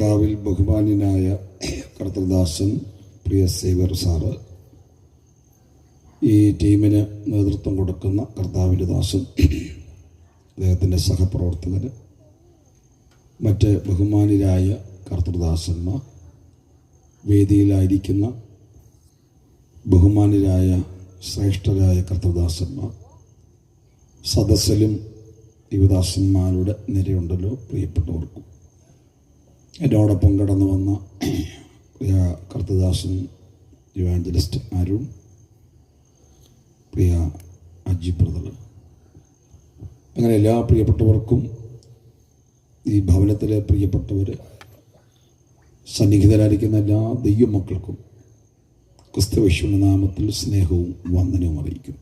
കർത്താവിൽ ബഹുമാന്യനായ കർത്തൃദാസൻ പ്രിയ saver sir, ഈ ടീമിന് നേതൃത്വം കൊടുക്കുന്ന കർത്താവിൻ്റെ ദാസൻ, അദ്ദേഹത്തിൻ്റെ സഹപ്രവർത്തകർ, മറ്റ് ബഹുമാന്യരായ കർത്തൃദാസന്മാർ, വേദിയിലായിരിക്കുന്ന ബഹുമാന്യരായ ശ്രേഷ്ഠരായ കർത്തൃദാസന്മാർ, സദസ്സിലും യുവദാസന്മാരുടെ നിരയുണ്ടല്ലോ, പ്രിയപ്പെട്ടവർക്കും എന്നോടൊപ്പം കടന്നു വന്ന പ്രിയ കർത്തൃദാസൻ ഇവാഞ്ചലിസ്റ്റ് അരുൺ, പ്രിയ അജി ബ്രദർ, അങ്ങനെ എല്ലാ പ്രിയപ്പെട്ടവർക്കും, ഈ ഭവനത്തിലെ പ്രിയപ്പെട്ടവർ, സന്നിഹിതരായിരിക്കുന്ന എല്ലാ ദൈവമക്കൾക്കും ക്രിസ്തുയേശുവിന്റെ നാമത്തിൽ സ്നേഹവും വന്ദനവും അറിയിക്കും.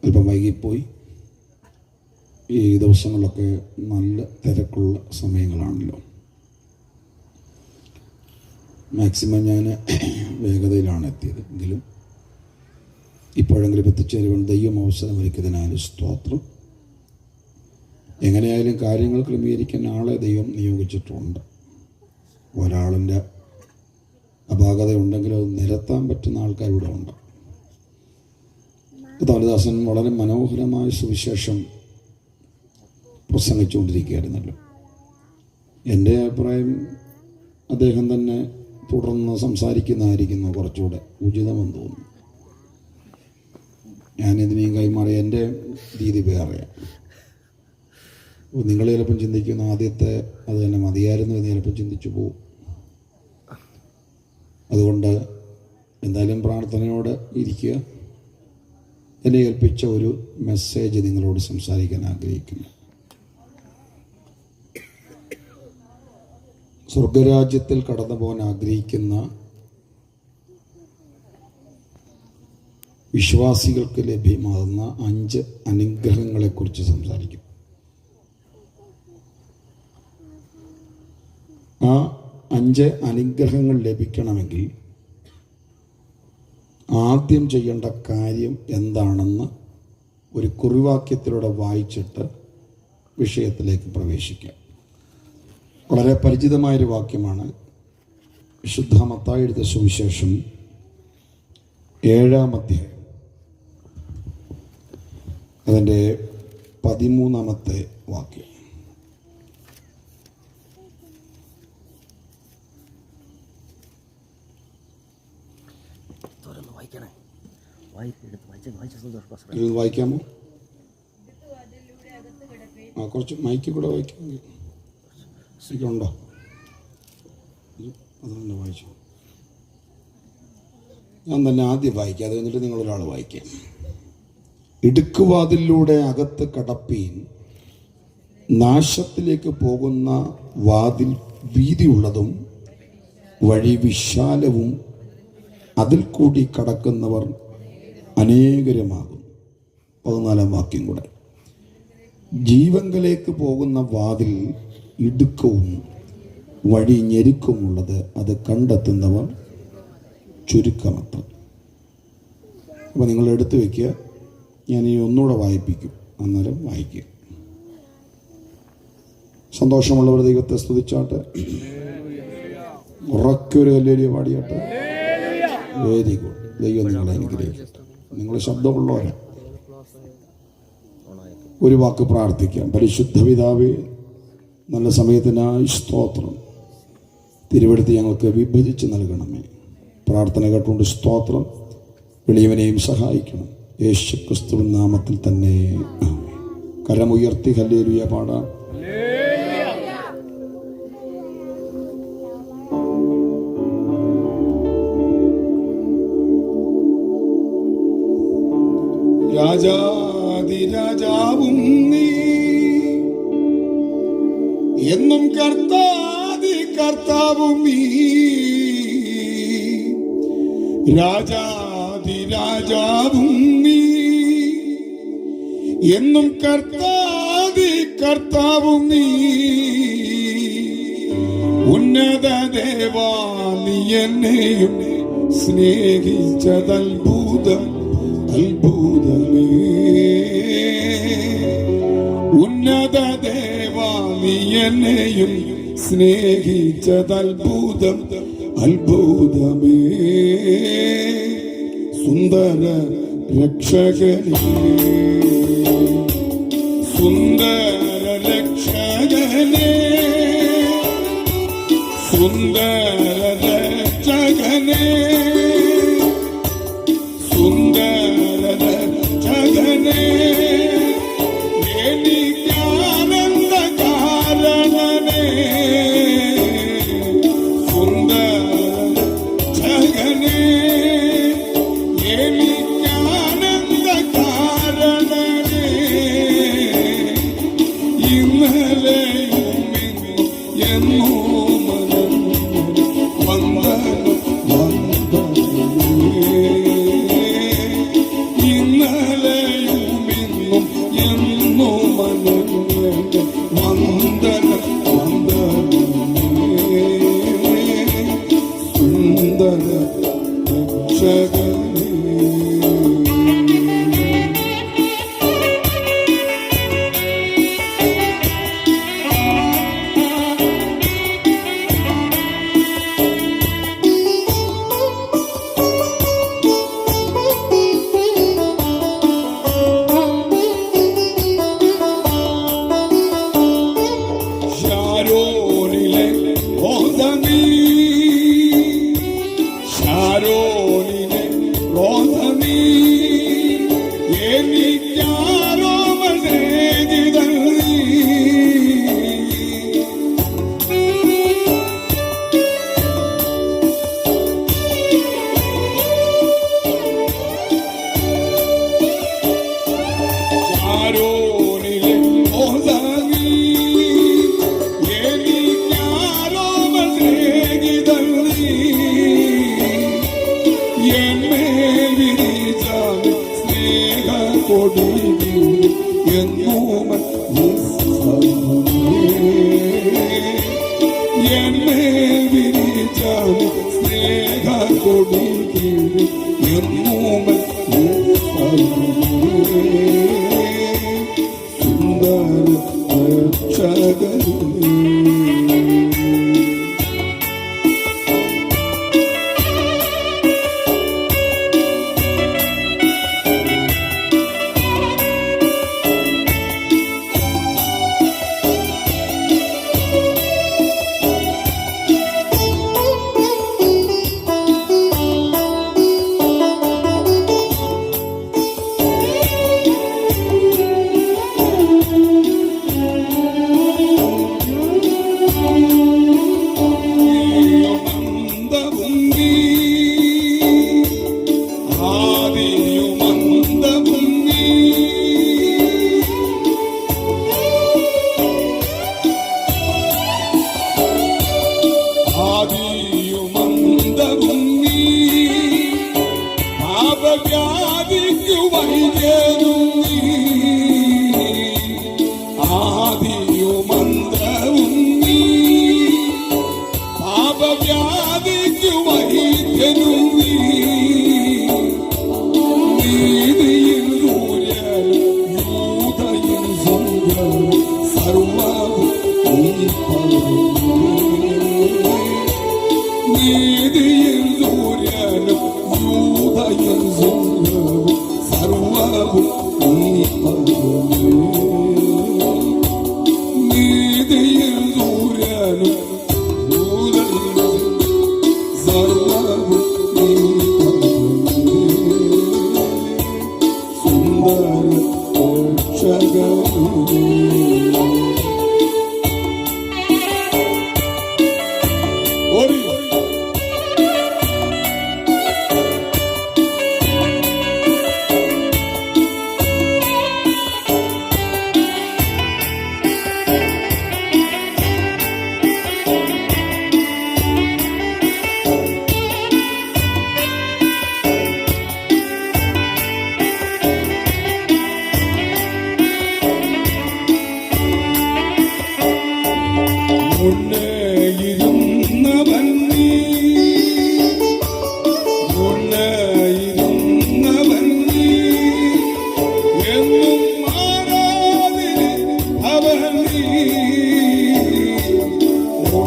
അല്പം വൈകിപ്പോയി. ഈ ദിവസങ്ങളിലൊക്കെ നല്ല തിരക്കുള്ള സമയങ്ങളാണല്ലോ. മാക്സിമം ഞാൻ വേഗതയിലാണ് എത്തിയത്, എങ്കിലും ഇപ്പോഴെങ്കിലും എത്തിച്ചേരുവാൻ ദൈവം അവസരം ഒരുക്കിയതിനാൽ സ്തോത്രം. എങ്ങനെയായാലും കാര്യങ്ങൾ ക്രമീകരിക്കാൻ ആളെ ദൈവം നിയോഗിച്ചിട്ടുണ്ട്. ഒരാളിൻ്റെ അപാകത ഉണ്ടെങ്കിൽ അത് നിരത്താൻ പറ്റുന്ന ആൾക്കാർ ഇവിടെ ഉണ്ട്. കർത്താവിദാസൻ വളരെ മനോഹരമായ സുവിശേഷം പ്രസംഗിച്ചുകൊണ്ടിരിക്കുകയായിരുന്നല്ലോ. എൻ്റെ അഭിപ്രായം അദ്ദേഹം തന്നെ തുടർന്ന് സംസാരിക്കുന്നതായിരിക്കുന്നു കുറച്ചുകൂടെ ഉചിതമെന്ന് തോന്നുന്നു. ഞാനിതിനെയും കൈമാറി എൻ്റെ രീതി വേറെയാണ്. നിങ്ങൾ ചിലപ്പം ചിന്തിക്കുന്ന ആദ്യത്തെ അത് തന്നെ മതിയായിരുന്നു എന്ന് ചിലപ്പോൾ ചിന്തിച്ചു പോകും. അതുകൊണ്ട് എന്തായാലും പ്രാർത്ഥനയോടെ ഇരിക്കുക. എന്നെ ഏൽപ്പിച്ച ഒരു മെസ്സേജ് നിങ്ങളോട് സംസാരിക്കാൻ ആഗ്രഹിക്കുന്നു. സ്വർഗരാജ്യത്തിൽ കടന്നു പോകാൻ ആഗ്രഹിക്കുന്ന വിശ്വാസികൾക്ക് ലഭ്യമാകുന്ന 5 അനുഗ്രഹങ്ങളെക്കുറിച്ച് സംസാരിക്കും. ആ 5 അനുഗ്രഹങ്ങൾ ലഭിക്കണമെങ്കിൽ ആദ്യം ചെയ്യേണ്ട കാര്യം എന്താണെന്ന് ഒരു കുറിവാക്യത്തിലൂടെ വായിച്ചിട്ട് വിഷയത്തിലേക്ക് പ്രവേശിക്കാം. വളരെ പരിചിതമായൊരു വാക്യമാണ്. വിശുദ്ധ മത്തായി എഴുതിയ സുവിശേഷം 7-ാം അധ്യായം അതിൻ്റെ 13-ാമത്തെ വാക്യം. വായിക്കാമോ? കുറച്ച് മൈക്ക് കൂടെ വായിക്കാമെങ്കിൽ ഉണ്ടോ? അതുകൊണ്ട് വായിച്ചു. ഞാൻ തന്നെ ആദ്യം വായിക്കാം, അത് കഴിഞ്ഞിട്ട് നിങ്ങളൊരാൾ വായിക്കാം. ഇടുക്കുവാതിലൂടെ അകത്ത് കടപ്പീൻ, നാശത്തിലേക്ക് പോകുന്ന വാതിൽ വീതിയുള്ളതും വഴി വിശാലവും അതിൽ കൂടി കടക്കുന്നവർ അനേകരുമാകും. 14-ാം വാക്യം കൂടെ. ജീവങ്കലേക്ക് പോകുന്ന വാതിൽ ഇടുക്കവും വഴി ഞെരുക്കമുള്ളത്, അത് കണ്ടെത്തുന്നവർ ചുരുക്കമത്ര. അപ്പോൾ നിങ്ങൾ എടുത്തു വയ്ക്കുക. ഞാൻ ഈ ഒന്നുകൂടെ വായിപ്പിക്കും, അന്നേരം വായിക്കുക. സന്തോഷമുള്ളവർ ദൈവത്തെ സ്തുതിച്ചാട്ടെ. ഉറക്കൊരു ഹല്ലേലൂയ പാടിയാട്ടെ. Very good. ദൈവം നിങ്ങളെ അനുഗ്രഹിക്കട്ടെ. നിങ്ങൾ ശബ്ദമുള്ളവരാ. ഒരു വാക്ക് പ്രാർത്ഥിക്കാം. പരിശുദ്ധ പിതാവേ, നല്ല സമയത്തിനായി സ്തോത്രം. തിരുവെടുത്ത് ഞങ്ങൾക്ക് വിഭജിച്ച് നൽകണമേ. പ്രാർത്ഥന കേട്ടുകൊണ്ട് സ്തോത്രം. വെളിയവനെയും സഹായിക്കണം. യേശു ക്രിസ്തുവിൻ നാമത്തിൽ തന്നെ ആമേൻ. കരമുയർത്തി ഹല്ലേലൂയ പാടാം. രാജാതിരാജാവും നീ, എന്നും കർത്താവും നീ. രാജാതിരാജാവും നീ, എന്നും കർത്താവും നീ. ഉന്നത ദേവാ, നീ എന്നെയും സ്നേഹിച്ചതത്ഭുതം അത്ഭുതമേ. ഉന്നത ദേവാ, നീ എന്നെയും സ്നേഹിച്ചതത്ഭുതം അത്ഭുതമേ സുന്ദര രക്ഷകനേ സുന്ദര രക്ഷകനേ സുന്ദര രക്ഷകനേ സുന്ദര രക്ഷകനേ എനിക്കാനന്ദ കാരണനേ സുന്ദര രക്ഷകനേ എനിക്കാനന്ദ കാരണനേ ഇന്നലെയും എന്നും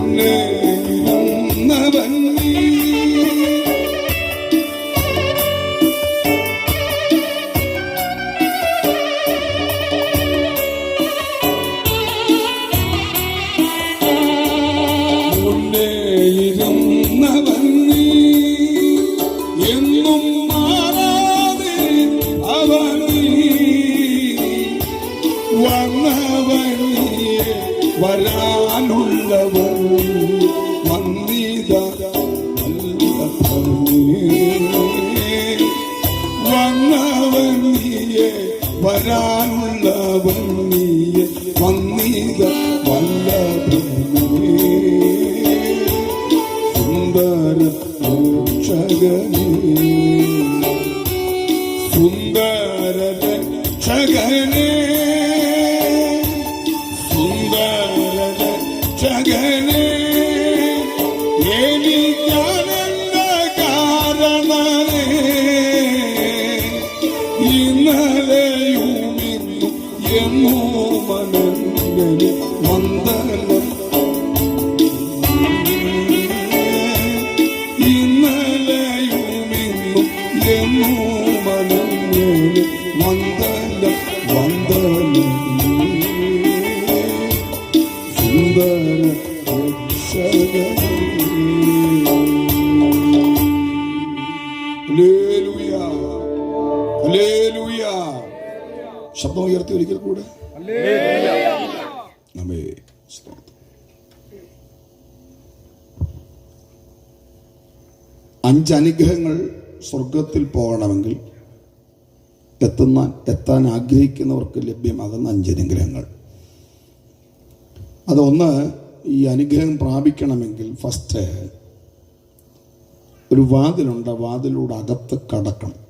മുന്നേറുന്നവൻ നീ. മുന്നേറുന്നവൻ നീ, എന്നും മാറാതെ അവൻ നീ. വന്നവൻ നീയെ, വരാനുള്ളവൻ വന്നിത വന്നവൻ നീയെ, വരാനുള്ളവൻ നീയെ, വന്നിത വല്ലഭൻ സുന്ദര രക്ഷകനേ, സുന്ദര രക്ഷകനേ, സുന്ദര രക്ഷകനേ, എനിക്കാനന്ദ കാരണനേ, ഇന്നലെയും ഇന്നും എന്നും മനങ്ങളിൽ വന്ദനം. ഇന്നലെയും ഇന്നും എന്നും മനങ്ങളിൽ വന്ദനം വന്ദനം. സുന്ദര രക്ഷകനേ. Hallelujah, hallelujah. ശബ്ദം ഉയർത്തി ഒരിക്കൽ കൂടെ. ആമേൻ. 5 അനുഗ്രഹങ്ങൾ സ്വർഗത്തിൽ പോകണമെങ്കിൽ എത്താൻ ആഗ്രഹിക്കുന്നവർക്ക് ലഭ്യമാകുന്ന 5 അനുഗ്രഹങ്ങൾ. അതൊന്ന്, ഈ അനുഗ്രഹം പ്രാപിക്കണമെങ്കിൽ ഫസ്റ്റ് ഒരു വാതിലുണ്ട്, വാതിലൂടെ അകത്ത് കടക്കണം.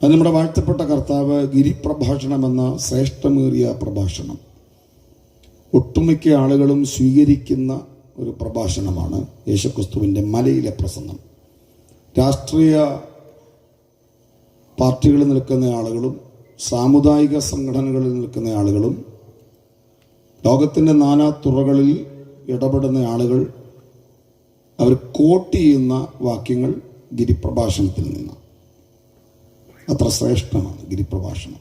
അത് നമ്മുടെ വാഴ്ത്തപ്പെട്ട കർത്താവ് ഗിരിപ്രഭാഷണം എന്ന ശ്രേഷ്ഠമേറിയ പ്രഭാഷണം ഒട്ടുമിക്ക ആളുകളും സ്വീകരിക്കുന്ന ഒരു പ്രഭാഷണമാണ് യേശുക്രിസ്തുവിൻ്റെ മലയിലെ പ്രസംഗം. രാഷ്ട്രീയ പാർട്ടികളിൽ നിൽക്കുന്ന ആളുകളും സാമുദായിക സംഘടനകളിൽ നിൽക്കുന്ന ആളുകളും ലോകത്തിൻ്റെ നാനാ തുറകളിൽ ഇടപെടുന്ന ആളുകൾ അവർ കോട്ട് ചെയ്യുന്ന വാക്യങ്ങൾ ഗിരിപ്രഭാഷണത്തിൽ നിന്ന്. അത്ര ശ്രേഷ്ഠമാണ് ഗിരിപ്രഭാഷണം.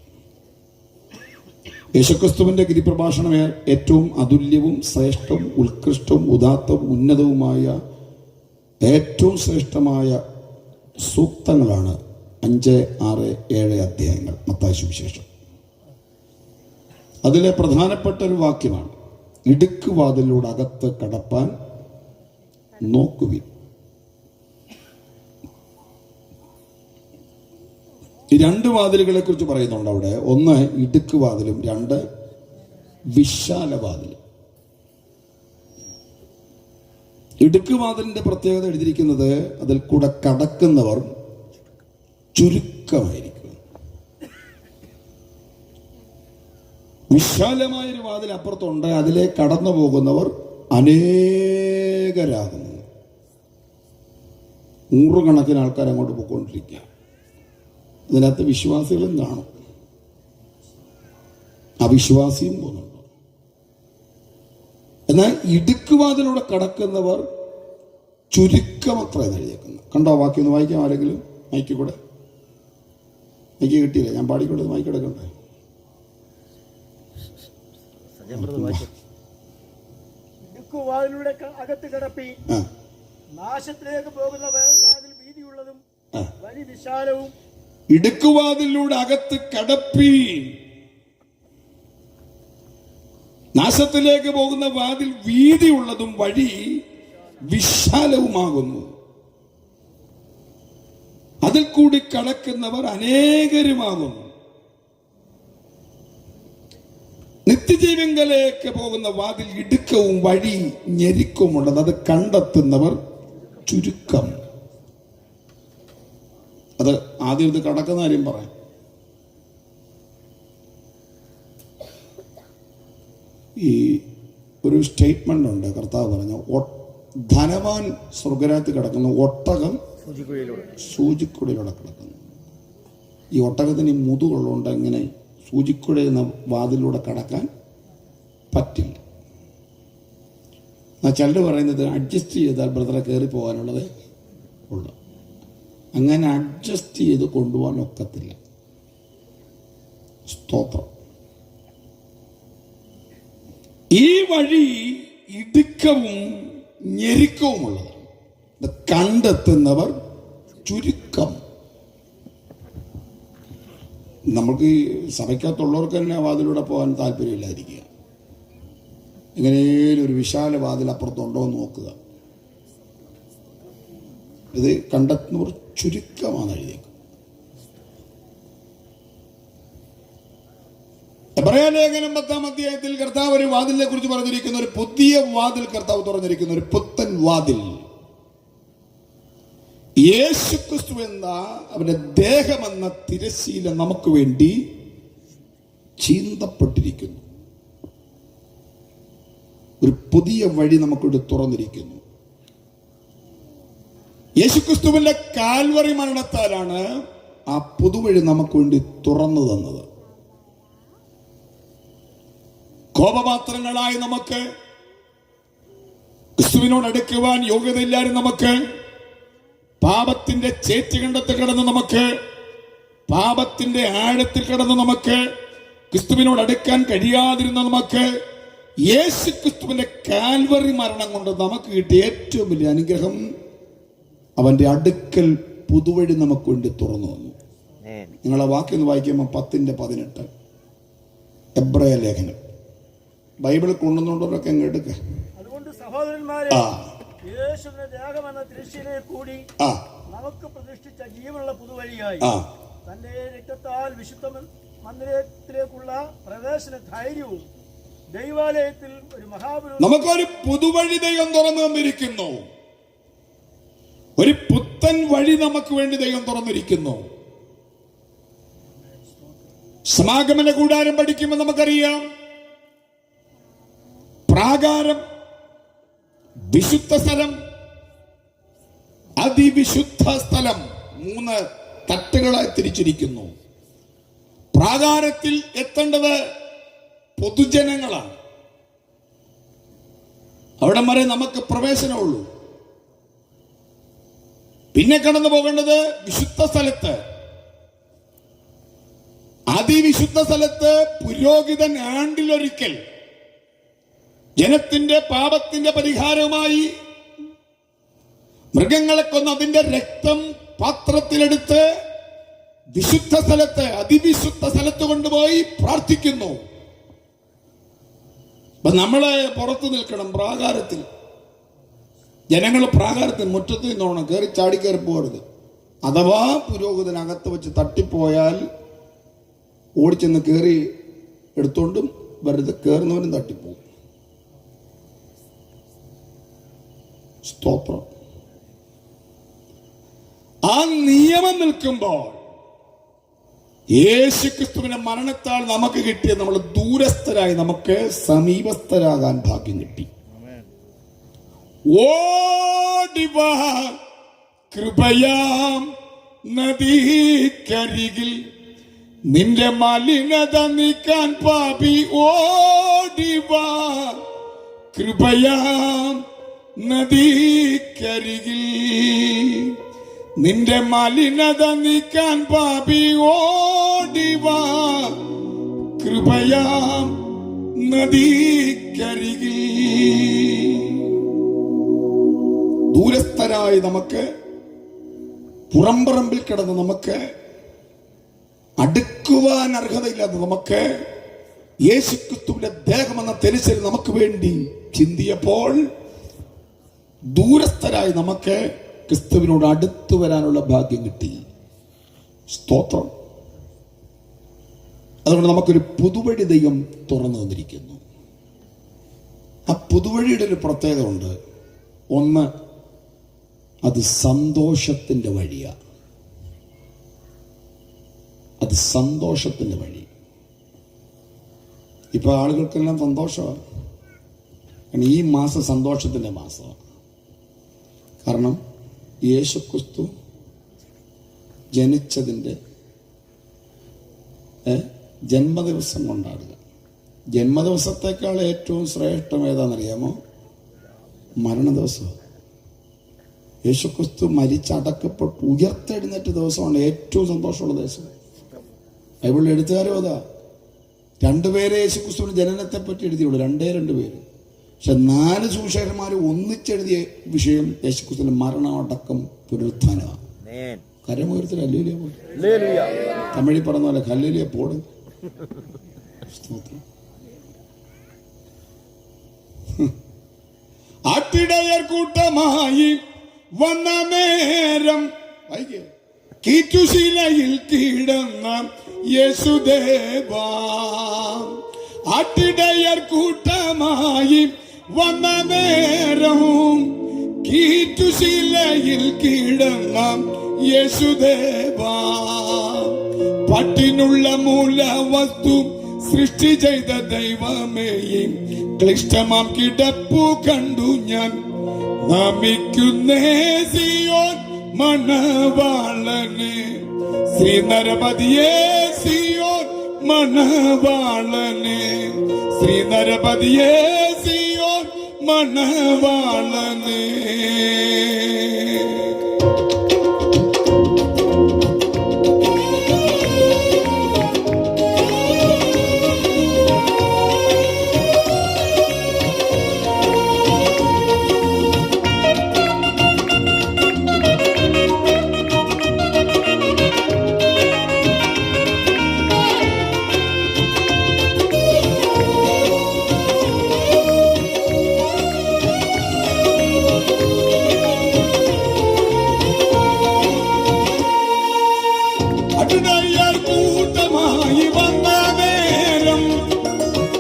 യേശുക്രിസ്തുവിൻ്റെ ഗിരിപ്രഭാഷണം ഏറ്റവും അതുല്യവും ശ്രേഷ്ഠവും ഉത്കൃഷ്ടവും ഉദാത്തവും ഉന്നതവുമായ ഏറ്റവും ശ്രേഷ്ഠമായ സൂക്തങ്ങളാണ് 5, 6, 7 അധ്യായങ്ങൾ മത്തായി സുവിശേഷം. അതിലെ പ്രധാനപ്പെട്ട ഒരു വാക്യമാണ്, ഇടുക്കുവാതിലൂടെ അകത്ത് കടപ്പാൻ നോക്കുവിൻ. ഈ 2 വാതിലുകളെ കുറിച്ച് പറയുന്നുണ്ട് അവിടെ. ഒന്ന് ഇടുക്കുവാതിലും 2 വിശാലവാതിലും. ഇടുക്കുവാതിലിന്റെ പ്രത്യേകത എഴുതിയിരിക്കുന്നത് അതിൽ കൂടെ കടക്കുന്നവർ ചുരുക്കമായിരിക്കും. വിശാലമായൊരു വാതിൽ അപ്പുറത്തുണ്ട്, അതിലെ കടന്നു പോകുന്നവർ അനേകരാകുന്നു. 100 കണക്കിന് ആൾക്കാർ അങ്ങോട്ട് പോയിക്കൊണ്ടിരിക്കുക. അതിനകത്ത് വിശ്വാസികളും കാണും, അവിശ്വാസിയും പോകുന്നുണ്ട്. എന്നാൽ ഇടുക്കുവാതിലൂടെ കടക്കുന്നവർ ചുരുക്കമത്ര എഴുതിയേക്കുന്നു. കണ്ടോ വാക്യം ഒന്ന് വായിക്കാം ആരെങ്കിലും? മൈക്ക് കൂടെ. മൈക്ക് കിട്ടിയില്ല, ഞാൻ പാടിക്കൂടെ? മൈക്ക് എടുക്കണ്ടേ? ഇടുക്കുവാതിലൂടെ അകത്ത് കിടപ്പി, നാശത്തിലേക്ക് പോകുന്ന വാതിൽ വീതിയുള്ളതും വഴി വിശാലവും. ഇടുക്കുവാതിലൂടെ അകത്ത് കടപ്പി, നാശത്തിലേക്ക് പോകുന്ന വാതിൽ വീതിയുള്ളതും വഴി വിശാലവുമാകുന്നു. അതിൽ കൂടി കടക്കുന്നവർ അനേകരുമാകുന്നു. നിത്യജീവങ്കലേക്ക് പോകുന്ന വാതിൽ ഇടുക്കവും വഴി ഞെരുക്കവുമുള്ളത്, അത് കണ്ടെത്തുന്നവർ ചുരുക്കം. അത് ആദ്യം ഇത് കടക്കുന്ന കാര്യം പറയാം. ഈ ഒരു സ്റ്റേറ്റ്മെന്റ് ഉണ്ട്, കർത്താവ് പറഞ്ഞു, ധനവാൻ സ്വർഗരാജ്യത്തിൽ കിടക്കുന്നു, ഒട്ടകം സൂചിക്കുഴയിലൂടെ കിടക്കുന്നു. ഈ ഒട്ടകത്തിന് ഈ മുതുകുള്ളതുകൊണ്ട് ഇങ്ങനെ സൂചിക്കുഴ എന്ന വാതിലൂടെ കടക്കാൻ പറ്റില്ല. ചിലർ പറയുന്നത് അഡ്ജസ്റ്റ് ചെയ്താൽ ബ്രദറെ കയറി പോകാനുള്ളത് ഉള്ളു. അങ്ങനെ അഡ്ജസ്റ്റ് ചെയ്ത് കൊണ്ടുപോകാൻ ഒക്കത്തില്ല. സ്തോത്രം. ഈ വഴി ഇടുക്കവും ഞെരുക്കവുമുള്ളതാണ്. ഇത് കണ്ടെത്തുന്നവർ ചുരുക്കം. നമുക്ക് ഈ സഭയ്ക്കകത്തുള്ളവർക്ക് തന്നെ വാതിലൂടെ പോകാൻ താല്പര്യമില്ലാതിരിക്കുക. എങ്ങനെയും ഒരു വിശാല വാതിൽ അപ്പുറത്തുണ്ടോ എന്ന് നോക്കുക. ഇത് കണ്ടെത്തുന്നവർ ചുരുക്കമാണ് എഴുതിയേക്കും. എബ്രായ ലേഖനം 10-ാം അധ്യായത്തിൽ കർത്താവ് ഒരു വാതിലിനെ കുറിച്ച് പറഞ്ഞിരിക്കുന്ന, ഒരു പുതിയ വാതിൽ കർത്താവ് തുറന്നിരിക്കുന്ന, ഒരു പുത്തൻ വാതിൽ. യേശുക്രിസ്തു എന്ന അവന്റെ ദേഹമെന്ന തിരശ്ശീല നമുക്ക് വേണ്ടി ചീന്തപ്പെട്ടിരിക്കുന്നു. ഒരു പുതിയ വഴി നമുക്കിവിടെ തുറന്നിരിക്കുന്നു. യേശുക്രിസ്തുവിന്റെ കാൽവറി മരണത്താലാണ് ആ പുതുവഴി നമുക്ക് വേണ്ടി തുറന്നു തന്നത്. കോപപാത്രങ്ങളായി നമുക്ക്, ക്രിസ്തുവിനോട് അടുക്കുവാൻ യോഗ്യതയില്ലാതെ നമുക്ക്, പാപത്തിന്റെ ചേറ്റുകണ്ടത്ത് കിടന്ന് നമുക്ക്, പാപത്തിന്റെ ആഴത്തിൽ കിടന്ന് നമുക്ക്, ക്രിസ്തുവിനോട് അടുക്കാൻ കഴിയാതിരുന്ന നമുക്ക്, യേശു ക്രിസ്തുവിന്റെ കാൽവറി മരണം കൊണ്ട് നമുക്ക് കിട്ടിയ ഏറ്റവും വലിയ അനുഗ്രഹം, അവന്റെ അടുക്കൽ പുതുവഴി നമുക്ക് വേണ്ടി തുറന്നു വന്നു. നിങ്ങളെ വാക്യം വായിക്കുമ്പോൾ 10:18 എബ്രായ ലേഖനം. ബൈബിൾ കൊണ്ടുവന്നുകൊണ്ടവരൊക്കെ അങ്ങ് എടുക്ക. അതുകൊണ്ട് സഹോദരന്മാരെ, യേശുവിന്റെ ദേഹമെന്ന തിരശ്ശീലയിൽ കൂടി നമുക്ക് പ്രതിഷ്ഠിച്ച ജീവനുള്ള പുതുവഴിയായി തന്റെ രക്തത്താൽ വിശുദ്ധ മന്ദിരത്തിലേക്കുള്ള പ്രവേശന ധൈര്യവും ദൈവാലയത്തിൽ ഒരു നമുക്കൊരു പുതുവഴി ദൈവം തുറന്നു തന്നിരിക്കുന്നു. ഒരു പുത്തൻ വഴി നമുക്ക് വേണ്ടി ദൈവം തുറന്നിരിക്കുന്നു. സമാഗമന കൂടാരം പഠിക്കുമ്പോൾ നമുക്കറിയാം, പ്രാകാരം, വിശുദ്ധ സ്ഥലം, അതിവിശുദ്ധ സ്ഥലം, 3 തട്ടുകളായി തിരിച്ചിരിക്കുന്നു. പ്രാകാരത്തിൽ എത്തേണ്ടത് പൊതുജനങ്ങളാണ്. അവിടെ വരെ നമുക്ക് പ്രവേശനമുള്ളൂ. പിന്നെ കടന്നു പോകേണ്ടത് വിശുദ്ധ സ്ഥലത്ത്. അതിവിശുദ്ധ സ്ഥലത്ത് പുരോഹിതൻ ആണ്ടിലൊരിക്കൽ ജനത്തിന്റെ പാപത്തിന്റെ പരിഹാരവുമായി മൃഗങ്ങളെ കൊന്ന് അതിന്റെ രക്തം പാത്രത്തിലെടുത്ത് വിശുദ്ധ സ്ഥലത്ത്, അതിവിശുദ്ധ സ്ഥലത്ത് കൊണ്ടുപോയി പ്രാർത്ഥിക്കുന്നു. അപ്പൊ നമ്മള് പുറത്തു നിൽക്കണം. പ്രാകാരത്തിൽ ജനങ്ങൾ പ്രാകാരത്തിൽ മുറ്റത്ത് നിന്നോണം, കയറി ചാടിക്കയറി പോകരുത്. അഥവാ പുരോഹിതനകത്ത് വെച്ച് തട്ടിപ്പോയാൽ ഓടിച്ചെന്ന് കയറി എടുത്തോണ്ടും വരരുത്, കയറുന്നവനും തട്ടിപ്പോകും. സ്തോത്രം. ആ നിയമം നിൽക്കുമ്പോൾ യേശുക്രിസ്തുവിന്റെ മരണത്താൽ നമുക്ക് കിട്ടിയ, നമ്മൾ ദൂരസ്ഥരായി നമുക്ക് സമീപസ്ഥരാകാൻ ഭാഗ്യം കിട്ടി. ഓടിവാ കൃപയാം നദിക്കരികിൽ, നിന്റെ മലിനത നീക്കാൻ പാപി ഓടിവാ കൃപയാം നദിക്കരികിൽ, നിന്റെ മലിനത നീക്കാൻ പാപി ഓടിവാ കൃപയാം നദിക്കരികിൽ. ദൂരസ്ഥരായി നമുക്ക്, പുറംപറമ്പിൽ കിടന്ന് നമുക്ക്, അടുക്കുവാൻ അർഹതയില്ലാത്ത നമുക്ക്, യേശുക്രിസ്തുവിന്റെ ദേഹമെന്ന തെരിശിൽ നമുക്ക് വേണ്ടി ചിന്തിയപ്പോൾ ദൂരസ്ഥരായി നമുക്ക് ക്രിസ്തുവിനോട് അടുത്തു വരാനുള്ള ഭാഗ്യം കിട്ടി. സ്തോത്രം. അതുകൊണ്ട് നമുക്കൊരു പുതുവഴി ദൈവം തുറന്നു തന്നിരിക്കുന്നു. ആ പുതുവഴിയുടെ ഒരു പ്രത്യേകത ഉണ്ട്. ഒന്ന്, അത് സന്തോഷത്തിന്റെ വഴിയാണ്. അത് സന്തോഷത്തിന്റെ വഴി. ഇപ്പൊ ആളുകൾക്കെല്ലാം സന്തോഷമാണ്. ഈ മാസം സന്തോഷത്തിന്റെ മാസമാണ്. കാരണം യേശുക്രിസ്തു ജനിച്ചതിൻ്റെ ജന്മദിവസം കൊണ്ടാടുക. ജന്മദിവസത്തേക്കാൾ ഏറ്റവും ശ്രേഷ്ഠം ഏതാണെന്നറിയാമോ? മരണ ദിവസം. യേശുക്രിസ്തു മരിച്ചടക്കപ്പെട്ട് ഉയർത്തെഴുന്നേറ്റ ദിവസമാണ് ഏറ്റവും സന്തോഷമുള്ള ദിവസം. ബൈബിളിൽ എഴുത്തുകാരും അതാ. 2 പേരെ യേശുക്രിസ്തുവിന്റെ ജനനത്തെ പറ്റി എഴുതിയുള്ളൂ, 2 പേര്. പക്ഷെ 4 സുവിശേഷന്മാർ ഒന്നിച്ചെഴുതിയ വിഷയം യേശുക്രിസ്തുവിന്റെ മരണമടക്കം പുനരുത്ഥാനമാണ്. കരമുയർത്തിൽ ഹല്ലേലൂയ പോലും. തമിഴിൽ പറഞ്ഞ പോലെ ഹല്ലേലൂയ പോടും. ആട്ടിടയർ കൂട്ടമായി വന്ന നേരം കീറ്റുശിലയിൽ കിടന്ന യേശുദേവാ. ആട്ടിടയർ കൂട്ടമായി വന്ന നേരം കീറ്റുശിലയിൽ കിടന്ന യേശുദേവാ. പട്ടിനുള്ള മൂലവസ്തു സൃഷ്ടി ചെയ്ത ദൈവമേയും ക്ലിഷ്ടമാം കിടപ്പു കണ്ടു ഞാൻ നമിക്കുന്നേ സിയോൻ മണവാളനെ. ശ്രീനരപതിയേ സിയോൻ മണവാളനെ. ശ്രീനരപതിയേ സിയോൻ മണവാളനെ. അട്ടിടയർ കൂട്ടമായി വന്ന നേരം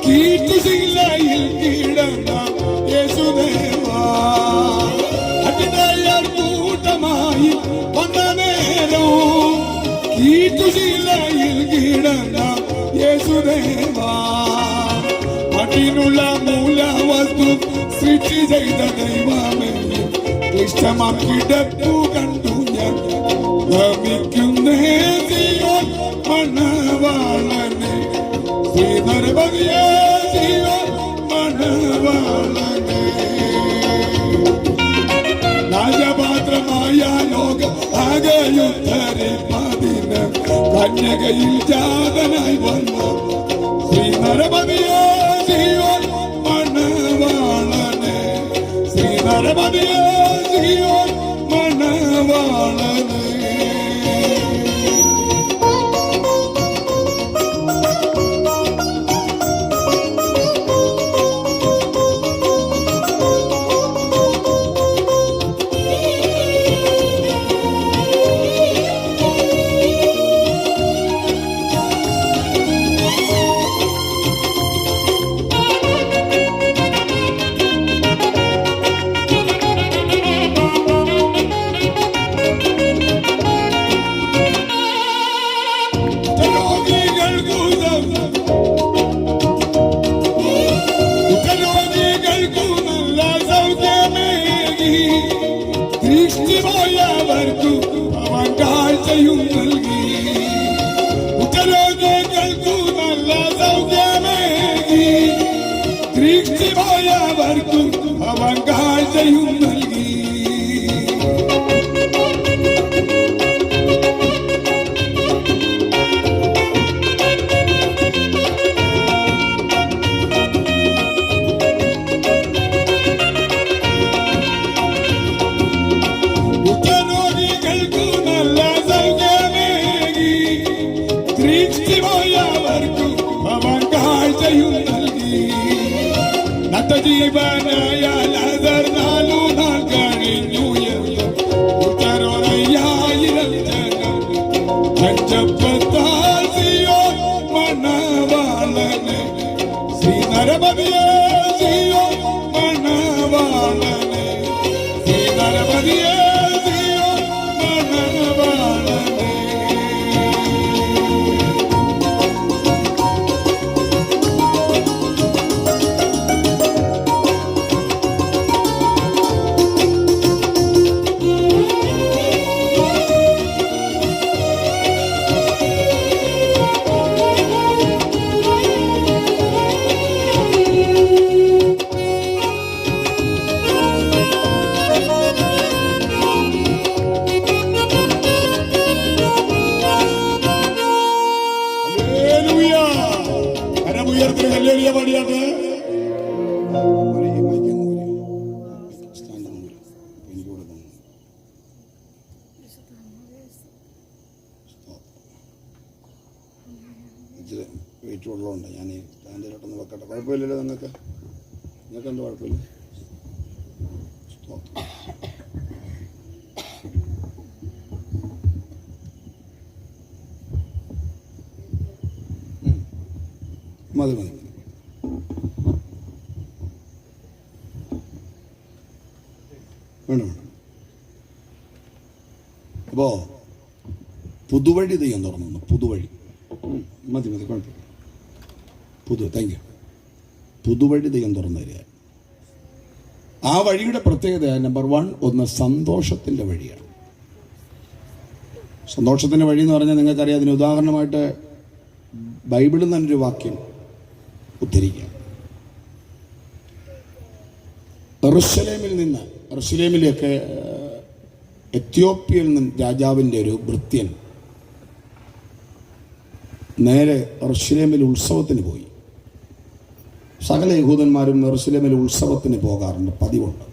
കീറ്റുശിലയിൽ കിടന്ന യേശുദേവാ. അട്ടിടയർ കൂട്ടമായി വന്ന നേരം കീറ്റുശിലയിൽ കിടന്ന യേശുദേവാ. പട്ടിനുള്ള മൂലവസ്തു സൃഷ്ടി ചെയ്ത ദൈവമേ ക്ലിഷ്ടമാം കിടപ്പു കണ്ടു ഞാൻ നമിക്കുന്നേ സിയോൻ മണവാളനെ. ശ്രീനരപതിയേ സിയോൻ മണവാളനെ. രാജപാത്രമായ ലോക ആകെയുദ്ധരിപ്പതിന് കന്യകയിൽ ജാതനായി വന്ന ശ്രീനരപതിയേ സിയോൻ മണവാളനെ. ശ്രീനരപതിയേ സിയോൻ മണവാളനെ. ദൃഷ്ടിപോയവർക്കു അവൻ കാഴ്ചയും നൽകി. ഉറ്റരോഗികൾക്കു നല്ല സൗഖ്യമേകി. ദൃഷ്ടിപോയവർക്കു അവൻ കാഴ്ചയും നൽകി. ജീവനായാൽ അതർ 4 നാൾ കഴിഞ്ഞു. ഉത്തരോനയ്യായിരം ജനം പഞ്ചപ്പത്താൽ സിയോൻ മണവാളനെ. ശ്രീനരപതിയേ സിയോൻ മണവാളനെ. ശ്രീനരപതിയേ സിയോൻ മണവാളനെ. മതി മതി. വേണം. അപ്പോ പുതുവഴി തെയ്യം തുറന്നു. പുതുവഴി മതി മതി, കുഴപ്പമില്ല. Thank you. പുതുവഴി തെയ്യം തുറന്നു തരിക. ആ വഴിയുടെ പ്രത്യേകത നമ്പർ 1, ഒന്ന് സന്തോഷത്തിൻ്റെ വഴിയാണ്. സന്തോഷത്തിൻ്റെ വഴി എന്ന് പറഞ്ഞാൽ നിങ്ങൾക്കറിയാം. അതിന് ഉദാഹരണമായിട്ട് ബൈബിളിൽ നിന്നൊരു വാക്യം ഉദ്ധരിക്കാം. യെറുശലേമിലേക്ക് എത്യോപ്യയിൽ നിന്ന് രാജാവിൻ്റെ ഒരു ഭൃത്യൻ നേരെ യെറുശലേമിൽ ഉത്സവത്തിന് പോയി. സകല യഹൂദന്മാരും യെറുശലേമിൽ ഉത്സവത്തിന് പോകാറുണ്ട്, പതിവുണ്ട്.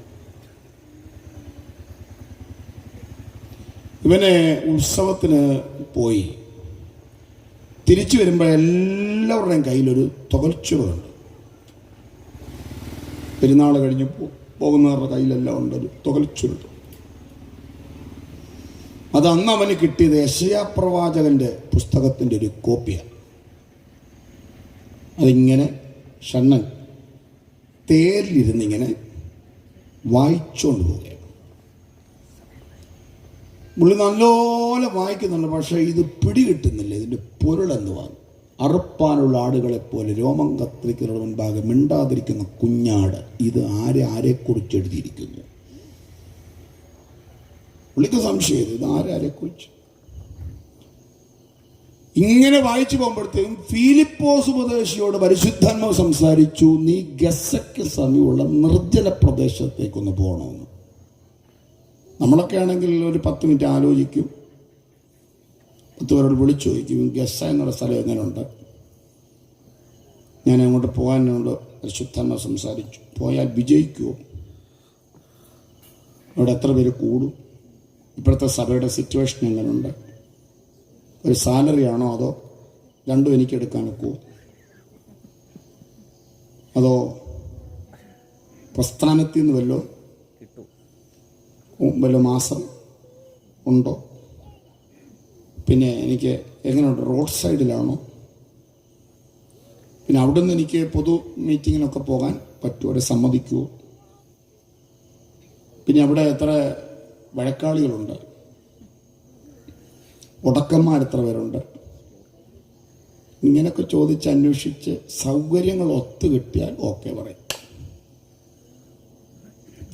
ഇവനെ ഉത്സവത്തിന് പോയി തിരിച്ചു വരുമ്പോൾ എല്ലാവരുടെയും കയ്യിലൊരു തുകൽച്ചുകളുണ്ട്. പെരുന്നാൾ കഴിഞ്ഞ് പോകുന്നവരുടെ കയ്യിലെല്ലാം ഉണ്ട് ഒരു തുകൽച്ചുരുണ്ട്. അത് അന്ന് അവന് കിട്ടിയത് യെശയ്യാ പ്രവാചകന്റെ പുസ്തകത്തിൻ്റെ ഒരു കോപ്പിയാണ്. അതിങ്ങനെ ഷണ്ണൻ തേരിലിരുന്നിങ്ങനെ വായിച്ചുകൊണ്ട് പോവുകയാണ്. പുള്ളി നല്ലോലെ വായിക്കുന്നുണ്ട്, പക്ഷേ ഇത് പിടികിട്ടുന്നില്ല. ഇതിൻ്റെ പൊരുളെന്തുവാണ്? അറുപ്പാനുള്ള ആടുകളെപ്പോലെ രോമം കത്തിരിക്കുന്നതിന് മുൻപാകെ മിണ്ടാതിരിക്കുന്ന കുഞ്ഞാട്. ഇത് ആരെക്കുറിച്ച് എഴുതിയിരിക്കുന്നു? പുള്ളിക്ക് സംശയം, ഇത് ആരെക്കുറിച്ച്? ഇങ്ങനെ വായിച്ചു പോകുമ്പോഴത്തേക്കും ഫിലിപ്പോസ് ഉപദേശിയോട് പരിശുദ്ധാത്മാവ് സംസാരിച്ചു, നീ ഗസ്സയ്ക്ക് സമീപമുള്ള നിർജ്ജന പ്രദേശത്തേക്കൊന്ന് പോകണമെന്ന്. നമ്മളൊക്കെ ആണെങ്കിൽ ഒരു 10 മിനിറ്റ് ആലോചിക്കും, 10 പേരോട് വിളിച്ചു ചോദിക്കും, ഗസ്സ എന്നുള്ള സ്ഥലം എങ്ങനെയുണ്ട്, ഞാൻ അങ്ങോട്ട് പോകാനുണ്ട്. പരിശുദ്ധാത്മാവ് സംസാരിച്ചു, പോയാൽ വിജയിക്കുമോ, അവിടെ എത്ര പേര് കൂടും, ഇപ്പോഴത്തെ സഭയുടെ സിറ്റുവേഷൻ എങ്ങനെയുണ്ട്, ഒരു സാലറി ആണോ അതോ രണ്ടും എനിക്ക് എടുക്കാൻ ഒക്കുമോ, അതോ പ്രസ്ഥാനത്തിൽ നിന്ന് വല്ല മാസം ഉണ്ടോ, പിന്നെ എനിക്ക് എങ്ങനെയുണ്ട്, റോഡ് സൈഡിലാണോ, പിന്നെ അവിടെ നിന്ന് എനിക്ക് പൊതു മീറ്റിങ്ങിനൊക്കെ പോകാൻ പറ്റുമോ, അവിടെ സമ്മതിക്കുമോ, പിന്നെ അവിടെ എത്ര വഴക്കാളികളുണ്ട്, ഉടക്കന്മാർ എത്ര പേരുണ്ട്, ഇങ്ങനെയൊക്കെ ചോദിച്ച് അന്വേഷിച്ച് സൗകര്യങ്ങൾ ഒത്തു കിട്ടിയാൽ ഓക്കെ പറയും.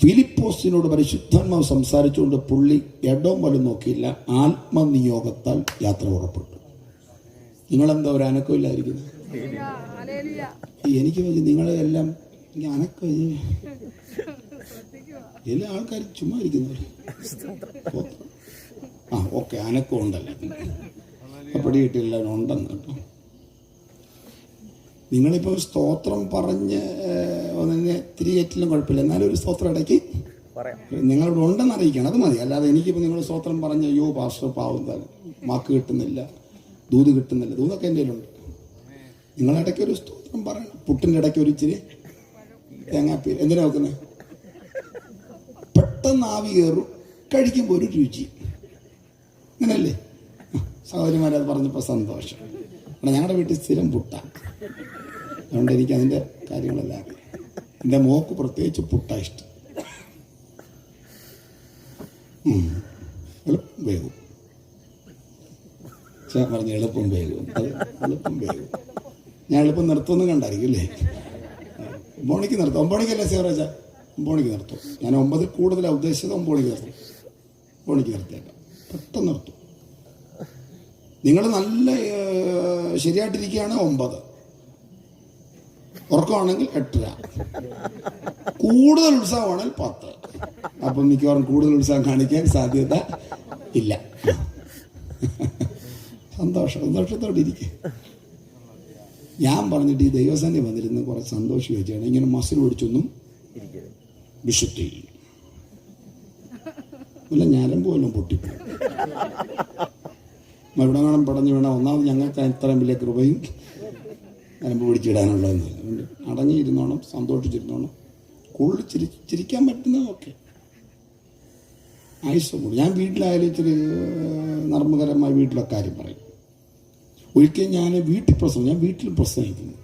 ഫിലിപ്പോസിനോട് പരിശുദ്ധാത്മാവ് സംസാരിച്ചുകൊണ്ട് പുള്ളി ഇടവും വലും നോക്കിയില്ല, ആത്മനിയോഗത്താൽ യാത്ര പുറപ്പെട്ടു. നിങ്ങളെന്താ ഒരു അനക്കമില്ലായിരിക്കുന്നത്? എനിക്ക് നിങ്ങളെല്ലാം അനക്കം, എല്ലാ ആൾക്കാരും ചുമ്മാ ഇരിക്കുന്നവർ. ഓക്കെ, അനക്കം ഉണ്ടല്ലോ, അപ്പടി കിട്ടില്ല ഉണ്ടെന്ന് കേട്ടോ. നിങ്ങളിപ്പോൾ സ്തോത്രം പറഞ്ഞ് തിരികെറ്റിലും കുഴപ്പമില്ല, എന്നാലും ഒരു സ്തോത്രം ഇടയ്ക്ക് നിങ്ങളിവിടെ ഉണ്ടെന്ന് അറിയിക്കണം, അത് മതി. അല്ലാതെ എനിക്കിപ്പോൾ നിങ്ങൾ സ്തോത്രം പറഞ്ഞ് അയ്യോ പാസ്റ്റർ പാവം തന്നെ വാക്ക് കിട്ടുന്നില്ല, ദൂത് കിട്ടുന്നില്ല, ദൂതൊക്കെ എൻ്റെ കയ്യിലുണ്ട്. നിങ്ങളിടയ്ക്ക് ഒരു സ്തോത്രം പറയണം. പുട്ടിൻ്റെ ഇടയ്ക്ക് ഒരു ഇച്ചിരി തേങ്ങാപ്പീൽ എന്തിനാ വെക്കുന്നത്? പെട്ടെന്ന് ആവി കയറും, കഴിക്കുമ്പോൾ ഒരു രുചി. അങ്ങനല്ലേ സഹോദരിമാരത് പറഞ്ഞപ്പോൾ സന്തോഷം. ഞങ്ങളുടെ വീട്ടിൽ സ്ഥിരം പുട്ടാണ്, അതുകൊണ്ട് എനിക്ക് അതിൻ്റെ കാര്യങ്ങളെല്ലാം അറിയാം. എൻ്റെ മോക്ക് പ്രത്യേകിച്ച് പുട്ടാണ് ഇഷ്ടം. എളുപ്പം വേഗം പറഞ്ഞ എളുപ്പം വേഗം, അത് എളുപ്പം വേഗം. ഞാൻ എളുപ്പം നിർത്തുമെന്ന് കണ്ടായിരിക്കും അല്ലേ? 9 മണിക്ക് നിർത്തും. 9 മണിക്കല്ലേ സേവറച്ച? 9 മണിക്ക് നിർത്തും. ഞാൻ 9 കൂടുതലാണ് ഉദ്ദേശിച്ചത്. 9 മണിക്ക് നിർത്തും. 9 മണിക്ക് നിർത്തിയേക്കാം, പെട്ടെന്ന് നിർത്തും. നിങ്ങൾ നല്ല ശരിയായിട്ടിരിക്കുകയാണ് 9, ഉറക്കമാണെങ്കിൽ 8:30, കൂടുതൽ ഉത്സാഹമാണെങ്കിൽ 10. അപ്പം മിക്കവാറും കൂടുതൽ ഉത്സാഹം കാണിക്കാൻ സാധ്യത ഇല്ല. സന്തോഷത്തോടെ ഇരിക്കുക. ഞാൻ പറഞ്ഞിട്ട് ഈ ദൈവസേന വന്നിരുന്ന് കുറെ സന്തോഷം വെച്ചാണ്. ഇങ്ങനെ മസിൽ പിടിച്ചൊന്നും വിശുദ്ധിയില്ല, വല്ല ഞരമ്പ് വല്ലതും പൊട്ടിപ്പോയി. ഇവിടെ വേണം പടഞ്ഞു വേണം. ഒന്നാമത് ഞങ്ങൾക്ക് ഇത്രയും വലിയ കൃപയും ഞരമ്പ് പിടിച്ചിടാനുള്ളതെന്ന്. അതുകൊണ്ട് അടങ്ങിയിരുന്നോണം, സന്തോഷിച്ചിരുന്നോണം, കൂടുതൽ ചിരിക്കാൻ പറ്റുന്നതൊക്കെ ആയുസ് കൂടും. ഞാൻ വീട്ടിലായാലും ഇച്ചിരി നർമ്മകരമായ വീട്ടിലൊക്കെ കാര്യം പറയും. ഒരിക്കലും ഞാൻ വീട്ടിൽ പ്രസംഗിക്കുന്നു.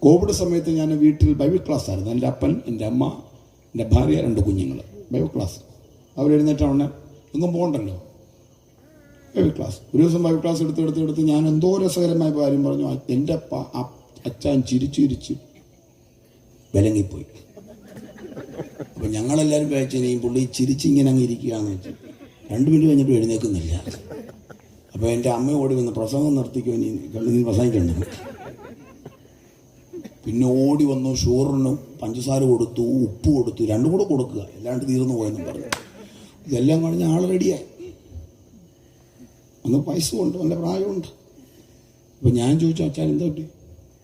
കോവിഡ് സമയത്ത് ഞാൻ വീട്ടിൽ ബൈബിൾ ക്ലാസ് ആയിരുന്നു. എൻ്റെ അപ്പൻ, എൻ്റെ അമ്മ, എൻ്റെ ഭാര്യ, 2 കുഞ്ഞുങ്ങൾ. Bible class. അവരെഴുന്നേറ്റവണ്ണം എങ്ങും പോകണ്ടല്ലോ, ബൈബിൾ ക്ലാസ്. ഒരു ദിവസം ബൈബിൾ ക്ലാസ് എടുത്ത് ഞാൻ എന്തോ രസകരമായ കാര്യം പറഞ്ഞു. എൻ്റെ അച്ഛൻ ചിരിച്ച് വിലങ്ങിപ്പോയി. അപ്പം ഞങ്ങളെല്ലാവരും കഴിച്ചു പുള്ളി ചിരിച്ചിങ്ങനെ അങ്ങ് ഇരിക്കുകയാണെന്ന് വെച്ചാൽ 2 മിനിറ്റ് കഴിഞ്ഞിട്ട് എഴുന്നേൽക്കുന്നില്ല. അപ്പോൾ എൻ്റെ അമ്മ ഓടി വന്ന് പ്രസംഗം നിർത്തിക്കോ, നീ പ്രസംഗിക്കണ്ട. പിന്നെ ഓടി വന്നു. ഷുഗറിനും പഞ്ചസാര കൊടുത്തു, ഉപ്പ് കൊടുത്തു, 2 കൂടെ കൊടുക്കുക, എല്ലാണ്ട് തീർന്നു പോയെന്നും പറഞ്ഞു. ഇതെല്ലാം കഴിഞ്ഞ ആൾ റെഡിയായി. അന്ന് പൈസ ഉണ്ട്, നല്ല പ്രായമുണ്ട്. അപ്പോൾ ഞാൻ ചോദിച്ചു, അച്ഛൻ എന്താ കിട്ടി?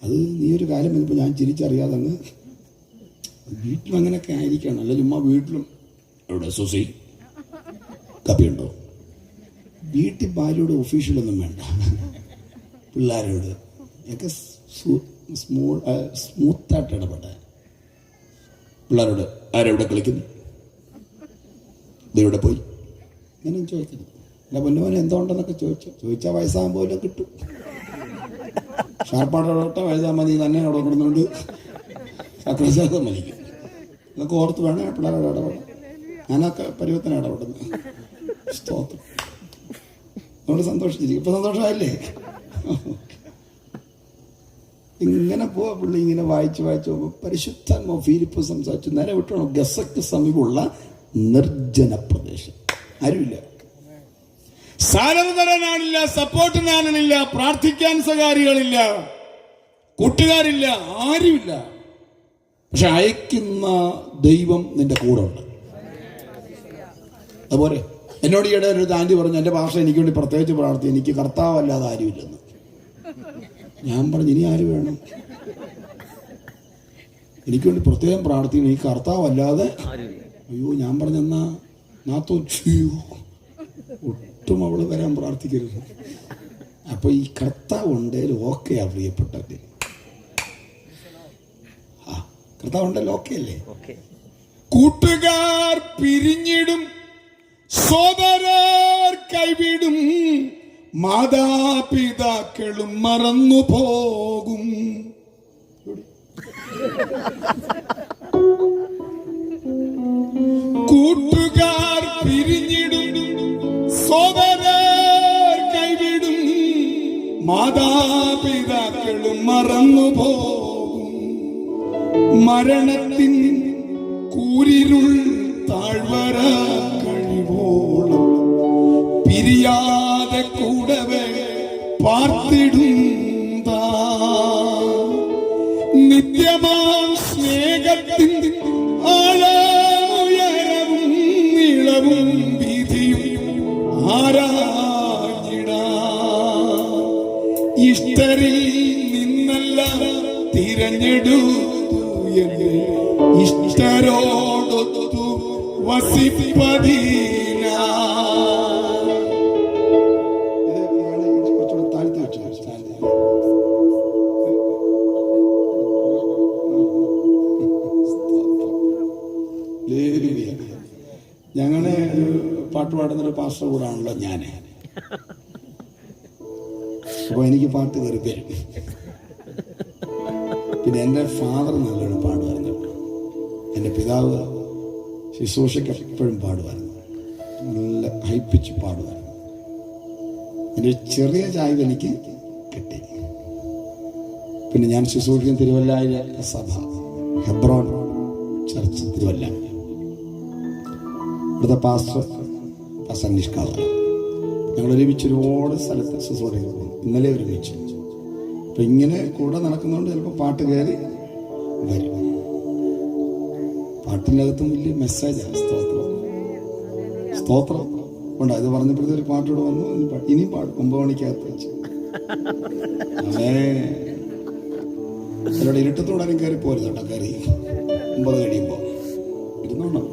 അത് നീ ഒരു കാര്യം വന്നപ്പോൾ ഞാൻ ചിരിച്ചറിയാതെ അങ്ങ് വീട്ടിലും അങ്ങനെയൊക്കെ ആയിരിക്കണം. അല്ല ചുമ്മാ വീട്ടിലും എവിടെ സുസി കപ്പിയുണ്ടോ? വീട്ടിൽ ഭാര്യയോട് ഒഫീഷ്യലൊന്നും വേണ്ട, പിള്ളേരോട് ഒക്കെ സ്മൂത്തായിട്ട് ഇടപെട്ടെ. പിള്ളേരോട് ആരെവിടെ കളിക്കുന്നു, ഇതെവിടെ പോയി, അങ്ങനെ ചോദിക്കുന്നു. എൻ്റെ പൊന്നുമോനെ എന്തുകൊണ്ടെന്നൊക്കെ ചോദിച്ചാൽ വയസ്സാകുമ്പോൾ പോലും കിട്ടും. ഷാർപ്പാട്ടോട്ടെ വയസ്സാകുമ്പോൾ നീ തന്നെ അവിടെ കൊടുക്കുന്നുണ്ട് സക്രശാസം വലിക്കും. ഇതൊക്കെ ഓർത്ത് വേണം പിള്ളേരോട് ഇടപെടാം. ഞാനൊക്കെ പരുവത്തിന് ഇടപെടുന്നു. സ്തോത്രം. നമ്മൾ സന്തോഷിച്ചിരിക്കും. ഇപ്പം സന്തോഷമായില്ലേ? ഇങ്ങനെ പോവാ പുള്ളി. ഇങ്ങനെ വായിച്ച് പോകുമ്പോൾ പരിശുദ്ധാത്മാ ഫിലിപ്പ് സംസാരിച്ചു. നേരെ വിട്ടോണം ഗസക്ക് സമീപമുള്ള നിർജ്ജന പ്രദേശം. ആരുമില്ല, സാലവ് തരാനാണില്ല, സപ്പോർട്ടിനാണില്ല, പ്രാർത്ഥിക്കാൻ സഹകാരികളില്ല, കൂട്ടുകാരില്ല, ആരുമില്ല. പക്ഷെ അയക്കുന്ന ദൈവം നിന്റെ കൂടെ ഉണ്ട്. അതുപോലെ എന്നോട് ഈയിടെ ഒരു ആൻറ്റി പറഞ്ഞു, എൻ്റെ ഭാഷ എനിക്ക് വേണ്ടി പ്രത്യേകിച്ച് പ്രാർത്ഥി, എനിക്ക് കർത്താവല്ലാതെ ആരുമില്ലെന്ന്. ഞാൻ പറഞ്ഞു, ഇനി ആര് വേണം? എനിക്ക് വേണ്ടി പ്രത്യേകം പ്രാർത്ഥിക്കണം, ഈ കർത്താവല്ലാതെ. അയ്യോ, ഞാൻ പറഞ്ഞെന്നാ നാത്തോ ഒട്ടും അവള് വരാൻ പ്രാർത്ഥിക്കരുത്. അപ്പൊ ഈ കർത്താവ് ഉണ്ടേലും ഓക്കെയാ പ്രിയപ്പെട്ടത്. കർത്താവ് ഉണ്ടല്ലോ ഓക്കെ അല്ലേ? കൂട്ടുകാർ പിരിഞ്ഞിടും, സോദരർ കൈവിടും, മാതാപിതാക്കളും മറന്നു പോകും. കൂട്ടുകാർ പിരിഞ്ഞിടും, സോദരർ കൈവിടും, മാതാപിതാക്കളും മറന്നു പോകും. മരണത്തിൻ കൂരിരുൾ താഴ്വര കഴിവോളം പിരിയാതെ കൂടവേ പാർത്തിടും. നിത്യമാം സ്നേഹത്തിൻ ആഴമുയരവും നീളവും വീതിയും ആരാഞ്ഞിടാ. ഇഷ്ടരിൽ നിന്നല്ല തിരഞ്ഞെടുത്തു എന്നെ, ഇഷ്ടരോടൊത്തു വസിപ്പതിന. ഞങ്ങളെ പാട്ട് പാടുന്നൊരു പാസ്റ്റർ കൂടാണല്ലോ ഞാൻ. അപ്പോൾ എനിക്ക് പാട്ട് കയറി വരും. പിന്നെ എൻ്റെ ഫാദർ നല്ലോണം പാടുമായിരുന്നു. എൻ്റെ പിതാവ് ശുശ്രൂഷയ്ക്ക് എപ്പോഴും പാടുമായിരുന്നു, നല്ല ഹൈപ്പിച്ച് പാടുമായിരുന്നു. എൻ്റെ ചെറിയ ചായ്വ് എനിക്ക് കിട്ടി. പിന്നെ ഞാൻ ശുശ്രൂഷിക്കുന്ന തിരുവല്ലയിലെ സഭ, ഹെബ്രോൻ ചർച്ച് തിരുവല്ല. ഇവിടുത്തെ പാസ്റ്റർ നിഷ്കാവാണ്. ഞങ്ങൾ ഒരുമിച്ച് ഒരുപാട് സ്ഥലത്ത് ശുശ്രൂഷയ്ക്ക് പോകും. ഇന്നലെ ഒരുമിച്ച്. അപ്പം ഇങ്ങനെ കൂടെ നടക്കുന്നതുകൊണ്ട് ചിലപ്പോൾ പാട്ട് കയറി വരും. പാട്ടിൻ്റെ അകത്തും വലിയ മെസ്സേജാണ്. സ്തോത്രം ഉണ്ട്. അത് പറഞ്ഞപ്പോഴത്തെ ഒരു പാട്ടോട് വന്നു. ഇനിയും പാടും 9 മണിക്കകത്ത് വെച്ച്. അതിലൂടെ ഇരുട്ടത്തോടെ കയറി പോരുത് കേട്ടോ. കയറി 9 കഴിയുമ്പോൾ ഇരുന്നോണ്ടോ.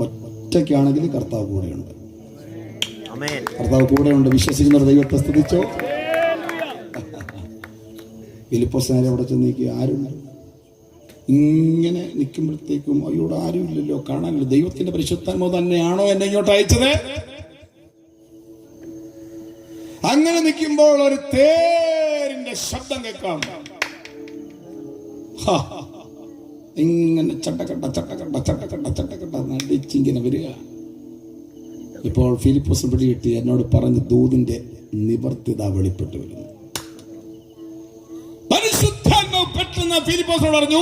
ഒറ്റയ്ക്കാണെങ്കിൽ കർത്താവ് കൂടെയുണ്ട്. കർത്താവ് കൂടെയുണ്ട്. വിശ്വസിക്കുന്ന ദൈവത്തെ സ്തുതിച്ചോ. ഫിലിപ്പോസിനെ അവിടെ ചെന്ന് നിൽക്കുക. ആരും ഇങ്ങനെ നിൽക്കുമ്പോഴത്തേക്കും അയ്യോടെ ആരുമില്ലല്ലോ, കാണാനില്ല, ദൈവത്തിന്റെ പരിശുദ്ധാത്മാവ് തന്നെയാണോ എന്നെ ഇങ്ങോട്ട് അയച്ചത്? അങ്ങനെ നിൽക്കുമ്പോൾ ഒരു തേരിന്റെ ശബ്ദം കേൾക്കാം. ഇങ്ങനെ ചട്ടക്കട്ട ചട്ടക്കട്ട ചട്ടക്കട്ട ചട്ടക്കട്ട നടിച്ചിങ്ങനെ വരിക. ഇപ്പോൾ ഫിലിപ്പോസ് പിടികിട്ടി എന്നോട് പറഞ്ഞ് ദൂതിന്റെ നിവർത്തിത വെളിപ്പെട്ടു വരുന്നു. പരിശുദ്ധാത്മാവ് പെട്ടെന്ന് ഫിലിപ്പോസിനോട് പറഞ്ഞു,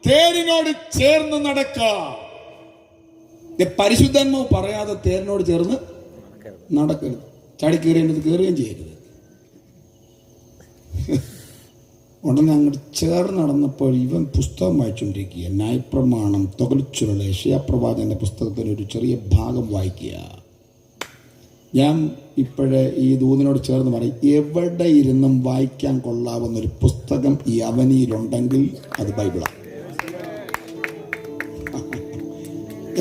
തേരിനോട് ചേർന്ന് നടക്ക. പരിശുദ്ധാത്മാവ് പറയാതെ തേരിനോട് ചേർന്ന് നടക്കരുത്. ചാടി കയറേണ്ടത് കയറുകയും ചെയ്യരുത്. ഉടനെ അങ്ങോട്ട് ചേർന്ന് നടന്നപ്പോൾ ഇവൻ പുസ്തകം വായിച്ചുകൊണ്ടിരിക്കുക. ന്യായപ്രമാണം, തൊകൽച്ചുരുൾ, യെശയ്യാപ്രവാചകന്റെ പുസ്തകത്തിന് ഒരു ചെറിയ ഭാഗം വായിക്കുക. ഞാൻ ഇപ്പോഴേ ഈ ദൂതിനോട് ചേർന്ന് പറയും, എവിടെ ഇരുന്നും വായിക്കാൻ കൊള്ളാവുന്നൊരു പുസ്തകം ഈ അവനിയിലുണ്ടെങ്കിൽ അത് ബൈബിളാണ്.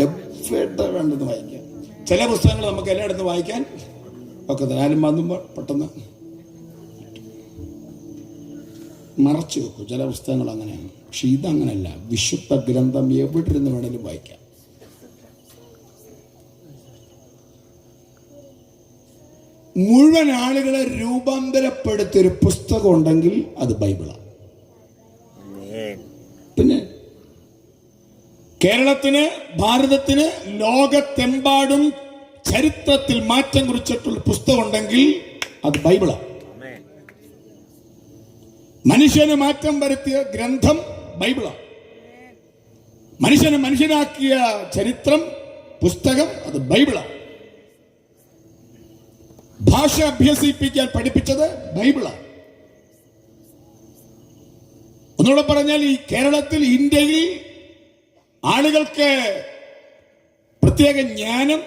എവിടെ വേണ്ടെന്ന് വായിക്കാം. ചില പുസ്തകങ്ങൾ നമുക്ക് എല്ലായിടത്തും വായിക്കാൻ ഒക്കെ ആരും വന്നുമ്പോൾ പെട്ടെന്ന് മറച്ചു വെക്കും. ചില പുസ്തകങ്ങൾ അങ്ങനെയാണ്. പക്ഷെ ഇതങ്ങനല്ല. വിശുദ്ധ ഗ്രന്ഥം എവിടെ ഇരുന്ന് വേണേലും വായിക്കാം. മുഴുവൻ ആളുകളെ രൂപാന്തരപ്പെടുത്തിയൊരു പുസ്തകം ഉണ്ടെങ്കിൽ അത് ബൈബിളാണ്. പിന്നെ കേരളത്തിന്, ഭാരതത്തിന്, ലോകത്തെമ്പാടും ചരിത്രത്തിൽ മാറ്റം കുറിച്ചിട്ടുള്ള പുസ്തകം ഉണ്ടെങ്കിൽ അത് ബൈബിളാണ്. മനുഷ്യന് മാറ്റം വരുത്തിയ ഗ്രന്ഥം ബൈബിളാണ്. മനുഷ്യനെ മനുഷ്യനാക്കിയ ചരിത്രം, പുസ്തകം അത് ബൈബിളാണ്. ഭാഷ അഭ്യസിപ്പിക്കാൻ പഠിപ്പിച്ചത് ബൈബിളാണ്. ഒന്നുകൂടെ പറഞ്ഞാൽ ഈ കേരളത്തിൽ, ഇന്ത്യയിൽ ആളുകൾക്ക് പ്രത്യേക ജ്ഞാനം,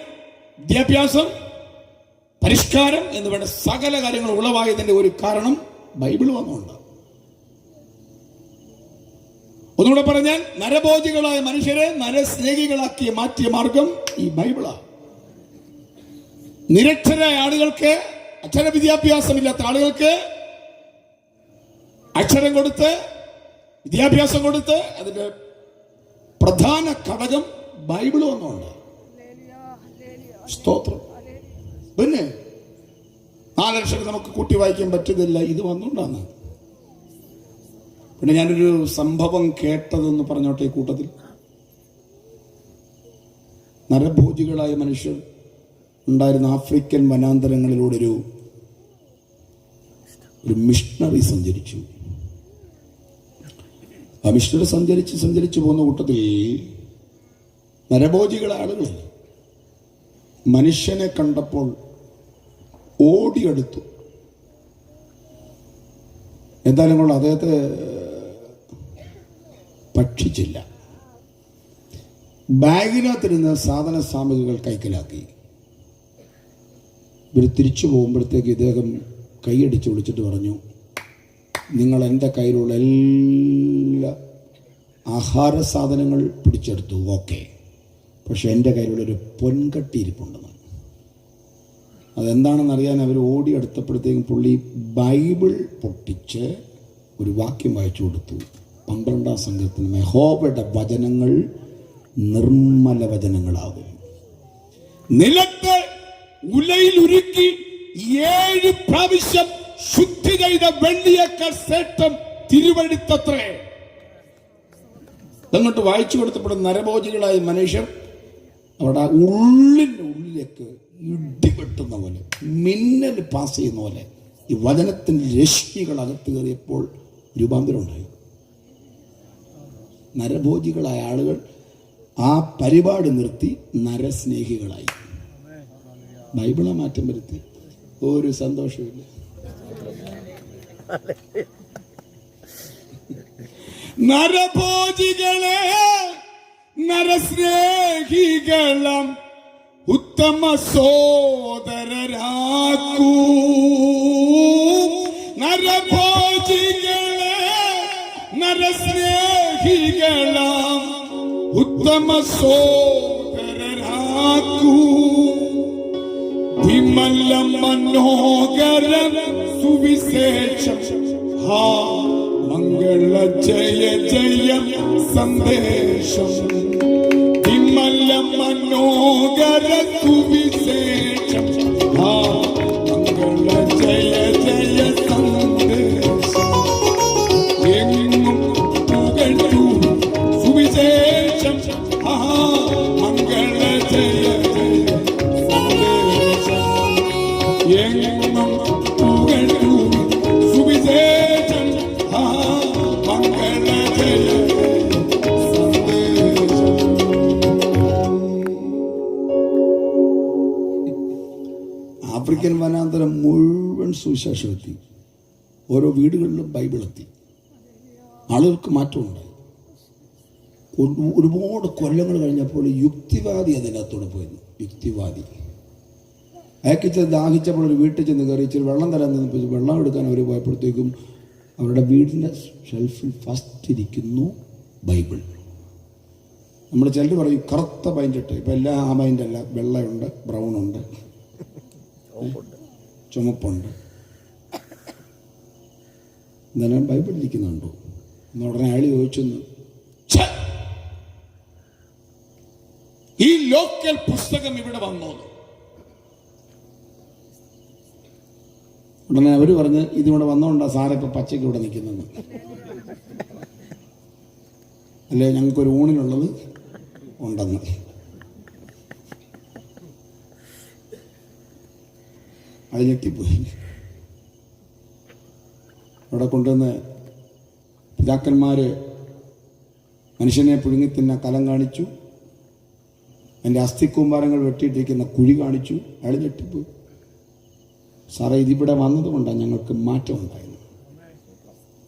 വിദ്യാഭ്യാസം, പരിഷ്കാരം എന്ന് വേണ്ട സകല കാര്യങ്ങൾ ഉളവായതിന്റെ ഒരു കാരണം ബൈബിൾ വന്നുകൊണ്ട്. ഒന്നുകൂടെ പറഞ്ഞാൽ നരഭോജികളായ മനുഷ്യരെ നരസ്നേഹികളാക്കി മാറ്റിയ മാർഗം ഈ ബൈബിളാണ്. നിരക്ഷരായ ആളുകൾക്ക്, അക്ഷര വിദ്യാഭ്യാസമില്ലാത്ത ആളുകൾക്ക് അക്ഷരം കൊടുത്ത്, വിദ്യാഭ്യാസം കൊടുത്ത്, അതിന്റെ പ്രധാന ഘടകം ബൈബിൾ വന്നുകൊണ്ട്. സ്തോത്രം. പിന്നെ 4 അക്ഷരം നമുക്ക് കൂട്ടി വായിക്കാൻ പറ്റുന്നില്ല, ഇത് വന്നുകൊണ്ടാണ്. പിന്നെ ഞാനൊരു സംഭവം കേട്ടതെന്ന് പറഞ്ഞോട്ടെ. ഈ കൂട്ടത്തിൽ നരഭോജികളായ മനുഷ്യർ ഉണ്ടായിരുന്ന ആഫ്രിക്കൻ വനാന്തരങ്ങളിലൂടെ ഒരു മിഷണറി സഞ്ചരിച്ചു. ആ മിഷണറി സഞ്ചരിച്ചു പോകുന്ന കൂട്ടത്തിൽ നരഭോജികളായ ആളുകൾ മനുഷ്യനെ കണ്ടപ്പോൾ ഓടിയെടുത്തു. എന്തായാലും കൊണ്ട് അദ്ദേഹത്തെ ഭക്ഷിച്ചില്ല. ബാഗിനകത്തിരുന്ന സാധന സാമഗ്രികൾ കൈക്കലാക്കി. ഇവർ തിരിച്ചു പോകുമ്പോഴത്തേക്ക് ഇദ്ദേഹം കൈയടിച്ച് വിളിച്ചിട്ട് പറഞ്ഞു, നിങ്ങൾ എൻ്റെ കയ്യിലുള്ള എല്ലാ ആഹാര സാധനങ്ങൾ പിടിച്ചെടുത്തു, ഓക്കെ, പക്ഷെ എൻ്റെ കയ്യിലുള്ളൊരു പൊൻകട്ടി ഇരിപ്പുണ്ടെന്ന്. അതെന്താണെന്നറിയാൻ അവർ ഓടിയെടുത്തപ്പോഴത്തേക്കും പുള്ളി ബൈബിൾ പൊട്ടിച്ച് ഒരു വാക്യം വായിച്ചു കൊടുത്തു. 12-ാം സംഘത്തിന് യഹോവയുടെ വചനങ്ങൾ നിർമ്മല വചനങ്ങളാകും. നിലത്ത് ഉലയിൽ ഉരുക്കി 7 പ്രാവശ്യം ശുദ്ധി ചെയ്ത വെള്ളിയേക്കാൾ ശ്രേഷ്ഠം തിരുവഴുത്തത്രേ. എന്നിട്ട് വായിച്ചു കൊടുത്തപ്പോൾ നരഭോജികളായ മനുഷ്യർ അവിടെ ഉള്ളിലേക്ക് ഇടിവെട്ടുന്ന പോലെ, മിന്നൽ പാസ് ചെയ്യുന്ന പോലെ ഈ വചനത്തിന്റെ രശ്മികൾ അകത്ത് കയറിയപ്പോൾ രൂപാന്തരം ഉണ്ടായി. നരഭോജികളായ ആളുകൾ ആ പരിപാടി നിർത്തി നരസ്നേഹികളായി. ബൈബിളെ മാറ്റം വരുത്തി ഒരു സന്തോഷമില്ല. നരഭോജികളെ നരസ്നേഹികളും ഉത്തമ സോദരരാക്കൂ. നരഭോജികളെ നരസ്നേഹികളും ഉത്തമ സോദരരാക്കൂ. വിമല മനോഹര സുവിശേഷം മംഗള ജയ ജയ സന്ദേശം വിമല മനോഹര സുവിശേഷം മംഗള ജയ ജയ സന്ദേശം എങ്ങും പുകഴ്ത്തു സുവിശേഷം മംഗള ജയ ജയ സന്ദേശം എങ്ങും പുകഴ്ത്തു സുവിശേഷം മംഗള ജയ സന്ദേശം. ആഫ്രിക്കൻ വനാന്തരം മുഴുവൻ സുവിശേഷം എത്തി. ഓരോ വീടുകളിലും ബൈബിൾ എത്തി. ആളുകൾക്ക് മാറ്റമുണ്ടായി. ഒരുപാട് കൊല്ലങ്ങൾ കഴിഞ്ഞപ്പോൾ യുക്തിവാദി അതിനകത്തോടെ പോയിരുന്നു. യുക്തിവാദി അയാൾക്ക് ദാഹിച്ചപ്പോൾ ഒരു വീട്ടിൽ ചെന്ന് കയറി ഇച്ചിരി വെള്ളം തരാൻ നിന്ന് വെള്ളം എടുക്കാൻ അവർ പോയപ്പോഴത്തേക്കും അവരുടെ വീടിൻ്റെ ഷെൽഫിൽ ഫസ്റ്റ് ഇരിക്കുന്നു ബൈബിൾ. നമ്മൾ ചിലർ പറയും കറുത്ത പൈൻറ്റിട്ട്, ഇപ്പം എല്ലാം ആ പൈൻ്റല്ല, വെള്ളയുണ്ട്, ബ്രൗണുണ്ട്, ചുമപ്പുണ്ട്. എന്നാലും ബൈബിൾ ഇരിക്കുന്നുണ്ടോ എന്ന് ഉടനെ അയാൾ ചോദിച്ചെന്ന്, ഈ ലോക്കൽ പുസ്തകം ഇവിടെ വന്നോ? ഉടനെ അവർ പറഞ്ഞ് ഇതിവിടെ വന്നോണ്ടാ സാറിപ്പോൾ പച്ചയ്ക്ക് ഇവിടെ നിൽക്കുന്നെന്ന്. അല്ലേ ഞങ്ങൾക്കൊരു ഊണിനുള്ളത് ഉണ്ടെന്ന്. അത് ഞെട്ടിപ്പോയി. അവിടെ കൊണ്ടുവന്ന് പിതാക്കന്മാര് മനുഷ്യനെ പുഴുങ്ങി തിന്ന കലം കാണിച്ചു, എൻ്റെ അസ്ഥിക്കൂമ്പാരങ്ങൾ വെട്ടിയിട്ടിരിക്കുന്ന കുഴി കാണിച്ചു. അയാൾ ഞെട്ടിപ്പോയി. സാറേ ഇതിവിടെ വന്നതുകൊണ്ടാണ് ഞങ്ങൾക്ക് മാറ്റം ഉണ്ടായത്.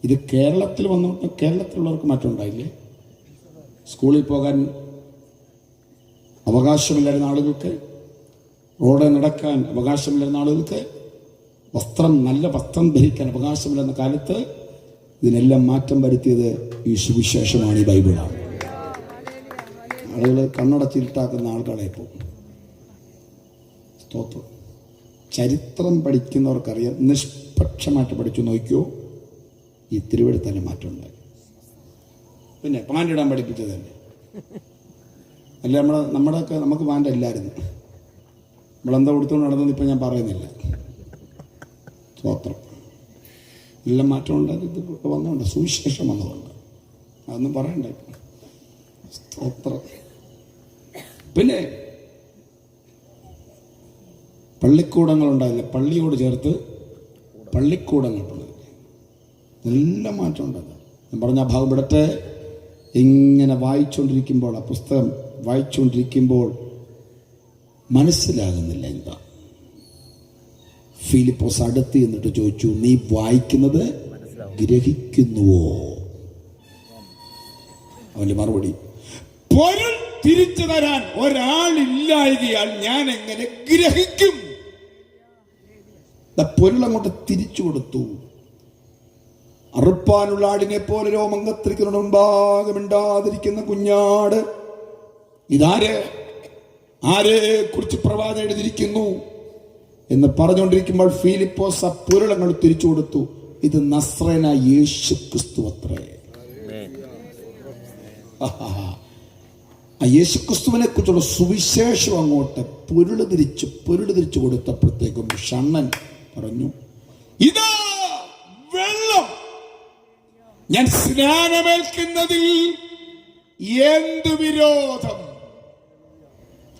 ഇത് കേരളത്തിൽ വന്നോട്ട് കേരളത്തിലുള്ളവർക്ക് മാറ്റം ഉണ്ടായില്ലേ? സ്കൂളിൽ പോകാൻ അവകാശമില്ലായിരുന്ന ആളുകൾക്ക്, റോഡ് നടക്കാൻ അവകാശമില്ലായിരുന്ന ആളുകൾക്ക്, നല്ല വസ്ത്രം ധരിക്കാൻ അവകാശമില്ലാത്ത കാലത്ത് ഇതിനെല്ലാം മാറ്റം വരുത്തിയത് ഈ സുവിശേഷമാണ്, ഈ ബൈബിളാണ്. ആളുകൾ കണ്ണടച്ചിരുട്ടാക്കുന്ന ആളുകളെ ഇപ്പോൾ സ്തോത്രം. ചരിത്രം പഠിക്കുന്നവർക്കറിയാം, നിഷ്പക്ഷമായിട്ട് പഠിച്ചു നോക്കിയോ ഈ തിരുവഴുത്തന്നെ മാറ്റം ഉണ്ടായി. പിന്നെ പാൻറ്റിടാൻ പഠിപ്പിച്ചത് തന്നെ അല്ല, നമുക്ക് പാൻ്റ് അല്ലായിരുന്നു. നമ്മളെന്താ കൊടുത്തുകൊണ്ട് നടന്നത് ഇപ്പം ഞാൻ പറയുന്നില്ല. സ്തോത്രം. എല്ലാം മാറ്റം ഉണ്ടാക്കി ഇത് വന്നുകൊണ്ട് സുവിശേഷം വന്നതുകൊണ്ട് അതൊന്നും പറയണ്ട. സ്തോത്രം. പിന്നെ പള്ളിക്കൂടങ്ങളുണ്ടായില്ല, പള്ളിയോട് ചേർത്ത് പള്ളിക്കൂടങ്ങൾ പണിതില്ല. നല്ല മാറ്റം ഉണ്ടാകും. ഞാൻ പറഞ്ഞ ആ ഭാഗം ഇവിടത്തെ ഇങ്ങനെ വായിച്ചുകൊണ്ടിരിക്കുമ്പോൾ, ആ പുസ്തകം വായിച്ചുകൊണ്ടിരിക്കുമ്പോൾ മനസ്സിലാകുന്നില്ല എന്താ. ഫിലിപ്പോസ് അടുത്ത് എന്നിട്ട് ചോദിച്ചു, നീ വായിക്കുന്നത് ഗ്രഹിക്കുന്നുവോ? അവന്റെ മറുപടി, പൊരുൾ തിരിച്ചു തരാൻ ഒരാളില്ലായകയാൽ ഞാൻ എങ്ങനെ ഗ്രഹിക്കും? പൊരുൾ അങ്ങോട്ട് തിരിച്ചു കൊടുത്തു. അറുപ്പാനുള്ള ആടിനെ പോലെ രോമങ്കത്തിരിക്കുന്ന മുൻപാകെ മിണ്ടാതിരിക്കുന്ന കുഞ്ഞാട്, ഇതാരെ ആരെ കുറിച്ച് പ്രവാചകൻ എഴുതിയിരിക്കുന്നു എന്ന് പറഞ്ഞുകൊണ്ടിരിക്കുമ്പോൾ ഫിലിപ്പോസ് ആ പൊരുളങ്ങൾ തിരിച്ചു കൊടുത്തു. ഇത് നസ്രേനായ യേശു ക്രിസ്തു അത്രേ. ആ യേശുക്രിസ്തുവിനെ കുറിച്ചുള്ള സുവിശേഷം അങ്ങോട്ട് പൊരുള് തിരിച്ചു കൊടുത്തപ്പോഴത്തേക്കും ഷണ്ണൻ പറഞ്ഞു, ഇതാ വെള്ളം, ഞാൻ സ്നാനമേൽക്കുന്നതിൽ എന്ത് വിരോധം?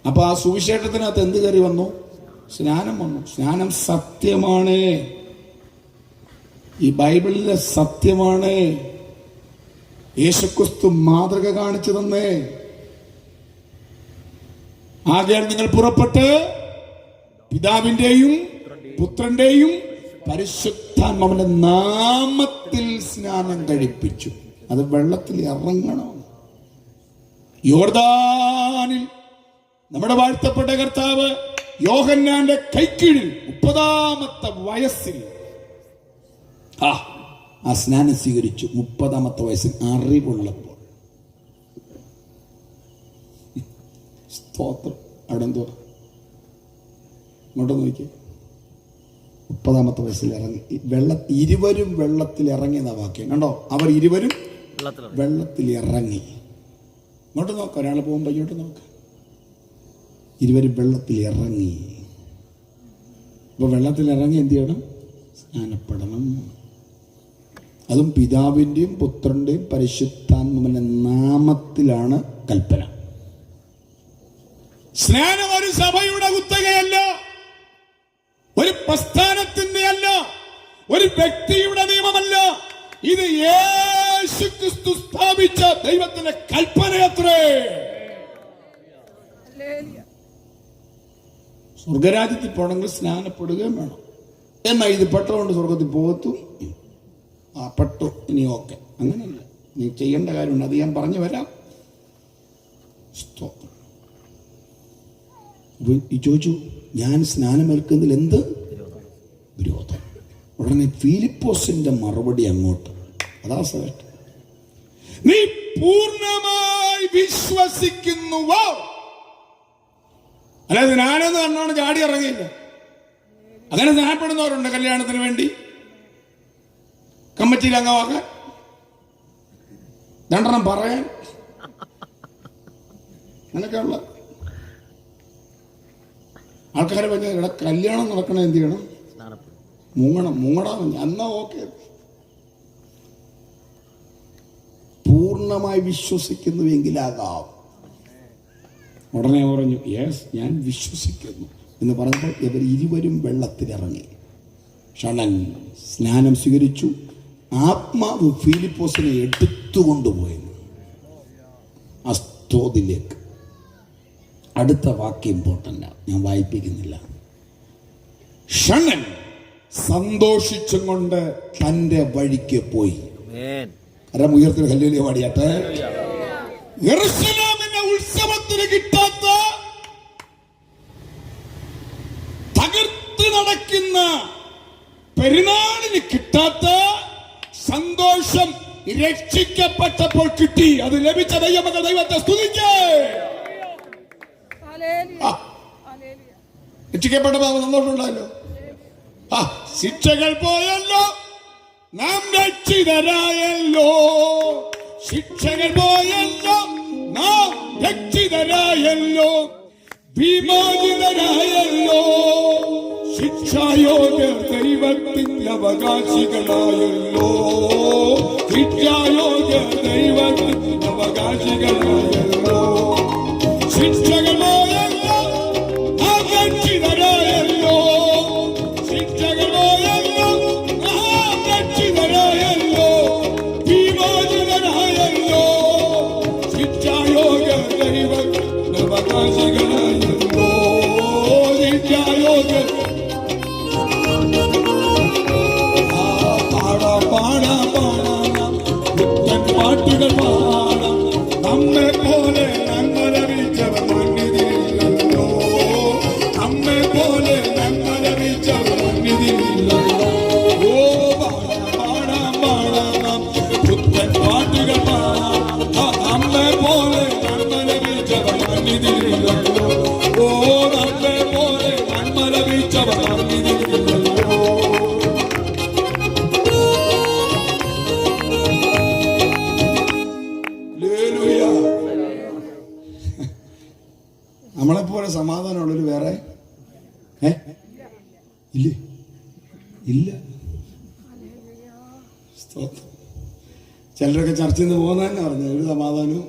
അപ്പൊ ആ സുവിശേഷത്തിനകത്ത് എന്ത് കയറി വന്നു? സ്നാനം വന്നു. സ്നാനം സത്യമാണ്, ഈ ബൈബിളിലെ സത്യമാണ്. യേശുക്രിസ്തു മാതൃക കാണിച്ചു തന്നേ. ആകയാൽ നിങ്ങൾ പുറപ്പെട്ട് പിതാവിന്റെയും പുത്രന്റെയും പരിശുദ്ധാത്മാവിന്റെ നാമത്തിൽ സ്നാനം കഴിപ്പിച്ചു. അത് വെള്ളത്തിൽ ഇറങ്ങണം. യോർദാനിൽ നമ്മുടെ വാഴ്ത്തപ്പെട്ട കർത്താവ് യോഹന്നാന്റെ കൈക്കീഴിൽ 30-ാമത്തെ വയസ്സിൽ ആ സ്നാനം സ്വീകരിച്ചു. 30-ാമത്തെ വയസ്സിൽ അറിവുള്ളപ്പോൾ. സ്തോത്രം. അവിടെ എന്തോ ഇങ്ങോട്ട് നോക്കി, 30-ാമത്തെ വയസ്സിൽ ഇറങ്ങി. ഇരുവരും വെള്ളത്തിൽ ഇറങ്ങിയെന്ന വാക്യം കണ്ടോ. അവർ ഇരുവരും വെള്ളത്തിൽ ഇറങ്ങി. ഇങ്ങോട്ട് നോക്കാം, ഒരാൾ പോകുമ്പോൾ ഇങ്ങോട്ട് നോക്കാം. ഇരുവരും വെള്ളത്തിൽ ഇറങ്ങി. അപ്പോൾ വെള്ളത്തിൽ ഇറങ്ങി എന്ത് ചെയ്യണം? സ്നാനപ്പെടണം. അതും പിതാവിൻ്റെയും പുത്രൻ്റെയും പരിശുദ്ധാത്മാവിന്റെ നാമത്തിലാണ് കൽപ്പന. സ്നാനം ഒരു സഭയുടെ കുത്തകയല്ല, ഒരു പ്രസ്ഥാനത്തിന്റെ അല്ല, ഒരു വ്യക്തിയുടെ നിയമമല്ല. ഇത് യേശുക്രിസ്തു സ്ഥാപിച്ച ദൈവത്തിന്റെ കൽപ്പനയത്രേ. സ്വർഗരാജ്യത്തിൽ പോകണമെങ്കിൽ സ്നാനപ്പെടുകയും വേണം. എന്നാൽ ഇത് പെട്ടതുകൊണ്ട് സ്വർഗത്തിൽ പോകത്തും പെട്ടു ഇനി ഓക്കെ, അങ്ങനെയല്ല. നീ ചെയ്യേണ്ട കാര്യമുണ്ട്, അത് ഞാൻ പറഞ്ഞു വരാം. ചോദിച്ചു, ഞാൻ സ്നാനമേൽക്കുന്നതിൽ എന്ത് വിരോധം? ഉടനെ ഫിലിപ്പോസിന്റെ മറുപടി അങ്ങോട്ട്, അതാ സേട്ട, നീ പൂർണ്ണമായി വിശ്വസിക്കുന്നുവോ? അല്ലാതെ ഞാനെന്ന് കണ്ണോണ്ട് ചാടി ഇറങ്ങിയില്ല. അങ്ങനെ സ്നാനപ്പെടുന്നവരുണ്ട് കല്യാണത്തിന് വേണ്ടി, കമ്മിറ്റിയിൽ അംഗമാക്കാൻ, 2 പറയാൻ, അങ്ങനെയൊക്കെയുള്ള ആൾക്കാരെ പറഞ്ഞ ഇവിടെ കല്യാണം നടക്കണേ എന്ത് ചെയ്യണം? മുങ്ങടാ. എന്നാ ഓക്കെ. പൂർണ്ണമായി വിശ്വസിക്കുന്നുവെങ്കിലാകാം. ഉടനെ പറഞ്ഞു, യെസ് ഞാൻ വിശ്വസിക്കുന്നു എന്ന് പറഞ്ഞപ്പോൾ ഇവർ ഇരുവരും വെള്ളത്തിലിറങ്ങി. ഷണൻ സ്നാനം സ്വീകരിച്ചു. ആത്മാവ് ഫിലിപ്പോസിനെ എടുത്തുകൊണ്ടുപോയി അസ്തോദിലേക്ക്. അടുത്ത വാക്യം ഇമ്പോർട്ടൻ്റ്, ഞാൻ വായിപ്പിക്കുന്നില്ല. ഷണൻ സന്തോഷിച്ചും കൊണ്ട് തന്റെ വഴിക്ക് പോയി. ഉയർത്തിന് ഹല്ലേലൂയ പാടിയാട്ടെ. യെരൂശലേമിന്റെ ഉത്സവത്തിന് കിട്ടാത്ത, തകർത്ത് നടക്കുന്ന പെരുന്നാളിന് കിട്ടാത്ത സന്തോഷം രക്ഷിക്കപ്പെട്ടപ്പോൾ കിട്ടി. അത് ലഭിച്ച ദൈവമക്കൾ ദൈവത്തെ സ്തുതിക്കേ. രക്ഷിക്കപ്പെട്ടപ്പോൾ സന്തോഷം ഉണ്ടായല്ലോ. ശിക്ഷകൾ പോയല്ലോ, നാം രക്ഷിതരായല്ലോ. ശിക്ഷകൾ പോയല്ലോ, നാം രക്ഷിതരായല്ലോ, വിമോചിതരായല്ലോ. ശിക്ഷായോഗ്യ ദൈവത്തിന്റെ അവകാശികളായല്ലോ. ശിക്ഷായോഗ്യ ദൈവത്തിന്റെ അവകാശികളായല്ലോ. ശിക്ഷകൾ പോയല്ലോ, നാം രക്ഷിതരായല്ലോ. ശിക്ഷകൾ പോയല്ലോ, നാം രക്ഷിതരായല്ലോ, വിമോചിതരായല്ലോ. ശിക്ഷായോഗ്യ ദൈവത്തിന്റെ അവകാശികളായല്ലോ. ശിക്ഷായോഗ്യ പാട്ടുകൾ പാടാം. നമ്മെ പോലെ നന്മ ലഭിച്ചവർ മണ്ണിതില്ലല്ലോ. നമ്മെ പോലെ നന്മ ലഭിച്ചവർ മണ്ണിതില്ലല്ലോ. ഓ പാടാം പാടാം പുത്തൻ പാട്ടുകൾ പാടാം. നമ്മെ പോലെ നന്മ ലഭിച്ചവർ മണ്ണിതില്ലല്ലോ. ഓ നമ്മെ പോലെ നന്മ ലഭിച്ചവർ മണ്ണിതില്ലല്ലോ. നമ്മളെപ്പോലെ സമാധാനമുള്ളൊരു വേറെ ഇല്ല ഇല്ല. ചിലരൊക്കെ ചർച്ചയിൽ നിന്ന് പോകുന്ന തന്നെ പറഞ്ഞു ഒരു സമാധാനവും.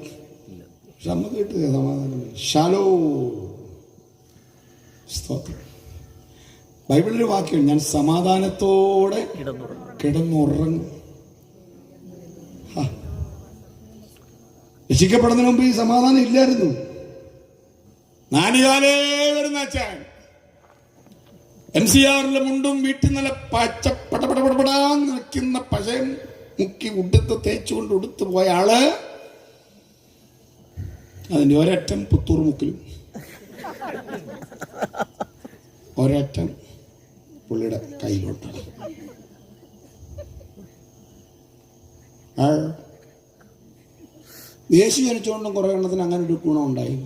പക്ഷെ നമുക്ക് കിട്ടുക സമാധാനം. ശാലോ സ്തോത്രം. ബൈബിളിലൊരു വാക്യം, ഞാൻ സമാധാനത്തോടെ കിടന്നുറങ്ങും. രക്ഷിക്കപ്പെടുന്നതിന് മുമ്പ് ഈ സമാധാനം ഇല്ലായിരുന്നു. നാലുകാലേ വരുന്ന അച്ഛൻ MCRന്റെ മുണ്ടും വീട്ടിൽ നല്ല പച്ച പടപടപടപടാന്ന് നിൽക്കുന്ന പശയും മുക്കി ഉടുത്ത് തേച്ചുകൊണ്ട് ഉടുത്ത് പോയ ആള് അതിന്റെ ഒരറ്റം പുത്തൂർ മുക്കിലും ഒരറ്റം പുള്ളിയുടെ കയ്യിലോട്ടാണ്. യേശു ജനിച്ചുകൊണ്ടും കുറെ എണ്ണത്തിന് അങ്ങനെ ഒരു ഗുണം ഉണ്ടായി.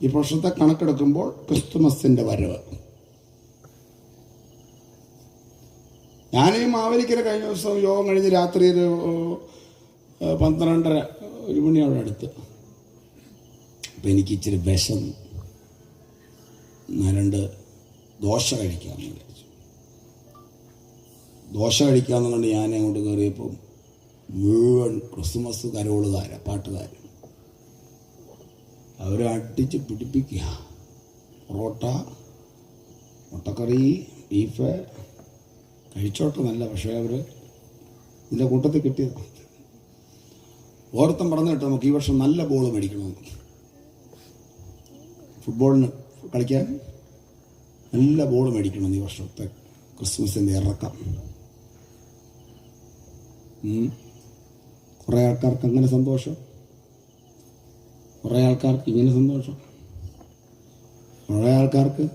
ഈ വർഷത്തെ കണക്കെടുക്കുമ്പോൾ ക്രിസ്തുമസിന്റെ വരവ്. ഞാൻ ഈ മാവേലിക്കര കഴിഞ്ഞ ദിവസം യോഗം കഴിഞ്ഞ് രാത്രി ഒരു 12:30 1 മണിയോടെ അടുത്ത്. അപ്പം എനിക്ക് ഇച്ചിരി വിഷം, 2 ദോശ കഴിക്കാമെന്ന് വിചാരിച്ചു. ദോശ കഴിക്കാമെന്നുകൊണ്ട് ഞാൻ അങ്ങോട്ട് കയറിയപ്പോൾ മുഴുവൻ ക്രിസ്മസ് പാട്ടുകാർ അവരെ അടിച്ച് പിടിപ്പിക്കുക. പൊറോട്ട, മുട്ടക്കറി, ബീഫ് കഴിച്ചോട്ടെ നല്ല, പക്ഷേ അവർ ഇതിൻ്റെ കൂട്ടത്തിൽ കിട്ടിയതാണ്. ഓർത്തം പറഞ്ഞു കേട്ടോ, നമുക്ക് ഈ വർഷം നല്ല ബോൾ മേടിക്കണമെന്ന്, ഫുട്ബോളിന് കളിക്കാൻ നല്ല ബോൾ മേടിക്കണം ഈ വർഷത്തെ ക്രിസ്മസിൻ്റെ ഇറക്കം. കുറേ ആൾക്കാർക്ക് അങ്ങനെ സന്തോഷം, കുറേ ആൾക്കാർക്ക് ഇങ്ങനെ സന്തോഷം, കുറേ ആൾക്കാർക്ക്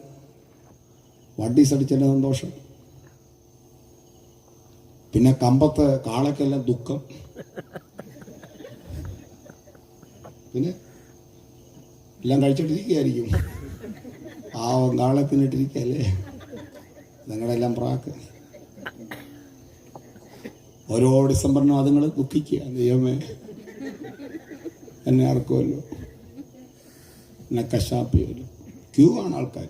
വഡീസ് അടിച്ചതിൻ്റെ സന്തോഷം, പിന്നെ കമ്പത്ത് കാളയ്ക്കെല്ലാം ദുഃഖം, പിന്നെ എല്ലാം കഴിച്ചിട്ടിരിക്കുകയായിരിക്കും. കാളെ തിന്നിട്ടിരിക്കല്ലേ നിങ്ങളുടെ എല്ലാം പ്രാക്ക്. ഓരോ ഡിസംബറിനും അതുങ്ങൾ ദുഃഖിക്കുക, ദൈവമേ എന്നെ ഇറക്കുമല്ലോ, എന്നെ കശാപ്പിയല്ലോ. ക്യൂ ആണ് ആൾക്കാർ.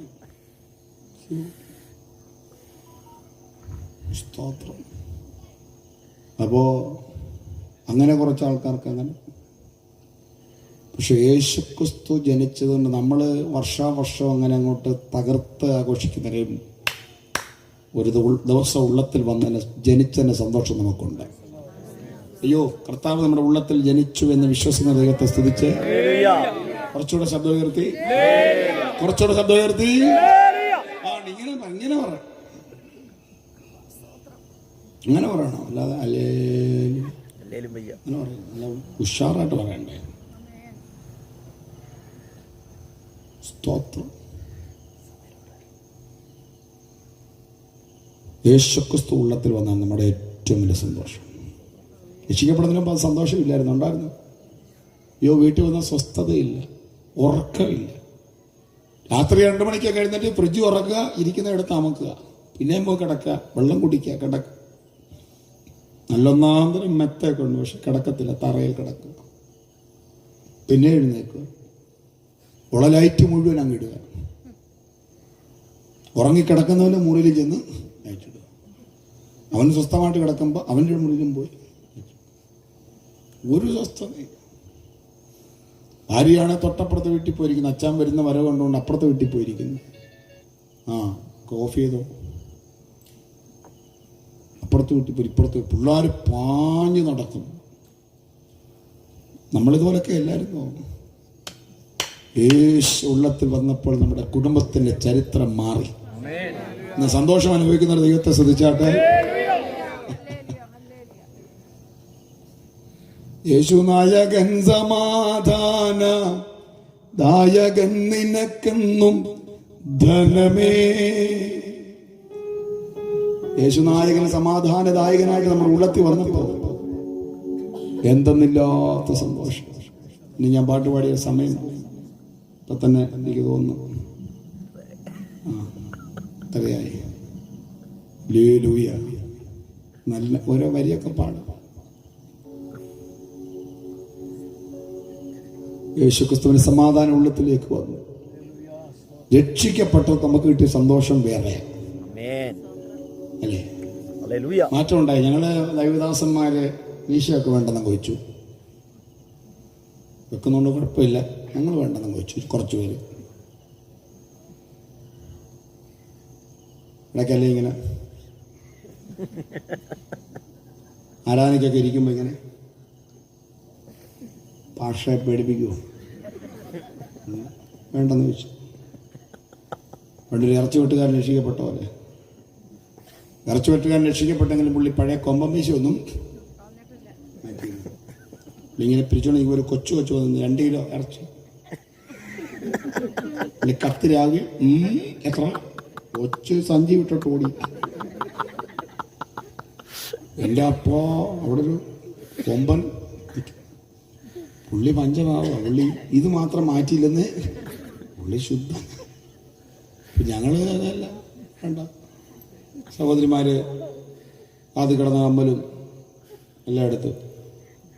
സ്തോത്രം. അപ്പോ അങ്ങനെ കുറച്ച് ആൾക്കാർക്ക് അങ്ങനെ. പക്ഷെ യേശുക്രിസ്തു ജനിച്ചതുകൊണ്ട് നമ്മൾ വർഷാവർഷം അങ്ങനെ അങ്ങോട്ട് തകർത്ത് ആഘോഷിക്കുന്നവരെയും ഒരു ദിവസം ഉള്ളത്തിൽ വന്നതിന് ജനിച്ചതിൻ്റെ സന്തോഷം നമുക്കുണ്ട്. അയ്യോ, കർത്താവ് നമ്മുടെ ഉള്ളത്തിൽ ജനിച്ചു എന്ന് വിശ്വസിക്കുന്ന ദൈവത്തെ സ്തുതിച്ച് കുറച്ചുകൂടെ ശബ്ദം ഉയർത്തി, കുറച്ചുകൂടെ ശബ്ദം ഉയർത്തി. അങ്ങനെ പറയണോ? അല്ലാതെ അങ്ങനെ പറയണം, ഉഷാറായിട്ട് പറയണ്ടേ. സ്തോത്രം. യേശുക്രിസ്തു ഉള്ളത്തിൽ വന്നാണ് നമ്മുടെ ഏറ്റവും വലിയ സന്തോഷം. രക്ഷിക്കപ്പെടുന്നതിന് മുമ്പ് അത് സന്തോഷമില്ലായിരുന്നു, ഉണ്ടായിരുന്നു. അയ്യോ, വീട്ടിൽ വന്ന സ്വസ്ഥതയില്ല, ഉറക്കമില്ല. രാത്രി 2 മണിക്കൊക്കെ എഴുന്നേറ്റ് ഫ്രിഡ്ജ് ഉറക്കുക, ഇരിക്കുന്ന ഇടത്ത് അമക്കുക, പിന്നെയും പോയി കിടക്കുക, വെള്ളം കുടിക്കുക, കിടക്കുക. നല്ലൊന്നാന്തരം മെത്തൊക്കെ ഉണ്ട്, പക്ഷെ കിടക്കത്തില്ല, തറയിൽ കിടക്കുക. പിന്നെ എഴുന്നേക്കുക, ഉള്ള ലൈറ്റ് മുഴുവൻ അങ്ങിടുക, ഉറങ്ങിക്കിടക്കുന്നവൻ്റെ മുറിയിൽ ചെന്ന് ലൈറ്റിടുക. അവൻ സ്വസ്ഥമായിട്ട് കിടക്കുമ്പോൾ അവൻ്റെ മുറിയിലും പോയി. ഒരു സ്വസ്ഥത. ഭാര്യയാണ് തൊട്ടപ്പുറത്ത് വീട്ടിൽ പോയിരിക്കുന്നത്, അച്ഛൻ വരുന്ന വരവ് കണ്ടുകൊണ്ട് അപ്പുറത്തെ വീട്ടിൽ പോയിരിക്കുന്നു. കോഫി ചെയ്തോ, അപ്പുറത്ത് വീട്ടിൽ പോയി, ഇപ്പുറത്ത് പിള്ളേർ പാഞ്ഞു നടക്കും. നമ്മളിതുപോലൊക്കെ എല്ലാവരും യേശു ഉള്ളത്തിൽ വന്നപ്പോൾ നമ്മുടെ കുടുംബത്തിന്റെ ചരിത്രം മാറി. ഇന്ന് സന്തോഷം അനുഭവിക്കുന്ന ദൈവത്തെ ശ്രദ്ധിച്ചാട്ടെ. യേശു നായകൻ സമാധാന ദായകൻ നിനക്കെന്നും ധനമേ. യേശുനായകൻ സമാധാനദായകനായിട്ട് നമ്മുടെ ഉള്ളത്തിൽ വന്നപ്പോൾ എന്തെന്നില്ലാത്ത സന്തോഷം. ഇനി ഞാൻ പാട്ടുപാടിയ സമയം ഇപ്പൊ തന്നെ എനിക്ക് തോന്നുന്നു അത്രയായി. ഹല്ലേലൂയ. നല്ല ഓരോ വരിയൊക്കെ പാടും. യേശുക്രിസ്തുവിന്റെ സമാധാനം ഉള്ളത്തിലേക്ക് വന്നു. രക്ഷിക്കപ്പെട്ട നമുക്ക് കിട്ടിയ സന്തോഷം വേറെ അല്ലേ? മാറ്റം ഉണ്ടായി. ഞങ്ങള് ദൈവദാസന്മാര് മീശയൊക്കെ വേണ്ടെന്ന് വെച്ചു, വെക്കുന്നോണ്ട് കുഴപ്പമില്ല, ഞങ്ങൾ വേണ്ടെന്ന് വെച്ചു. കുറച്ചു പേര് ഇടയ്ക്കല്ലേ ഇങ്ങനെ ആരാധനയ്ക്കൊക്കെ ഇരിക്കുമ്പോ ഇങ്ങനെ ഭാഷയെ പേടിപ്പിക്കുമോ? വേണ്ടെന്ന് വെച്ചു. പണ്ടൊരു ഇറച്ചി വെട്ടുകാരൻ രക്ഷിക്കപ്പെട്ട പോലെ. ഇറച്ചി വെട്ടുകാരൻ രക്ഷിക്കപ്പെട്ടെങ്കിലും പുള്ളി പഴയ കൊമ്പം വീശി ഒന്നും ഇങ്ങനെ പിരിച്ചോണെങ്കിൽ ഒരു കൊച്ചു വന്നു 2 കിലോ ഇറച്ചി കത്തിരാകി എത്ര കൊച്ചു സഞ്ചി വിട്ടിട്ട് ഓടി. എൻ്റെ അപ്പോ അവിടെ ഒരു കൊമ്പൻ പുള്ളി പഞ്ചമാവോ, പുള്ളി ഇത് മാത്രം മാറ്റിയില്ലെന്ന് പുള്ളി ശുദ്ധ. ഞങ്ങൾ അതല്ല വേണ്ട. സഹോദരിമാര് അത് കിടന്ന കമ്മലും എല്ലാം എടുത്ത്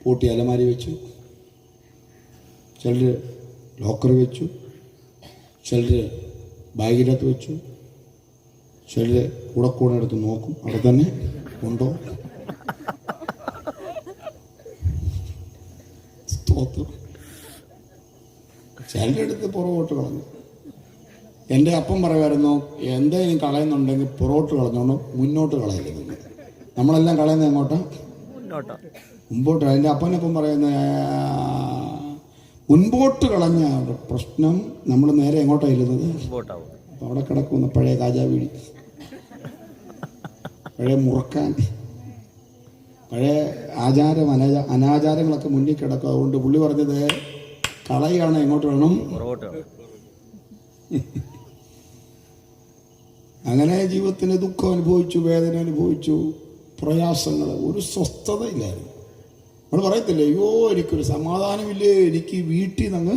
പൂട്ടി അലമാരി വെച്ചു, ചിലർ ലോക്കർ വെച്ചു, ചിലർ ബാഗിനകത്ത് വെച്ചു, ചിലർ കൂടെ എടുത്ത് നോക്കും അവിടെ തന്നെ ഉണ്ടോ. സ്തോത്രം. ചിലരുടെ അടുത്ത് പുറകോട്ട് കളഞ്ഞു. എൻ്റെ അപ്പം പറയുമായിരുന്നു, എന്തെങ്കിലും കളയുന്നുണ്ടെങ്കിൽ പുറകോട്ട് കളഞ്ഞോണ്ട് മുന്നോട്ട് കളയരുത്. നമ്മളെല്ലാം കളയുന്നത് എങ്ങോട്ടാ? മുമ്പോട്ട്. എൻ്റെ അപ്പനപ്പം പറയുന്ന മുൻപോട്ട് കളഞ്ഞ പ്രശ്നം നമ്മൾ നേരെ എങ്ങോട്ടാണ് ഇരുന്നത്? അപ്പം അവിടെ കിടക്കുന്ന പഴയ കാജാവീടി, പഴയ മുറക്കാൻ, പഴയ ആചാരം അനാചാരങ്ങളൊക്കെ മുന്നിൽ കിടക്കും. അതുകൊണ്ട് പുള്ളി പറഞ്ഞത് കളയാണ് എങ്ങോട്ട് വേണം? അങ്ങനെ ജീവിതത്തിന് ദുഃഖം അനുഭവിച്ചു, വേദന അനുഭവിച്ചു, പ്രയാസങ്ങൾ, ഒരു സ്വസ്ഥതയില്ലായിരുന്നു. നമ്മൾ പറയത്തില്ലേ, അയ്യോ എനിക്കൊരു സമാധാനമില്ലേ, എനിക്ക് വീട്ടിൽ നിന്ന്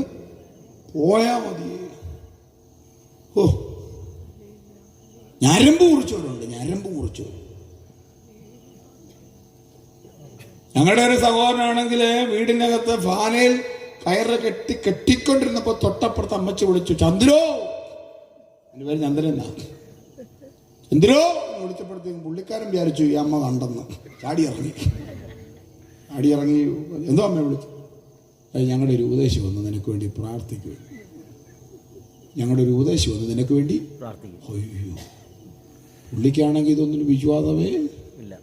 പോയാൽ മതി. ഓ, ഞരമ്പ് കുറിച്ചവരുണ്ട്, ഞരമ്പ് കുറിച്ചവർ. ഞങ്ങളുടെ ഒരു സഹോദരനാണെങ്കിൽ വീടിൻ്റെ അകത്ത് ഫാനയിൽ കയറ് കെട്ടിക്കൊണ്ടിരുന്നപ്പോ തൊട്ടപ്പുറത്ത് അമ്മച്ചി വിളിച്ചു, ചന്ദ്രോ. എൻ്റെ പേര് ചന്ദ്രനാ. ചന്ദ്രോ വിളിച്ചപ്പോഴത്തേക്കും പുള്ളിക്കാരൻ വിചാരിച്ചു ഈ അമ്മ കണ്ടെന്ന്. ചാടി ഇറങ്ങി. എന്തോ അമ്മയെ വിളിച്ചു. ഞങ്ങളുടെ ഒരു ഉപദേശം വന്നു നിനക്ക് വേണ്ടി പ്രാർത്ഥിക്കുക. ഞങ്ങളുടെ ഒരു ഉപദേശം വന്നു നിനക്ക് വേണ്ടി. അയ്യോ, പുള്ളിക്കാണെങ്കിൽ ഇതൊന്നും വിശ്വാസമേ ഇല്ല.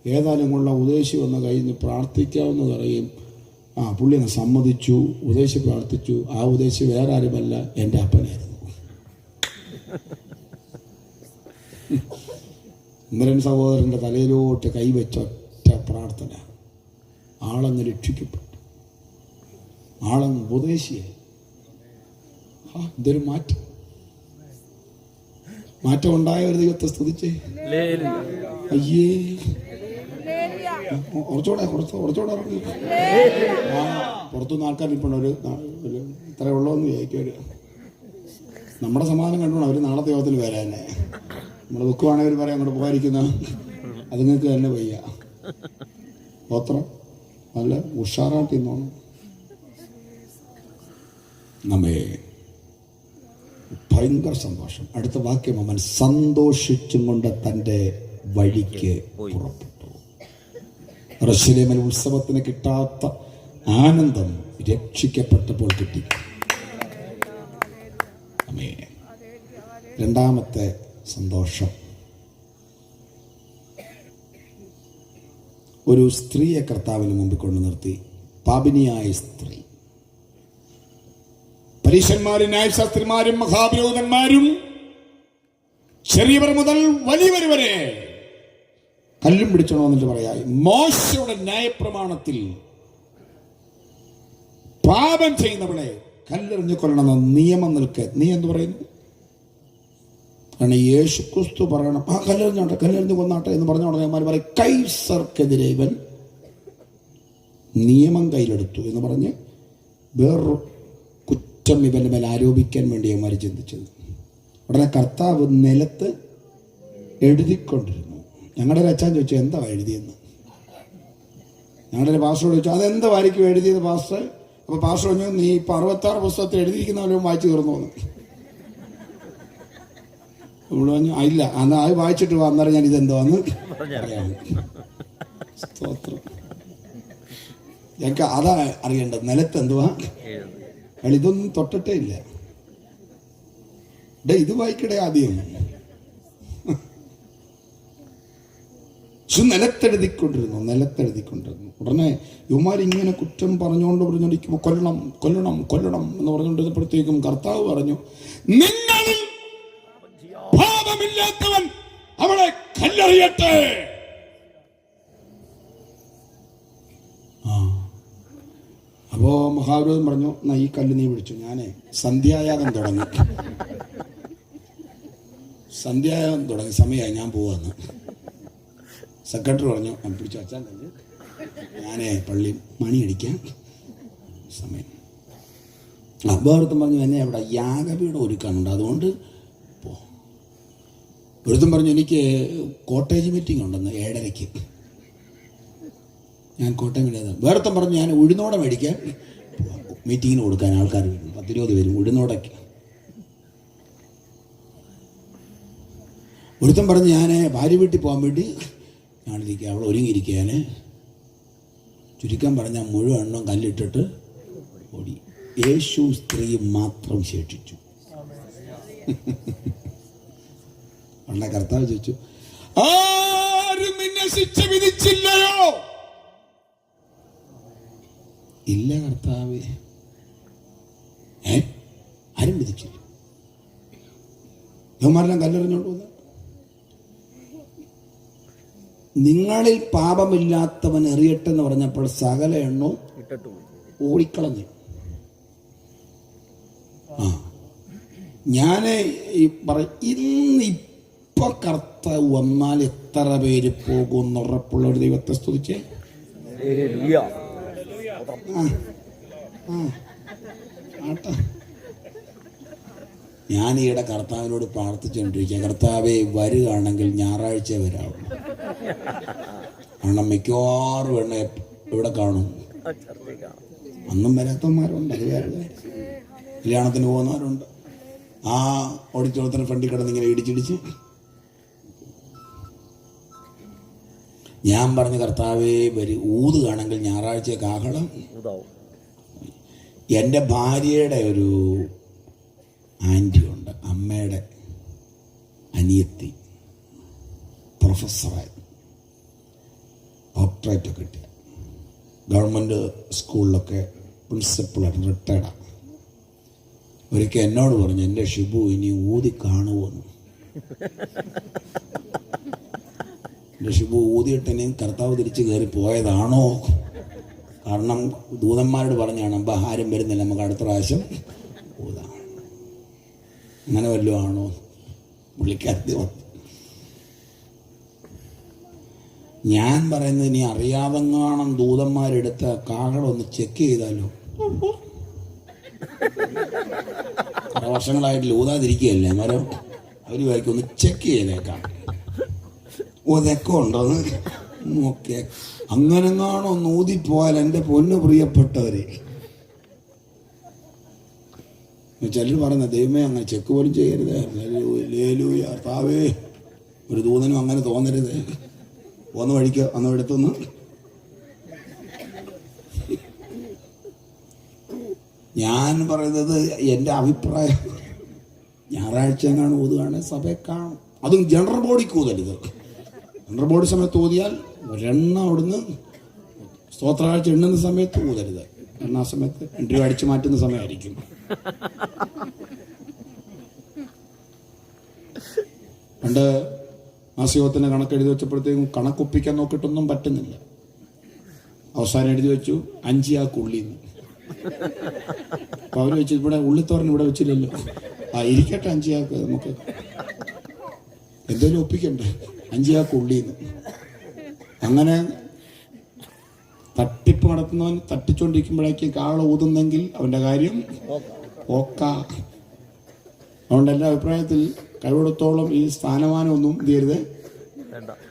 ഏതായാലും കൊള്ള ഉദ്ദേശി വന്ന കയ്യിൽ നിന്ന് പ്രാർത്ഥിക്കാമെന്ന് പറയും. പുള്ളി അങ്ങ് സമ്മതിച്ചു, ഉദ്ദേശി പ്രാർത്ഥിച്ചു. ആ ഉദ്ദേശി വേറെ ആരുമല്ല, എൻ്റെ അപ്പനായിരുന്നു. ഇന്ദ്രൻ സഹോദരൻ്റെ തലയിലോട്ട് കൈവച്ച ഒറ്റ പ്രാർത്ഥന, ആളങ്ങ് രക്ഷിക്കപ്പെട്ടു, ആളങ്ങ് ഉപദേശിയായി. ഇതൊരു മാറ്റം ഉണ്ടായ ഒരു ദൈവത്തെ സ്തുതിച്ചേ. അയ്യേ, കുറച്ചുകൂടെ ഇറങ്ങി. പുറത്തുനിന്ന് ആൾക്കാർ ഇപ്പോഴും ഒരു ഇത്ര ഉള്ളതെന്ന് ചോദിക്കും. നമ്മുടെ സമാധാനം കണ്ടുകൊണ്ട് അവർ നാളത്തെ യോഗത്തിൽ വരാനെ. നമ്മൾ ദുഃഖമാണെങ്കിൽ അവർ പറയാം അങ്ങോട്ട് പോകാതിരിക്കുന്ന, അത് നിങ്ങൾക്ക് തന്നെ വയ്യ. ഗോത്രം നല്ല ഉഷാറായിട്ട് ഇന്നോണം. നമ്മെ ഭയങ്കര സന്തോഷം. അടുത്ത വാക്യം, അവൻ സന്തോഷിച്ചും കൊണ്ട് തൻ്റെ വഴിക്ക് പുറപ്പെട്ടു. യെരൂശലേമിൽ ഉത്സവത്തിന് കിട്ടാത്ത ആനന്ദം രക്ഷിക്കപ്പെട്ടപ്പോൾ കിട്ടി. രണ്ടാമത്തെ സന്തോഷം, ഒരു സ്ത്രീയെ കർത്താവിന് മുമ്പിൽ കൊണ്ടു നിർത്തി. പാപിനിയായ സ്ത്രീ. പരീശന്മാരും ന്യായശാസ്ത്രിമാരും മഹാപുരോഹിതന്മാരും ചെറിയവർ മുതൽ വലിയവർ വരെ കല്ലും പിടിച്ചോണോ എന്നിട്ട് പറയാ, മോശയുടെ ന്യായപ്രമാണത്തിൽ പാപം ചെയ്യുന്നവളെ കല്ലെറിഞ്ഞു കൊല്ലണമെന്ന നിയമം നിൽക്കെ. നീ എന്ത് പറയുന്നു? കാരണം യേശു ക്രിസ്തു പറയണം, കല്ലെറിഞ്ഞു കൊന്നാട്ടെ എന്ന് പറഞ്ഞ ഉടനെ പറയും, കൈസർക്കെതിരെ ഇവൻ നിയമം കയ്യിലെടുത്തു എന്ന് പറഞ്ഞ് വേറൊരു കുറ്റം ഇവന്റെ മേൽ ആരോപിക്കാൻ വേണ്ടി അവന്മാർ ചിന്തിച്ചത്. ഉടനെ കർത്താവ് നിലത്ത് എഴുതിക്കൊണ്ടിരുന്നു. ഞങ്ങളുടെ ഒരു അച്ഛൻ ചോദിച്ചു, എന്താ എഴുതിയെന്ന്. ഞങ്ങളുടെ ഒരു പാസ്റ്ററോട് ചോദിച്ചു, അതെന്തായിരിക്കും എഴുതിയത് പാസ്റ്റർ? അപ്പൊ പാസ്റ്റർ പറഞ്ഞു, നീ ഇപ്പൊ 66 പുസ്തകത്തിൽ എഴുതിയിരിക്കുന്നവരും വായിച്ചു തീർന്നു എന്ന്. ഇവിടെ പറഞ്ഞു, ഇല്ല, അന്ന് അത് വായിച്ചിട്ട് അന്നേരം ഞാൻ ഇതെന്താന്ന് പറയാം. സ്തോത്രം. ഞങ്ങൾക്ക് അതാ അറിയേണ്ടത്, നിലത്ത് എന്തുവാ. അയാൾ ഇതൊന്നും തൊട്ടിട്ടേ ഇല്ല. ഇത് വായിക്കടേ ആദ്യം. നിലത്തെഴുതിക്കൊണ്ടിരുന്നു. ഉടനെ യുവമാരിങ്ങനെ കുറ്റം പറഞ്ഞുകൊണ്ടിരിക്കുമ്പോൾ കൊല്ലണം എന്ന് പറഞ്ഞുകൊണ്ടിരുന്നപ്പോഴത്തേക്കും കർത്താവ് പറഞ്ഞു, നിങ്ങളിൽ പാപമില്ലാത്തവൻ അവളെ കല്ലെറിയട്ടെ. അപ്പോ മഹാപുരോഹിതൻ പറഞ്ഞു, എന്നാ ഈ കല്ല് നീ പിടിച്ചു, ഞാനേ സന്ധ്യായാഗം തുടങ്ങി, സമയമായി, ഞാൻ പോവാന്ന്. സെക്രട്ടറി പറഞ്ഞു, പിടിച്ചു വച്ചാൽ കഴിഞ്ഞ് ഞാനേ പള്ളി മണിയടിക്കാൻ സമയം. വേറൊരുത്തം പറഞ്ഞു എന്നെ അവിടെ യാഗപീഠം ഒരുക്കാനുണ്ട്, അതുകൊണ്ട് പോ. ഒരുത്തം പറഞ്ഞു എനിക്ക് കോട്ടേജ് മീറ്റിംഗ് ഉണ്ടെന്ന് 7:30. ഞാൻ കോട്ടയം വിടാതെ. വേറൊരുത്തം പറഞ്ഞു ഞാൻ ഉഴുന്നോടെ മേടിക്കാൻ മീറ്റിങ്ങിന് കൊടുക്കാൻ ആൾക്കാർ വരും, 10-20 പേരും ഉഴുന്നോടയ്ക്ക്. ഒരുത്തം പറഞ്ഞ് ഞാൻ ഭാര്യ വീട്ടിൽ പോകാൻ വേണ്ടി ഞാനിരിക്കുക, അവൾ ഒരുങ്ങിയിരിക്കുക. ഞാൻ ചുരുക്കാൻ പറഞ്ഞാൽ മുഴുവൻ എണ്ണം കല്ലിട്ടിട്ട് ഓടി. യേശു സ്ത്രീ മാത്രം ശേഷിച്ചു. ഉള്ള കർത്താവ് ചോദിച്ചു, ആരും നിന്നെ ശിക്ഷ വിധിച്ചില്ലയോ? ഇല്ല കർത്താവേ. ആരും വിധിച്ചില്ല. യവന്മാരെല്ലാം കല്ലെറിഞ്ഞോണ്ട് വന്നു. നിങ്ങളിൽ പാപമില്ലാത്തവൻ എറിയട്ടെന്ന് പറഞ്ഞപ്പോൾ സകല എണ്ണവും ഓടിക്കളഞ്ഞു. ഞാൻ ഇന്നിപ്പൊ കർത്താവ് വന്നാൽ എത്ര പേര് പോകുമെന്ന് ഉറപ്പുള്ള ഒരു ദൈവത്തെ സ്തുതിച്ചേ. ഞാൻ ഈയിടെ കർത്താവിനോട് പ്രാർത്ഥിച്ചുകൊണ്ടിരിക്കുക, കർത്താവെ വരികയാണെങ്കിൽ ഞായറാഴ്ച വരാവും. കാരണം മിക്കവാറും എണ്ണ ഇവിടെ കാണും. അന്നും വരാത്തവന്മാരുണ്ട്, അത് വേറെ കല്യാണത്തിന് പോകുന്നവരുണ്ട്. ആ ഓഡിറ്റോറിയത്തിന് ഫ്രണ്ടിൽ കിടന്ന് ഇങ്ങനെ ഇടിച്ചിടിച്ച്. ഞാൻ പറഞ്ഞ കർത്താവേ വരി ഊതുകയാണെങ്കിൽ ഞായറാഴ്ച കാഹളം. എൻ്റെ ഭാര്യയുടെ ഒരു ആൻറ്റി ഉണ്ട്, അമ്മയുടെ അനിയത്തി, പ്രൊഫസറായി ഡോക്ടറേറ്റ് കിട്ടിയ, ഗവൺമെൻറ് സ്കൂളിലൊക്കെ പ്രിൻസിപ്പളായിട്ട് റിട്ടയർഡാണ്. ഒരിക്കൽ എന്നോട് പറഞ്ഞു, എൻ്റെ ഷിബു ഇനി ഊതി കാണുമെന്ന്. എൻ്റെ ഷിബു ഊതിയിട്ടിനി കർത്താവ് തിരിച്ച് കയറി പോയതാണോ? കാരണം ദൂതന്മാരോട് പറഞ്ഞാണ് ആരും വരുന്നില്ല, നമുക്ക് അടുത്ത പ്രാവശ്യം ഊതാം. അങ്ങനെ വല്ലതും ആണോ പുള്ളിക്കാരത്തി? ഞാൻ പറയുന്നത് ഇനി അറിയാതെങ്ങാണം ദൂതന്മാരെടുത്ത കാകളൊന്ന് ചെക്ക് ചെയ്താലോ. കുറെ വർഷങ്ങളായിട്ട് ഊതാതിരിക്കുകയല്ലേ മരം, അവർ വരയ്ക്കും ഒന്ന് ചെക്ക് ചെയ്തേക്കാം, ഇതൊക്കെ ഉണ്ടോന്ന് നോക്കിയ. അങ്ങനെങ്ങാണോ ഒന്ന് ഊതിപ്പോയാൽ എൻ്റെ പൊന്നു പ്രിയപ്പെട്ടവരെ, ചിലർ പറയുന്ന ദൈവമേ അങ്ങനെ ചെക്ക് പോലും ചെയ്യരുത്, ലേലൂയാവേ ഒരു ദൂതനും അങ്ങനെ തോന്നരുത്, ഒന്ന് വഴിക്ക് അന്ന് എടുത്തൊന്ന്. ഞാൻ പറയുന്നത് എൻ്റെ അഭിപ്രായം, ഞായറാഴ്ച എങ്ങാണ് ഊതുകയാണെങ്കിൽ സഭയെ കാണും. അതും ജനറൽ ബോഡിക്ക് ഊതരുത്. ജനറൽ ബോഡി സമയത്ത് ഊതിയാൽ ഒരെണ്ണ അവിടുന്ന് സ്തോത്രാഴ്ച എണ്ണുന്ന സമയത്ത് ഊതരുത്. എണ്ണ സമയത്ത് എൻട്രി അടിച്ചു മാറ്റുന്ന സമയമായിരിക്കും. പണ്ട് മാസികത്തിന് കണക്ക് എഴുതി വെച്ചപ്പോഴത്തേക്കും കണക്കൊപ്പിക്കാൻ നോക്കിയിട്ടൊന്നും പറ്റുന്നില്ല. അവസാനം എഴുതി വെച്ചു 5 ഉള്ളിന്ന്. അപ്പൊ അവര് വെച്ചു ഇവിടെ ഉള്ളിത്തോരൻ ഇവിടെ വെച്ചില്ലല്ലോ, ഇരിക്കട്ടെ 5 നമുക്ക് എന്തെങ്കിലും ഒപ്പിക്കണ്ടേ, 5 ഉള്ളിന്ന്. അങ്ങനെ തട്ടിപ്പ് നടത്തുന്നവൻ തട്ടിച്ചോണ്ടിരിക്കുമ്പോഴേക്കും കാള ഊതുന്നെങ്കിൽ അവന്റെ കാര്യം ഓക്ക. അതുകൊണ്ട് എൻ്റെ അഭിപ്രായത്തിൽ കഴിവിടത്തോളം ഈ സ്ഥാനമാനമൊന്നും എന്ത് ചെയ്യരുത്,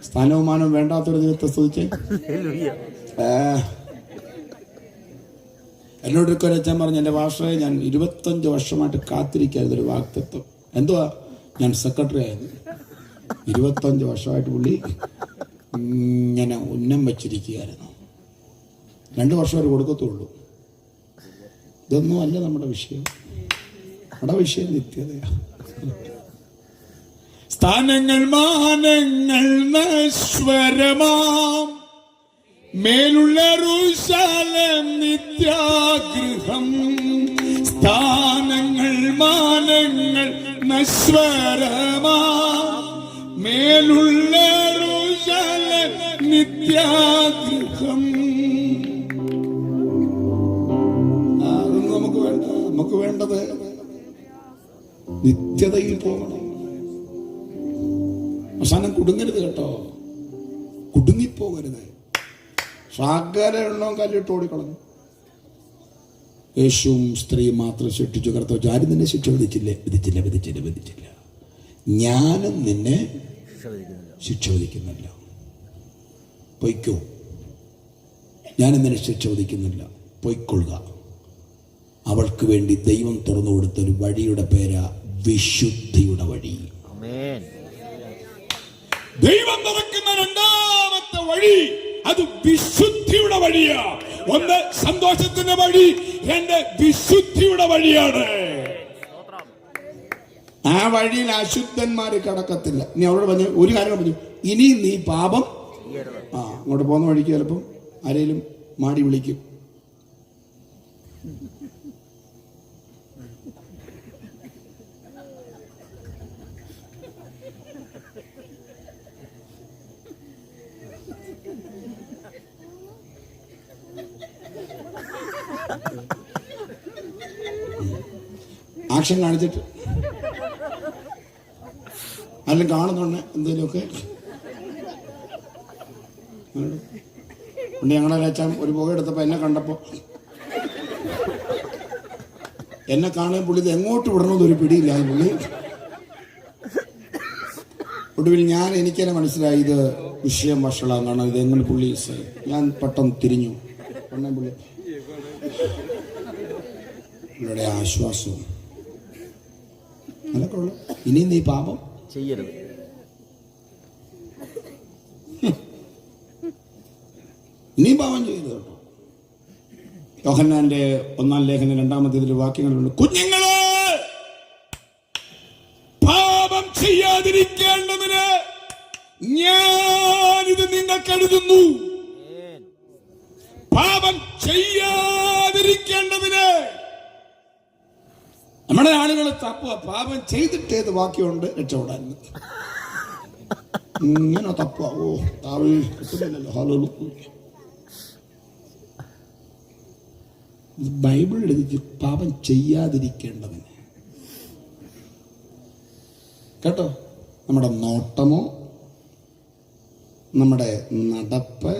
സ്ഥാനവുമാനം വേണ്ടാത്തൊരു ദൈവത്തെ സ്തുതിച്ചേ. എന്നോടൊക്കെ അച്ഛൻ പറഞ്ഞു, എൻ്റെ ഭാഷയെ ഞാൻ 25 വർഷമായിട്ട് കാത്തിരിക്കായിരുന്നു ഒരു വാക്തത്വം. എന്തുവാ, ഞാൻ സെക്രട്ടറി ആയത് 25 വർഷമായിട്ട് പുള്ളി ഇങ്ങനെ ഉന്നം വെച്ചിരിക്കുകയായിരുന്നു. 2 വർഷം അവർ കൊടുക്കത്തുള്ളൂ. ഇതൊന്നും അല്ല നമ്മുടെ വിഷയം. നമ്മുടെ വിഷയം നിത്യതയാണ്. സ്ഥാനങ്ങൾ മാനങ്ങൾ നശ്വരമാം, മേലുള്ള യെരൂശലേം നിത്യാഗൃഹം. സ്ഥാനങ്ങൾ മാനങ്ങൾ നശ്വരമാം, മേലുള്ള യെരൂശലേം നിത്യാഗൃഹം. അതൊന്നും നമുക്ക് വേണ്ട. നമുക്ക് വേണ്ടത് നിത്യതയിൽ പോകണം. അവസാനം കുടുങ്ങരുത് കേട്ടോ, കുടുങ്ങിപ്പോകരുത്. സകല എണ്ണവും കല്ലിട്ട് ഓടിക്കളഞ്ഞു. യേശുവും സ്ത്രീയും മാത്രം ശിക്ഷിച്ചു. കർത്താവ് ആരും നിന്നെ ശിക്ഷ വിധിച്ചില്ല. ഞാനും നിന്നെ ശിക്ഷ വിധിക്കുന്നില്ല. പൊയ്ക്കോ, ഞാനും നിന്നെ ശിക്ഷ വിധിക്കുന്നില്ല, പൊയ്ക്കൊള്ളുക. അവൾക്ക് വേണ്ടി ദൈവം തുറന്നു കൊടുത്തൊരു വഴിയുടെ പേരാ വിശുദ്ധിയുടെ വഴി. ദൈവം തുറക്കുന്ന രണ്ടാമത്തെ വഴി അത് വിശുദ്ധിയുടെ വഴിയാ. ഒന്ന് സന്തോഷത്തിന്റെ വഴി, രണ്ട് വിശുദ്ധിയുടെ വഴിയാണ്. ആ വഴിയിൽ അശുദ്ധന്മാര് കടക്കത്തില്ല. ഇനി അവരോട് പറഞ്ഞു ഒരു കാര്യം പറഞ്ഞു, ഇനി നീ പാപം അങ്ങോട്ട് പോകുന്ന വഴിക്ക് ചിലപ്പം ആരെങ്കിലും മാടി വിളിക്കും. ആക്ഷൻ കാണിച്ചിട്ട് അല്ല കാണുന്നുണ്ട് എന്തെങ്കിലുമൊക്കെ. ഞങ്ങളുടെ അച്ഛൻ ഒരു പുക എടുത്തപ്പോൾ എന്നെ കണ്ടപ്പോൾ എന്നെ കാണാൻ പുള്ളി ഇത് എങ്ങോട്ട് വിടണമെന്ന് ഒരു പിടിയില്ല. പുള്ളി ഒടുവിൽ എനിക്കെന്നെ മനസ്സിലായി ഇത് വിഷയം വഷളാൻ കാണാൻ ഇത് എങ്ങനെ പുള്ളി. ഞാൻ പെട്ടെന്ന് തിരിഞ്ഞു. പുള്ളിയുടെ ആശ്വാസവും അതൊക്കെ ഉള്ളു. ഇനി നീ പാപം ചെയ്യരുത്. ഇനിയും പാപം ചെയ്യരുത് കേട്ടോ. യോഹന്നാന്റെ 1-ാം ലേഖനം 2-ാമത്തെ വാക്യങ്ങളുണ്ട്. കുഞ്ഞുങ്ങളെ, പാപം ചെയ്യാതിരിക്കേണ്ടതിന് ഞാനിത് നിങ്ങൾക്ക് എഴുതുന്നു. പാപം ചെയ്യാതിരിക്കേണ്ടതിന്. നമ്മുടെ ആളുകൾ തപ്പുക, പാപം ചെയ്തിട്ടേത് വാക്യമുണ്ട് രക്ഷപ്പെടാൻ. ഇങ്ങനെ തപ്പുക. ഓ ബൈബിൾ എഴുതിച്ച് പാപം ചെയ്യാതിരിക്കേണ്ടതിന് കേട്ടോ. നമ്മുടെ നോട്ടമോ നമ്മുടെ നടപ്പ്,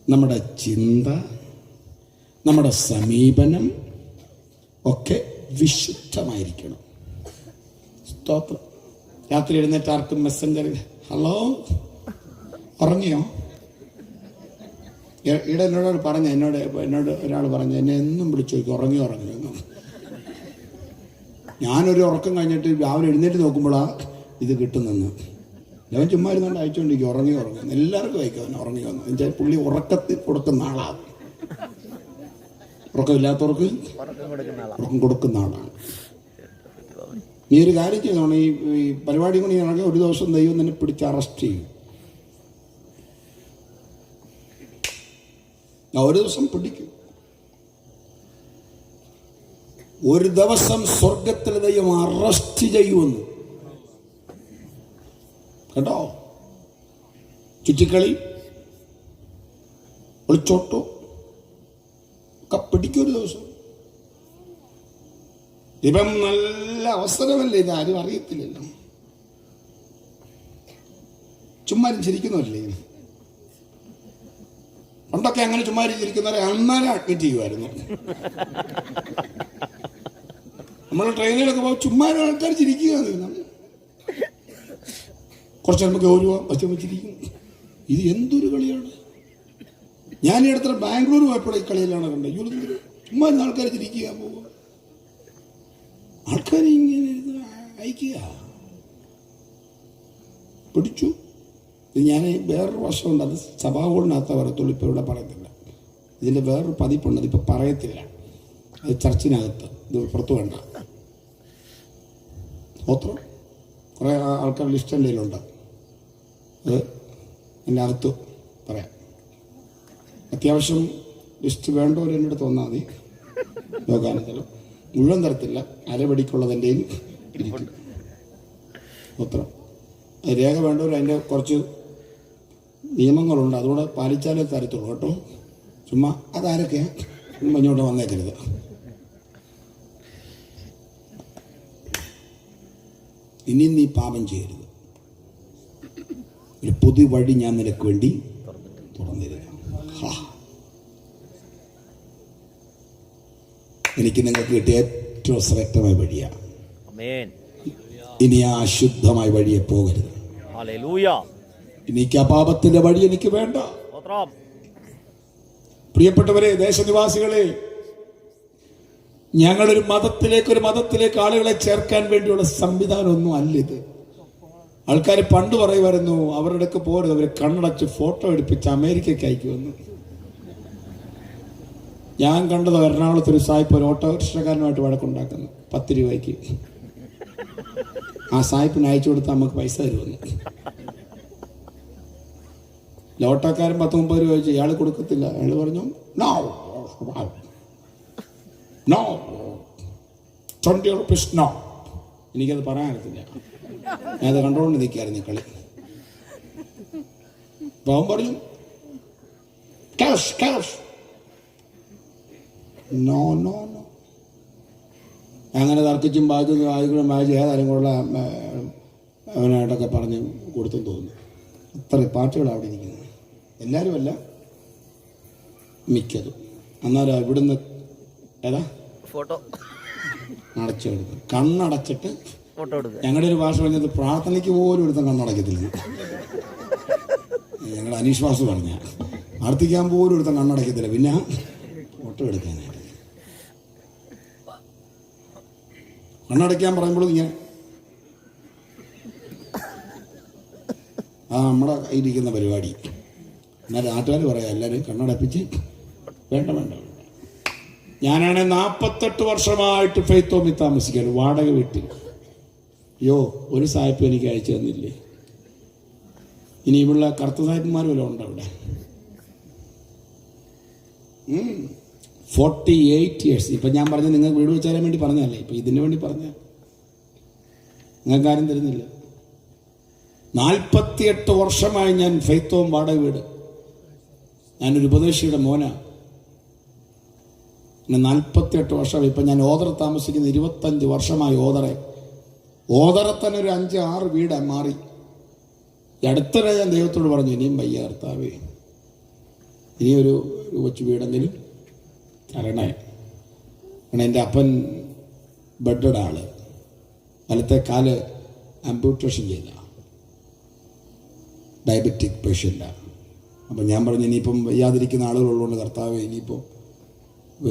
നമ്മുടെ ചിന്ത, നമ്മുടെ സമീപനം ഒക്കെ വിശുദ്ധമായിരിക്കണം. സ്തോത്രം. രാത്രി എഴുന്നേറ്റ് ആർക്കും മെസ്സഞ്ചറിൽ ഹലോ ഉറങ്ങിയോ? ഇവിടെ എന്നോട് ഒരാൾ പറഞ്ഞു, എന്നെ എന്നും വിളിച്ചു ചോദിക്കും ഉറങ്ങിയോ. ഞാനൊരു ഉറക്കം കഴിഞ്ഞിട്ട് രാവിലെ എഴുന്നേറ്റ് നോക്കുമ്പോഴാണ് ഇത് കിട്ടുന്നെന്ന്. അവൻ ചുമ്മാ ഇരുന്നുകൊണ്ട് അയച്ചുകൊണ്ടിരിക്കും ഉറങ്ങി. എല്ലാവർക്കും അയക്കും ഉറങ്ങിയോന്ന്. എന്നുവെച്ചാൽ പുള്ളി ഉറക്കത്തിൽ കൊടുക്കുന്ന ആളാണ്. ഉറക്കമില്ലാത്തവർക്ക് ഉറക്കം കൊടുക്കുന്ന ആളാണ്. നീ ഒരു കാര്യം ചെയ്തോണം, ഈ പരിപാടി കൊണ്ട് ഇറങ്ങി ഒരു ദിവസം ദൈവം നിന്നെ പിടിച്ച് അറസ്റ്റ് ചെയ്യും. ഒരു ദിവസം പിടിക്കും. ഒരു ദിവസം സ്വർഗത്തിലെ ദൈവം അറസ്റ്റ് ചെയ്യുമെന്ന് കേട്ടോ. ചുറ്റിക്കളി, ഒളിച്ചോട്ടോ ഒക്കെ പിടിക്കും ഒരു ദിവസം. ഇപ്പം നല്ല അവസരമല്ലേ ഇത്, ആരും അറിയത്തില്ലല്ലോ. ചുമ്മാ ചിരിക്കുന്നവരില്ലേ? പണ്ടൊക്കെ അങ്ങനെ ചുമ്മാ ചിരിക്കുന്നവരെ അന്നേരം അഡ്മിറ്റ് ചെയ്യുമായിരുന്നു. നമ്മൾ ട്രെയിനിലൊക്കെ പോകുമ്പോൾ ചുമ്മാ ആൾക്കാർ ചിരിക്കുകയാണ്. കുറച്ച് നമുക്ക് ഗൗരവം വച്ചിരിക്കും. ഇത് എന്തൊരു കളിയാണ്. ഞാൻ ഈ അടുത്ത ബാംഗ്ലൂർ പോയപ്പോൾ ഈ കളിയിലാണ് കണ്ടത്. ചുമ്മാ ആൾക്കാർ ചിരിക്കുക, പോവുക, ആൾക്കാർ ഇങ്ങനെ അയക്കുക. പിടിച്ചു. ഞാൻ വേറൊരു വശമുണ്ട്, അത് സഭാഹോളിനകത്ത് പറയത്തുള്ളൂ, ഇപ്പോൾ ഇവിടെ പറയത്തില്ല. ഇതിൻ്റെ വേറൊരു പതിപ്പുണ്ട്, അതിപ്പോൾ പറയത്തില്ല. അത് ചർച്ചിനകത്ത്, ഇത് പുറത്തു വേണ്ട. സ്തോത്രം. കുറേ ആൾക്കാർ ലിസ്റ്റ് എന്തെങ്കിലുണ്ട്, അത് എൻ്റെ അകത്ത് പറയാം. അത്യാവശ്യം ലിസ്റ്റ് വേണ്ടവർ എൻ്റെ അടുത്ത് വന്നാൽ മതി. യോഗാനന്തരം മുഴുവൻ തരത്തില്ല, അരപടിക്കുള്ളത് എൻ്റെ ഇരിക്കും. സ്തോത്രം. രേഖ വേണ്ടവർ അതിൻ്റെ കുറച്ച് നിയമങ്ങളുണ്ട്, അതുകൂടെ പാലിച്ചാലേ തരത്തുള്ളൂ കേട്ടോ. ചുമ്മാ അതാരൊക്കെയാണ് ഇങ്ങോട്ട് വന്നേക്കരുത്. ഇനി നീ പാപം ചെയ്യരുത്. ഒരു പുതിയ വഴി ഞാൻ നിനക്ക് വേണ്ടി തുറന്നിരുന്നു. എനിക്ക് നിങ്ങൾക്ക് കിട്ടിയ ഏറ്റവും ശ്രേഷ്ഠമായ വഴിയാണ്. ആമേൻ. ഇനി ആ അശുദ്ധമായ വഴിയെ പോകരുത്. ഹല്ലേലൂയ. എനിക്ക് ആ പാപത്തിന്റെ വഴി എനിക്ക് വേണ്ട. സ്തോത്രം. പ്രിയപ്പെട്ടവരെ, ദേശനിവാസികളെ, ഞങ്ങളൊരു മതത്തിലേക്ക് ആളുകളെ ചേർക്കാൻ വേണ്ടിയുള്ള സംവിധാനമൊന്നും അല്ല ഇത്. ആൾക്കാർ പണ്ട് പറയുമായിരുന്നു, അവരുടെ അടുക്ക് പോരുത്, അവർ കണ്ണടച്ച് ഫോട്ടോ എടുപ്പിച്ച് അമേരിക്കയ്ക്ക് അയക്കുമെന്ന്. ഞാൻ കണ്ടത് എറണാകുളത്ത് ഒരു സായിപ്പ് ഒരു ഓട്ടോറിക്ഷക്കാരനുമായിട്ട് വഴക്കുണ്ടാക്കുന്നു 10 രൂപയ്ക്ക്. ആ സായിപ്പിന് അയച്ചു കൊടുത്താൽ നമുക്ക് പൈസ തരുമെന്ന്. ഓട്ടോക്കാരൻ 10-30 രൂപ ചോദിച്ചു, ഇയാൾ കൊടുക്കത്തില്ല. അയാൾ പറഞ്ഞു നോ നോ 20 rupees നോ. എനിക്കത് പറയാനറിയത്തില്ല, ഞാനത് കണ്ടുകൊണ്ട് നിൽക്കായിരുന്നു കളി. അപ്പോൾ അവൻ പറഞ്ഞു cash cash. No no no. അങ്ങനെ തർക്കിച്ചും വായിക്കും ഏതായാലും കൊള്ള അവനായിട്ടൊക്കെ പറഞ്ഞ് കൊടുത്തെന്ന് തോന്നുന്നു. അത്ര പാട്ടുകളാണ് അവിടെ ഇരിക്കുന്നത്. എല്ലാവരും അല്ല, മിക്കതും. അന്നേരം ഇവിടുന്ന് ഏതാ ഫോട്ടോ അടച്ചെടുത്ത് കണ്ണടച്ചിട്ട് ഫോട്ടോ എടുക്കുക. ഞങ്ങളുടെ ഒരു ഭാഷ പറഞ്ഞത് പ്രാർത്ഥനയ്ക്ക് പോലും എടുത്ത കണ്ണടക്കത്തില്ല. ഞങ്ങൾ അനീഷ് വാസു പറഞ്ഞ പ്രാർത്ഥിക്കാൻ പോലും എടുത്ത കണ്ണടക്കത്തില്ല, പിന്നെ ഫോട്ടോ എടുക്കാനായിട്ട്. കണ്ണടയ്ക്കാൻ പറയുമ്പോഴും ഇങ്ങനെ നമ്മുടെ കയ്യിലിരിക്കുന്ന പരിപാടി. എന്നാൽ നാട്ടുകാർ പറയാം എല്ലാവരും കണ്ണടപ്പിച്ച് വേണ്ട വേണ്ട. ഞാനാണ് 48 വർഷമായിട്ട് ഫെയ്ത്ത് ഹോമിൽ താമസിക്കുകയാണ്, വാടക വീട്ടിൽ. അയ്യോ, ഒരു സായിപ്പ് എനിക്ക് അയച്ചു തന്നില്ലേ. ഇനി ഇവിടെ കറുത്ത സായിപ്പന്മാർ വല്ലതും ഉണ്ടോ അവിടെ? 48 years. ഇപ്പം ഞാൻ പറഞ്ഞ നിങ്ങൾ വീട് വെച്ചാലും വേണ്ടി പറഞ്ഞതല്ലേ, ഇപ്പം ഇതിനു വേണ്ടി പറഞ്ഞ നിങ്ങൾക്കാരും തരുന്നില്ല. 48 വർഷമായി ഞാൻ ഫെയ്ത്ത് ഹോം വാടക വീട്. ഞാനൊരു ഉപദേശിയുടെ മോനാ. 48 വർഷം. ഇപ്പം ഞാൻ ഓതറ താമസിക്കുന്ന 25 വർഷമായി. ഓതറെ തന്നെ ഒരു 5-6 വീട് മാറി. അടുത്തിടെ ഞാൻ ദൈവത്തോട് പറഞ്ഞു, ഇനിയും വയ്യ കർത്താവേ, ഇനിയൊരു കൊച്ചു വീടെങ്കിലും തരണേ. കാരണം എൻ്റെ അപ്പൻ ബെഡഡ് ആള്, വലത്തെ കാല് ആംപ്യൂട്ടേഷൻ ചെയ്ത ഡയബറ്റിക് പേഷ്യൻ്റാണ്. അപ്പം ഞാൻ പറഞ്ഞു, ഇനിയിപ്പം വയ്യാതിരിക്കുന്ന ആളുകളുള്ളതുകൊണ്ട് കർത്താവേ, ഇനിയിപ്പോൾ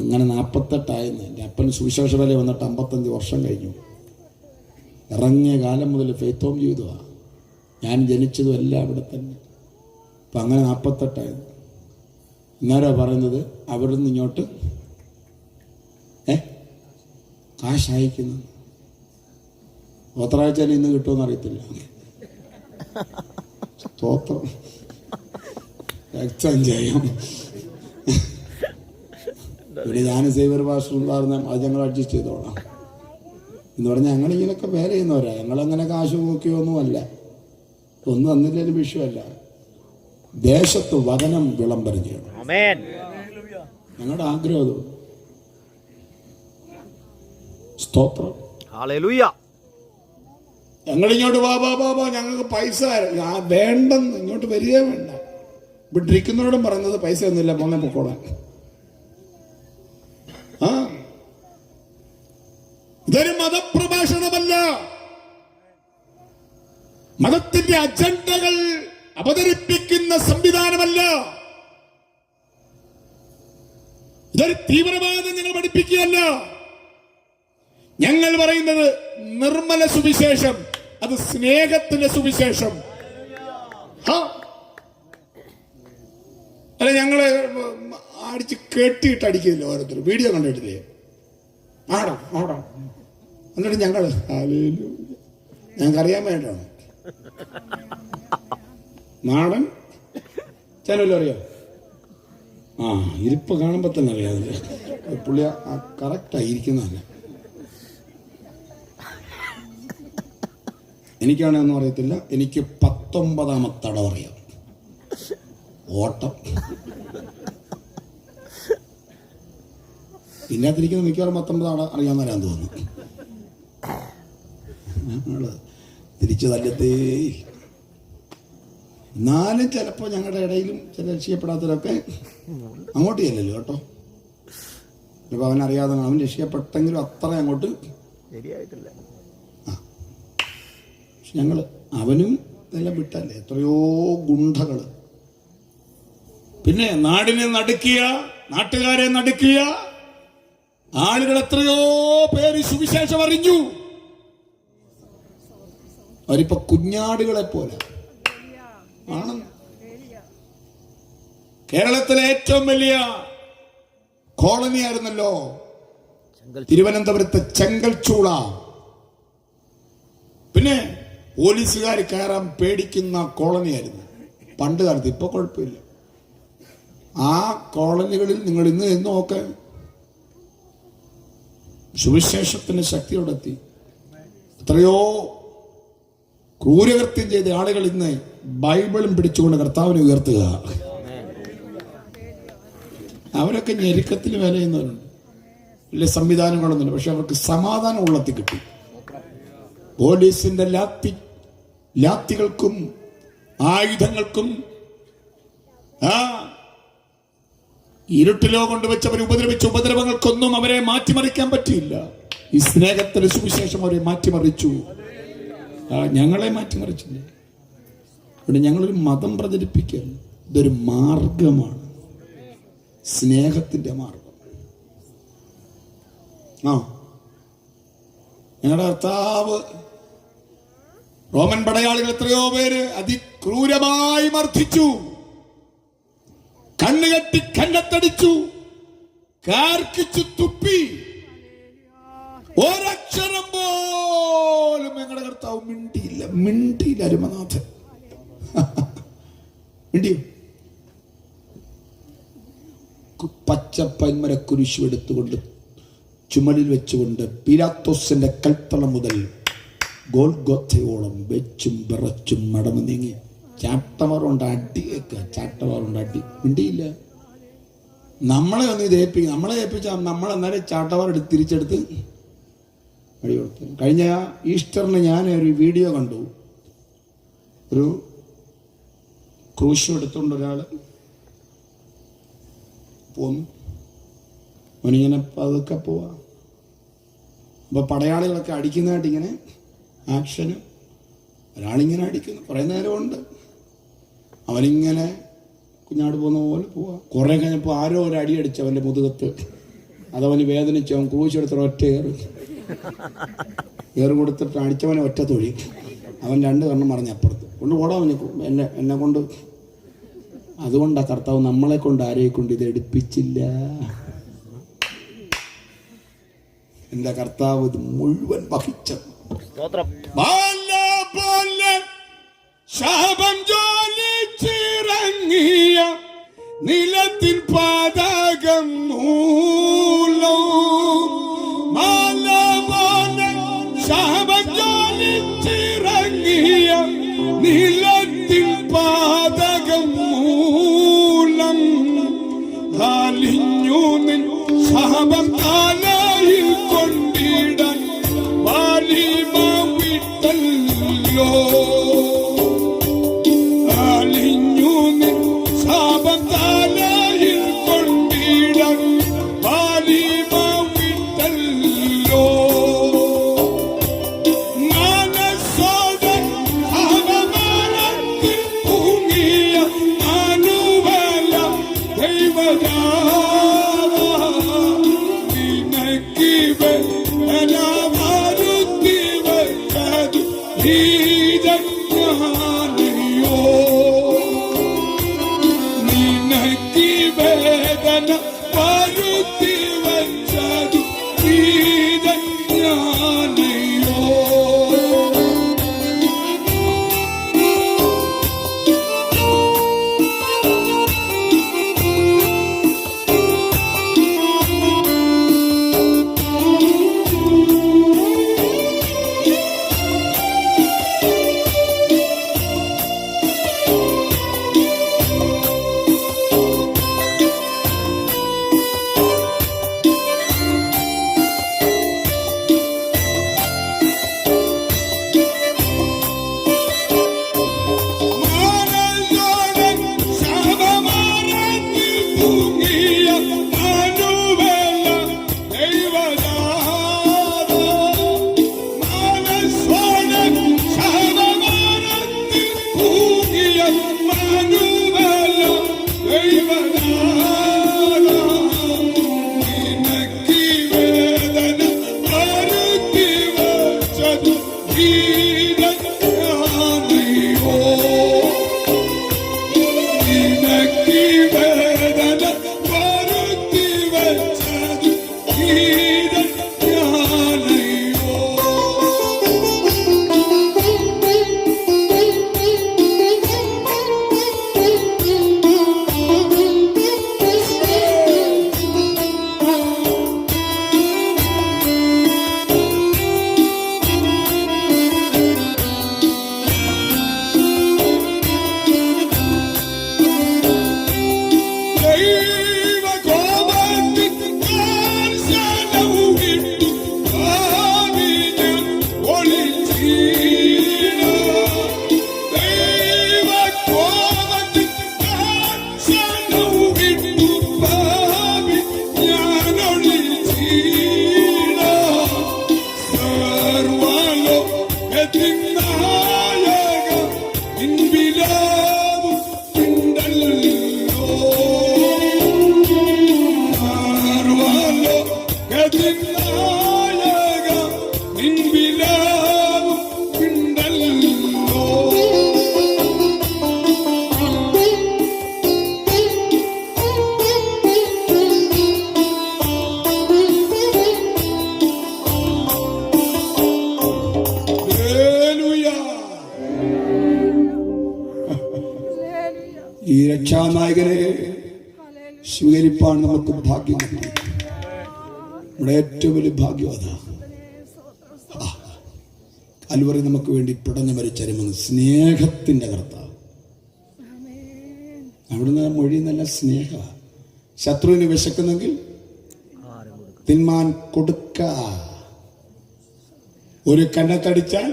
ഇങ്ങനെ 48 എൻ്റെ അപ്പൻ സുവിശേഷ വില വന്നിട്ട് 55 വർഷം കഴിഞ്ഞു. ഇറങ്ങിയ കാലം മുതൽ ഫെയ്ത്ത് ഹോം ജീവിതമാണ്. ഞാൻ ജനിച്ചതും എല്ലാം അവിടെ തന്നെ. അപ്പം അങ്ങനെ 48. ഇന്നാരാ പറയുന്നത് അവിടെ നിന്ന് ഇങ്ങോട്ട് കാശ് അയക്കുന്നു. ഓത്തറാഴ്ചയിൽ ഇന്ന് കിട്ടുമെന്ന് അറിയത്തില്ല. സ്തോത്രം. എക്സ്ചേഞ്ച് ഇവിടെ ഞാൻ സേവർ ഭാഷ ഉണ്ടായിരുന്ന അത് ഞങ്ങൾ അഡ്ജസ്റ്റ് ചെയ്തോളാം എന്ന് പറഞ്ഞാൽ ഞങ്ങളിങ്ങനെയൊക്കെ വേല ചെയ്യുന്നവരാ. ഞങ്ങളങ്ങനെ കാശ് നോക്കിയൊന്നുമല്ല, ഒന്നും തന്നില്ലൊരു വിഷയമല്ല. ദേശത്ത് വചനം വിളംബരം ചെയ്യണം, ഞങ്ങളുടെ ആഗ്രഹം അത്. സ്തോത്രം. ഹല്ലേലൂയ. ഞങ്ങളിങ്ങോട്ട് വാ ഞങ്ങൾക്ക് പൈസ വേണ്ടെന്ന്, ഇങ്ങോട്ട് വരികയേ വേണ്ട. ഇവിടെ ഇരിക്കുന്നവരോടും പറയുന്നത് പൈസ ഒന്നുമില്ല, പോന്നെ പൊക്കോളാൻ. ഇതൊരു മതപ്രഭാഷണമല്ല. മതത്തിന്റെ അജണ്ടകൾ അവതരിപ്പിക്കുന്ന സംവിധാനമല്ല. ഇതൊരു തീവ്രവാദം ഞങ്ങൾ പഠിപ്പിക്കുകയല്ല. ഞങ്ങൾ പറയുന്നത് നിർമ്മല സുവിശേഷം, അത് സ്നേഹത്തിന്റെ സുവിശേഷം. അല്ല, ഞങ്ങള് അടിച്ച് കെട്ടിയിട്ട് അടിക്കുന്നില്ല. ഓരോരുത്തർ വീഡിയോ കണ്ടിട്ടില്ലേ? ആടോ ആടോ എന്നിട്ട് ഞങ്ങൾ ഞങ്ങൾക്കറിയാൻ വേണ്ടിയാണ്. നാടൻ ചിലവല്ലോ അറിയോ? ഇരിപ്പ് കാണുമ്പോൾ തന്നെ അറിയാം. പുള്ളി കറക്റ്റായി ഇരിക്കുന്നതല്ല. എനിക്കാണെന്നൊന്നും അറിയത്തില്ല. എനിക്ക് 19ാമത്തെ തടവറിയാം. ഓട്ടം. പിന്നത്തിരിക്കുന്ന മിക്കവാറും 19 അറിയാമെന്ന് വരാൻ തോന്നുന്നു. ഞങ്ങള് തിരിച്ചു തല്ലത്തേ. എന്നാലും ചിലപ്പോൾ ഞങ്ങളുടെ ഇടയിലും ചില രക്ഷിക്കപ്പെടാത്തവരൊക്കെ അങ്ങോട്ട് ചെല്ലല്ലോ കേട്ടോ. ചിലപ്പോൾ അവനറിയാതെ അവൻ രക്ഷപ്പെട്ടെങ്കിലും അത്ര അങ്ങോട്ട് ശരിയായിട്ടില്ല. പക്ഷെ ഞങ്ങൾ അവനും ഇതെല്ലാം വിട്ടല്ലേ, എത്രയോ ഗുണ്ടകൾ. പിന്നെ നാടിനെ നടുക്കിയ, നാട്ടുകാരെ നടുക്കിയ ആളുകൾ എത്രയോ പേര് സുവിശേഷം അറിഞ്ഞു. അവരിപ്പോ കുഞ്ഞാടുകളെ പോലെ ആണ്. കേരളത്തിലെ ഏറ്റവും വലിയ കോളനി ആയിരുന്നല്ലോ തിരുവനന്തപുരത്തെ ചെങ്കൽച്ചൂള. പിന്നെ പോലീസുകാർ കയറാൻ പേടിക്കുന്ന കോളനിയായിരുന്നു പണ്ട് കാലത്ത്. ഇപ്പൊ കുഴപ്പമില്ല. ആ കോളനികളിൽ നിങ്ങൾ ഇന്ന് നോക്കാൻ സുവിശേഷത്തിന്റെ ശക്തിയോടെത്തി. എത്രയോ ക്രൂരകൃത്യം ചെയ്ത ആളുകൾ ഇന്ന് ബൈബിളും പിടിച്ചുകൊണ്ട് കർത്താവിനെ ഉയർത്തുക. അവരൊക്കെ ഞെരുക്കത്തിൽ വില ചെയ്യുന്നവരുണ്ട്. വലിയ സംവിധാനങ്ങളൊന്നുമില്ല, പക്ഷെ അവർക്ക് സമാധാനം ഉള്ളത്തി കിട്ടി. പോലീസിന്റെ ലാത്തികൾക്കും ആയുധങ്ങൾക്കും ഇരുട്ടിലോ കൊണ്ടുവച്ചവരെ ഉപദ്രവിച്ച ഉപദ്രവങ്ങൾക്കൊന്നും അവരെ മാറ്റിമറിക്കാൻ പറ്റിയില്ല. ഈ സ്നേഹത്തിന്റെ സുവിശേഷം അവരെ മാറ്റിമറിച്ചു. ഞങ്ങളെ മാറ്റിമറിച്ചില്ലേ. ഇവിടെ ഞങ്ങളൊരു മതം പ്രചരിപ്പിക്കുക, ഇതൊരു മാർഗമാണ്, സ്നേഹത്തിന്റെ മാർഗം. ഞങ്ങളുടെ കർത്താവ് റോമൻ പടയാളികൾ എത്രയോ പേര് അതിക്രൂരമായി മർദ്ദിച്ചു, കണ്ണുകെട്ടി കന്നത്തടിച്ചു, കാർക്കിച്ചു തുപ്പി. ഒരക്ഷരം പോലും ഞങ്ങളുടെ കർത്താവ് മിണ്ടിയില്ല. അരുമനാഥൻ മിണ്ടിയോ? പച്ചപ്പന്മര കുരിശു എടുത്തുകൊണ്ട് ചുമലിൽ വെച്ചുകൊണ്ട് പീലാത്തോസിന്റെ കൽത്തളം മുതൽ ഗോൽഗോത്തയോളം വെച്ചും വിറച്ചും നടന്നു നീങ്ങി. ചാട്ടവാറുണ്ട് അടി മിണ്ടിയില്ല. നമ്മളെ ഒന്ന് ഇത് ഏൽപ്പിക്കും. നമ്മളെ ഏൽപ്പിച്ചാൽ നമ്മളെന്നാലും ചാട്ടവാർ തിരിച്ചെടുത്ത് അടി കൊടുത്തു. കഴിഞ്ഞ ഈസ്റ്ററിന് ഞാൻ ഒരു വീഡിയോ കണ്ടു. ഒരു ക്രൂശ് എടുത്തുകൊണ്ട് ഒരാൾ പോന്നു. അവനിങ്ങനെ പതുക്കെ പോവാ. അപ്പൊ പടയാളികളൊക്കെ അടിക്കുന്നതായിട്ട് ഇങ്ങനെ ആക്ഷന് ഒരാളിങ്ങനെ അടിക്കുന്നു. കുറെ നേരമുണ്ട്. അവനിങ്ങനെ കുഞ്ഞാട് പോകുന്ന പോലെ പോവാ. കുറെ കഴിഞ്ഞപ്പോൾ ആരോ ഒരു അടി അടിച്ചു അവന്റെ മുതുകത്ത്. അതവന് വേദനിച്ചു. അവൻ ക്രൂശെടുത്തിട്ട് ഒറ്റ ഏറ് കൊടുത്തിട്ട് അടിച്ചവനെ ഒറ്റ തൊഴി. അവൻ രണ്ട് കണ്ണും മറിഞ്ഞ് അപ്പുറത്ത് കൊണ്ട് ഓടാൻ എന്നെ കൊണ്ട്. അതുകൊണ്ടാ കർത്താവ് നമ്മളെ കൊണ്ട് ആരെയും കൊണ്ട് ഇത് എടുപ്പിച്ചില്ല. എന്റെ കർത്താവ് ഇത് മുഴുവൻ വഹിച്ച ശാപം ജോലിച്ചിറങ്ങിയ നിലത്തിൻ പാതകം മൂലം ശാപം ജോലിച്ചിറങ്ങിയ നിലത്തിൻ പാതകം മൂലം കാലിഞ്ഞു നിൻ ശാപം കാലയിൽ കൊണ്ടിടാൻ വാലിമ വിട്ടല്ലോ. കാലിഞ്ഞു നിൻ ശാപം കാലയിൽ കൊണ്ട് ഈ വേദന വരുത്തി വെച്ചത് ഞാനയോ. ഈ രക്ഷാനായകനെ സ്വീകരിപ്പാൻ നമുക്ക് ഭാഗ്യം കിട്ടി. നമ്മുടെ ഏറ്റവും വലിയ ഭാഗ്യം അതാ. കൽവറി നമുക്ക് വേണ്ടി പിടഞ്ഞു മരിച്ചരുമെന്ന് സ്നേഹത്തിന്റെ കർത്താവ്. അവിടുന്ന് മൊഴി നല്ല സ്നേഹ. ശത്രുവിന് വിശക്കുന്നെങ്കിൽ തിന്മാൻ കൊടുക്ക. ഒരു കന്നത്തടിച്ചാൽ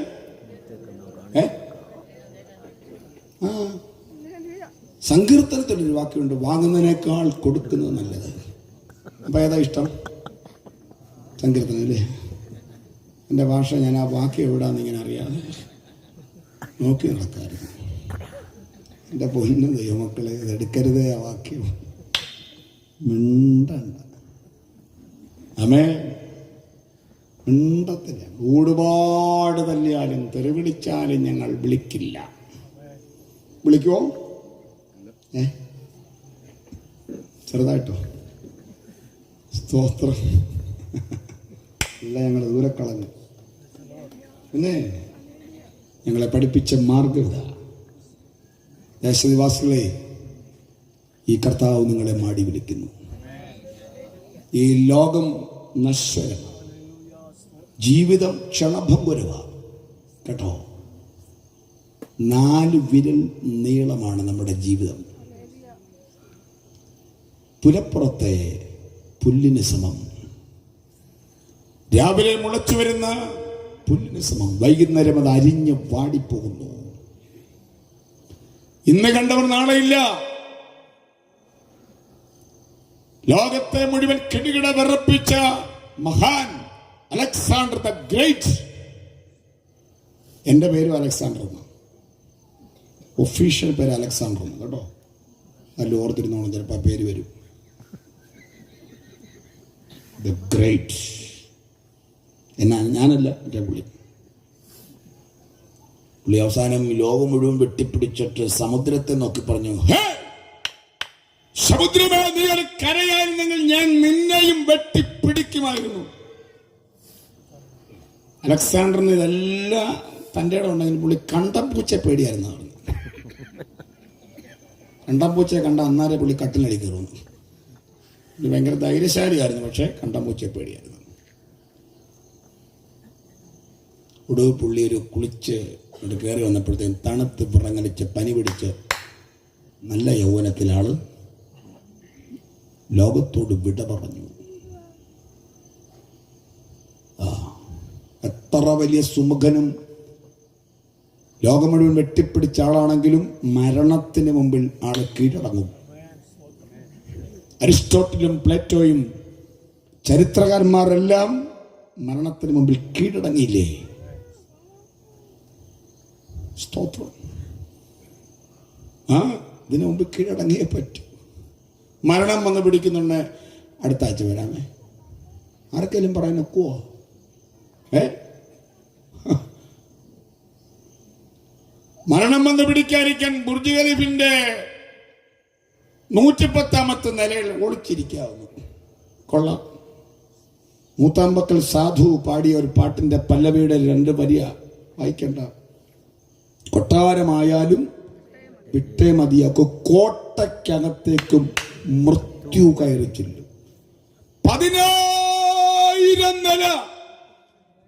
സങ്കീർത്തനത്തിലൊരു വാക്കുണ്ട്, വാങ്ങുന്നതിനേക്കാൾ കൊടുക്കുന്നത് നല്ലത്. അപ്പൊ ഏതാ ഇഷ്ടം? സങ്കീർത്തനം അല്ലേ? എൻ്റെ ഭാഷ ഞാൻ ആ വാക്യം എവിടാന്ന് ഇങ്ങനെ അറിയാതെ നോക്കി നടക്കാറുണ്ട്. എൻ്റെ പൊന്നു ദൈവമക്കളെ, ഇതെടുക്കരുതേ ആ വാക്യം. മിണ്ടണ്ട. അമേ മിണ്ടത്തില്ല. ഒരുപാട് തല്ലിയാലും തെറിവിളിച്ചാലും ഞങ്ങൾ വിളിക്കില്ല. വിളിക്കുവോ? ചെറുതായിട്ടോ? സ്തോത്രം. ഇല്ല, ഞങ്ങൾ ദൂരെ കളഞ്ഞു. പിന്നെ ഞങ്ങളെ പഠിപ്പിച്ച മാർഗം ദേശനിവാസികളെ, ഈ കർത്താവ് നിങ്ങളെ മാടി വിളിക്കുന്നു. ഈ ലോകം നശ്വരം, ജീവിതം ക്ഷണഭംഗുരമാണ് കേട്ടോ. 4 വിരൽ നീളമാണ് നമ്മുടെ ജീവിതം. പുലപ്പുറത്തെ പുല്ലിന് സമം, രാവിലെ മുളച്ചു വരുന്ന പുല്ലിന് സമം. വൈകുന്നേരം അത് അരിഞ്ഞ് വാടിപ്പോകുന്നു. ഇന്ന് കണ്ടവർ നാളെയില്ല. ലോകത്തെ മുഴുവൻ കിടുകിട വിറപ്പിച്ച മഹാൻ അലക്സാണ്ടർ ദ ഗ്രേറ്റ്. എൻ്റെ പേരും അലക്സാണ്ടർ എന്നാണ്. ഒഫീഷ്യൽ പേര് അലക്സാണ്ടർ എന്ന് കേട്ടോ. നല്ല ഓർത്തിരുന്നോണം, ചിലപ്പോൾ പേര് വരും. ദ ഗ്രേറ്റ് എന്നാ, ഞാനല്ല, എൻ്റെ പുള്ളി. അവസാനം ലോകം മുഴുവൻ വെട്ടിപ്പിടിച്ചിട്ട് സമുദ്രത്തെ നോക്കി പറഞ്ഞു, സമുദ്രമേ, നീ ഒരു കരയായിരുന്നെങ്കിൽ ഞാൻ നിന്നെയും വെട്ടിപ്പിടിക്കുമായിരുന്നു. അലക്സാണ്ടറിന് ഇതെല്ലാം തൻ്റെ ഇടം ഉണ്ടെങ്കിൽ പുള്ളി കണ്ടംപൂച്ചയെ പേടിയായിരുന്നു. കണ്ടംപൂച്ചയെ കണ്ട അന്നാരെ പുള്ളി കട്ടിലടി കയറുന്നു. പുള്ളി ഭയങ്കര ധൈര്യശാലിയായിരുന്നു, പക്ഷേ കണ്ടംപൂച്ചയെ പേടിയായിരുന്നു. ഒടുവിൽ പുള്ളി ഒരു കുളിച്ച് കയറി വന്നപ്പോഴത്തേക്കും തണുത്ത് വിറങ്ങലിച്ച് പനി പിടിച്ച് നല്ല യൗവനത്തിലാള് ലോകത്തോട് വിട പറഞ്ഞു. എത്ര വലിയ സുമുഖനും ലോകം മുഴുവൻ വെട്ടിപ്പിടിച്ച ആളാണെങ്കിലും മരണത്തിന് മുമ്പിൽ ആള് കീഴടങ്ങും. അരിസ്റ്റോട്ടിലും പ്ലേറ്റോയും ചരിത്രകാരന്മാരെല്ലാം മരണത്തിന് മുമ്പിൽ കീഴടങ്ങിയില്ലേ? സ്തോത്രം. ഇതിനു മുമ്പ് കീഴടങ്ങിയേ പറ്റൂ. മരണം വന്ന് പിടിക്കുന്നുണ്ട്, അടുത്ത ആഴ്ച വരാമേ. ആർക്കെങ്കിലും പറയാൻ ഒക്കുവോ? മരണം വന്ന് പിടിക്കാതിരിക്കാൻ ബുർജ് ഖലീഫിന്റെ 110ാമത്തെ നിലയിൽ ഒളിച്ചിരിക്കാവുന്നു. കൊള്ളാം. മൂത്താമ്പക്കൽ സാധു പാടിയ ഒരു പാട്ടിന്റെ പല്ലവിയുടെ 2 വരിയ വായിക്കണ്ട. കൊട്ടാരമായാലും വിട്ടേ മതിയാക്കും, കോട്ടയ്ക്കകത്തേക്കും മൃത്യു കയറി ചെല്ലും. 10,000 നില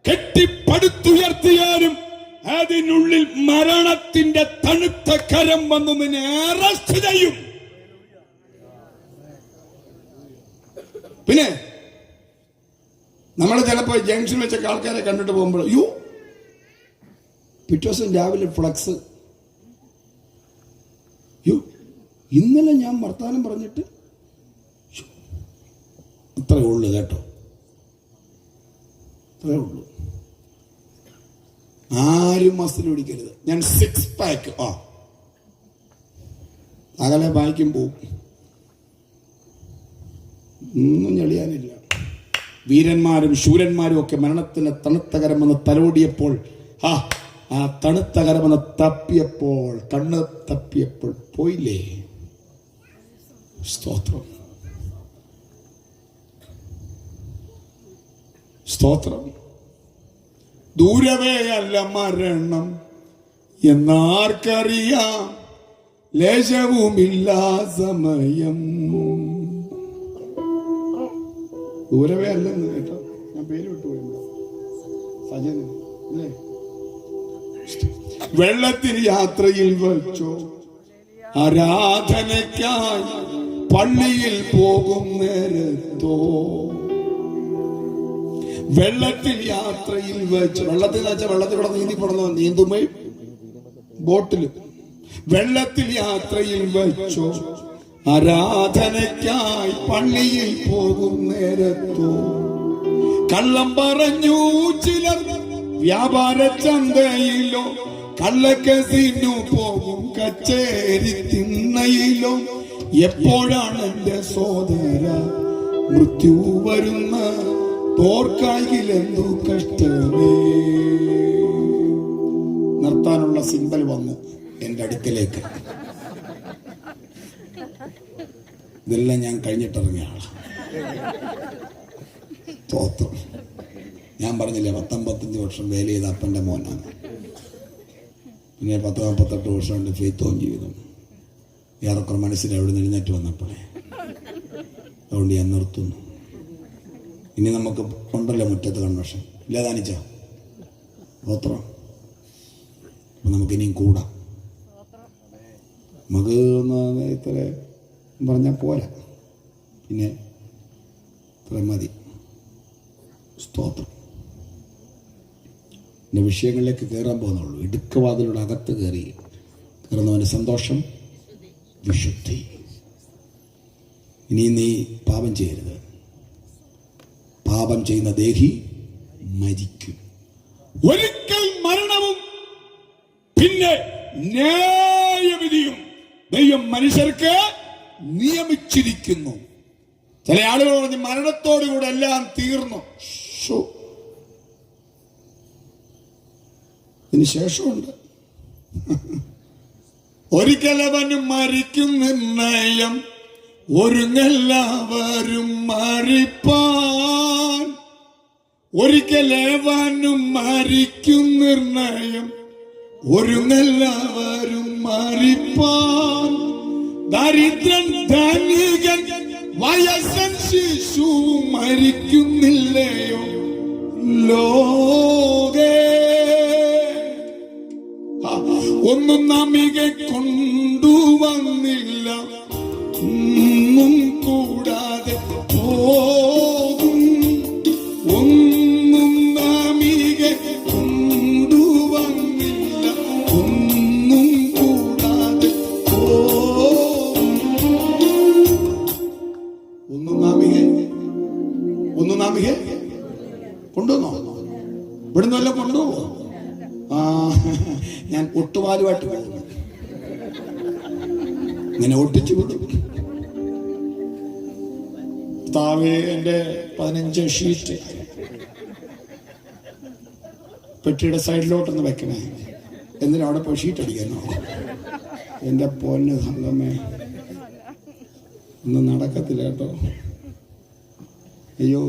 കെട്ടിപ്പടുത്തുയർത്തിയാലും അതിനുള്ളിൽ മരണത്തിന്റെ തണുത്ത കരം വന്നു നിന്നെ അറസ്റ്റ് ചെയ്യും. പിന്നെ നമ്മൾ ചിലപ്പോ ജംഗ്ഷനിൽ വെച്ചൊക്കെ ആൾക്കാരെ കണ്ടിട്ട് പോകുമ്പോൾ യോ പിറ്റേ ദിവസം രാവിലെ ഫ്ലക്സ്, യോ ഇന്നലെ ഞാൻ വർത്താനം പറഞ്ഞിട്ട്, അത്രേ ഉള്ളു കേട്ടോ, അത്രേ ഉള്ളൂ. ആരും മസിൽ പിടിക്കരുത്. ഞാൻ 6 പാക്ക് അകലെ വായിക്കും പോവും, ഒന്നും ഞെളിയാനില്ല. വീരന്മാരും ശൂരന്മാരും ഒക്കെ മരണത്തിന് തണുത്ത കരമെന്ന് തലോടിയപ്പോൾ, ആ തണുത്ത കരമെന്ന് തപ്പിയപ്പോൾ, കണ്ണ് തപ്പിയപ്പോൾ പോയില്ലേ? സ്തോത്രം, സ്തോത്രം. ദൂരവേ അല്ല മരണം എന്നാർക്കറിയാം, ലേശവുമില്ല സമയം. ദൂരവേ അല്ലെന്ന് കേട്ടോ, ഞാൻ പേര് വിട്ടുപോയി. സജന അല്ലേ? വെള്ളത്തിൽ യാത്രയിൽ വെച്ചോ, ആരാധനയ്ക്കായി പള്ളിയിൽ പോകും നേരത്തോ. വെള്ളത്തിൽ യാത്രയിൽ വെച്ച്, വെള്ളത്തിൽ വെച്ചാൽ വെള്ളത്തിൽ കൂടെ നീന്തിപ്പെടുന്ന നീന്തുമേ ബോട്ടിലും. വെള്ളത്തിൽ യാത്രയിൽ വെച്ചോ, ആരാധനയ്ക്കായി പള്ളിയിൽ പോകും നേരത്തോ. കള്ളം പറഞ്ഞു ചിലർ വ്യാപാര ചന്തയിലോ, കള്ളക്കസിനു പോകും കച്ചേരി തിണ്ണയിലോ. എപ്പോഴാണ് എന്റെ സോദര മൃത്യു വരുന്ന, തോർക്കായിലെന്തു കഷ്ടമേ. നിർത്താനുള്ള സിമ്പൽ വന്നു എന്റെ അടുക്കലേക്ക്. ഇതെല്ലാം ഞാൻ കഴിഞ്ഞിട്ടിറങ്ങിയ ആളാണ്. തോത്രം. ഞാൻ പറഞ്ഞില്ലേ 19 വർഷം വേല ചെയ്ത അപ്പൻ്റെ മോനാണ്. പിന്നെ 40-48 വർഷം എൻ്റെ ഫെയ്ത്തോം ജീവിതം ഏറെക്കുറെ മനസ്സിൽ അവിടെ നിന്ന് എഴുന്നേറ്റ് വന്നപ്പോഴേ. അതുകൊണ്ട് ഞാൻ നിർത്തുന്നു. ഇനി നമുക്ക് ഉണ്ടല്ലോ മുറ്റത്ത് കൺവെൻഷൻ ഇല്ല ദാനിച്ച ഗോത്രം. അപ്പം നമുക്കിനിയും കൂടാം. നമുക്ക് ഇത്ര പറഞ്ഞാൽ പോരാ, പിന്നെ ഇത്ര മതി. സ്തോത്രം. പിന്നെ വിഷയങ്ങളിലേക്ക് കയറാൻ പോകുന്നുള്ളൂ. ഇടുക്കവാതിലൂടെ അകത്ത് കയറുന്നവന് സന്തോഷം, വിശുദ്ധി. ഇനി നീ പാപം ചെയ്യരുത്. പാപം ചെയ്യുന്ന ദേഹി മരിക്കും. ഒരിക്കൽ മരണവും പിന്നെ ന്യായവിധിയും ദൈവം മനുഷ്യർക്ക് നിയമിച്ചിരിക്കുന്നു. ചില ആളുകൾ പറഞ്ഞ് മരണത്തോടുകൂടെ എല്ലാം തീർന്നു. ഇതിന് ശേഷമുണ്ട്. ഒരിക്കലവനും മരിക്കും നിർണയം, ഒരുങ്ങെല്ലാവരും മരിപ്പാൻ. ഒരിക്കലേവനും മരിക്കും നിർണയം, ഒരുങ്ങെല്ലാവരും മരിപ്പാൻ. ദരിദ്രൻ ധനികൻ വയസ്സൻ ശിശുവും മരിക്കുന്നില്ലയോ ലോകേ. ഒന്നും നമികെ കൊണ്ടുവന്നില്ല, ഒന്നും കൂടാതെ പോകും. ഒന്നും നമികെ കൊണ്ടുവന്നില്ല, ഒന്നും കൂടാതെ പോകും. ഒന്നും നാമികെ കൊണ്ടുവന്നോ? ഇവിടുന്ന് വല്ല കൊണ്ടുപോകോ? ഞാൻ ഒട്ടുപാലുമായിട്ട് പോകുന്നു. ഇങ്ങനെ ഒട്ടിച്ചു വിടും. താവേ എൻ്റെ 15 ഷീറ്റ് പെട്ടിയുടെ സൈഡിലോട്ടൊന്ന് വെക്കണേ. എന്തിനാ അവിടെ പോയി ഷീറ്റ് അടിക്കാനോ? എൻ്റെ പൊന്ന് സംഘമേ, ഒന്നും നടക്കത്തില്ല കേട്ടോ. അയ്യോ,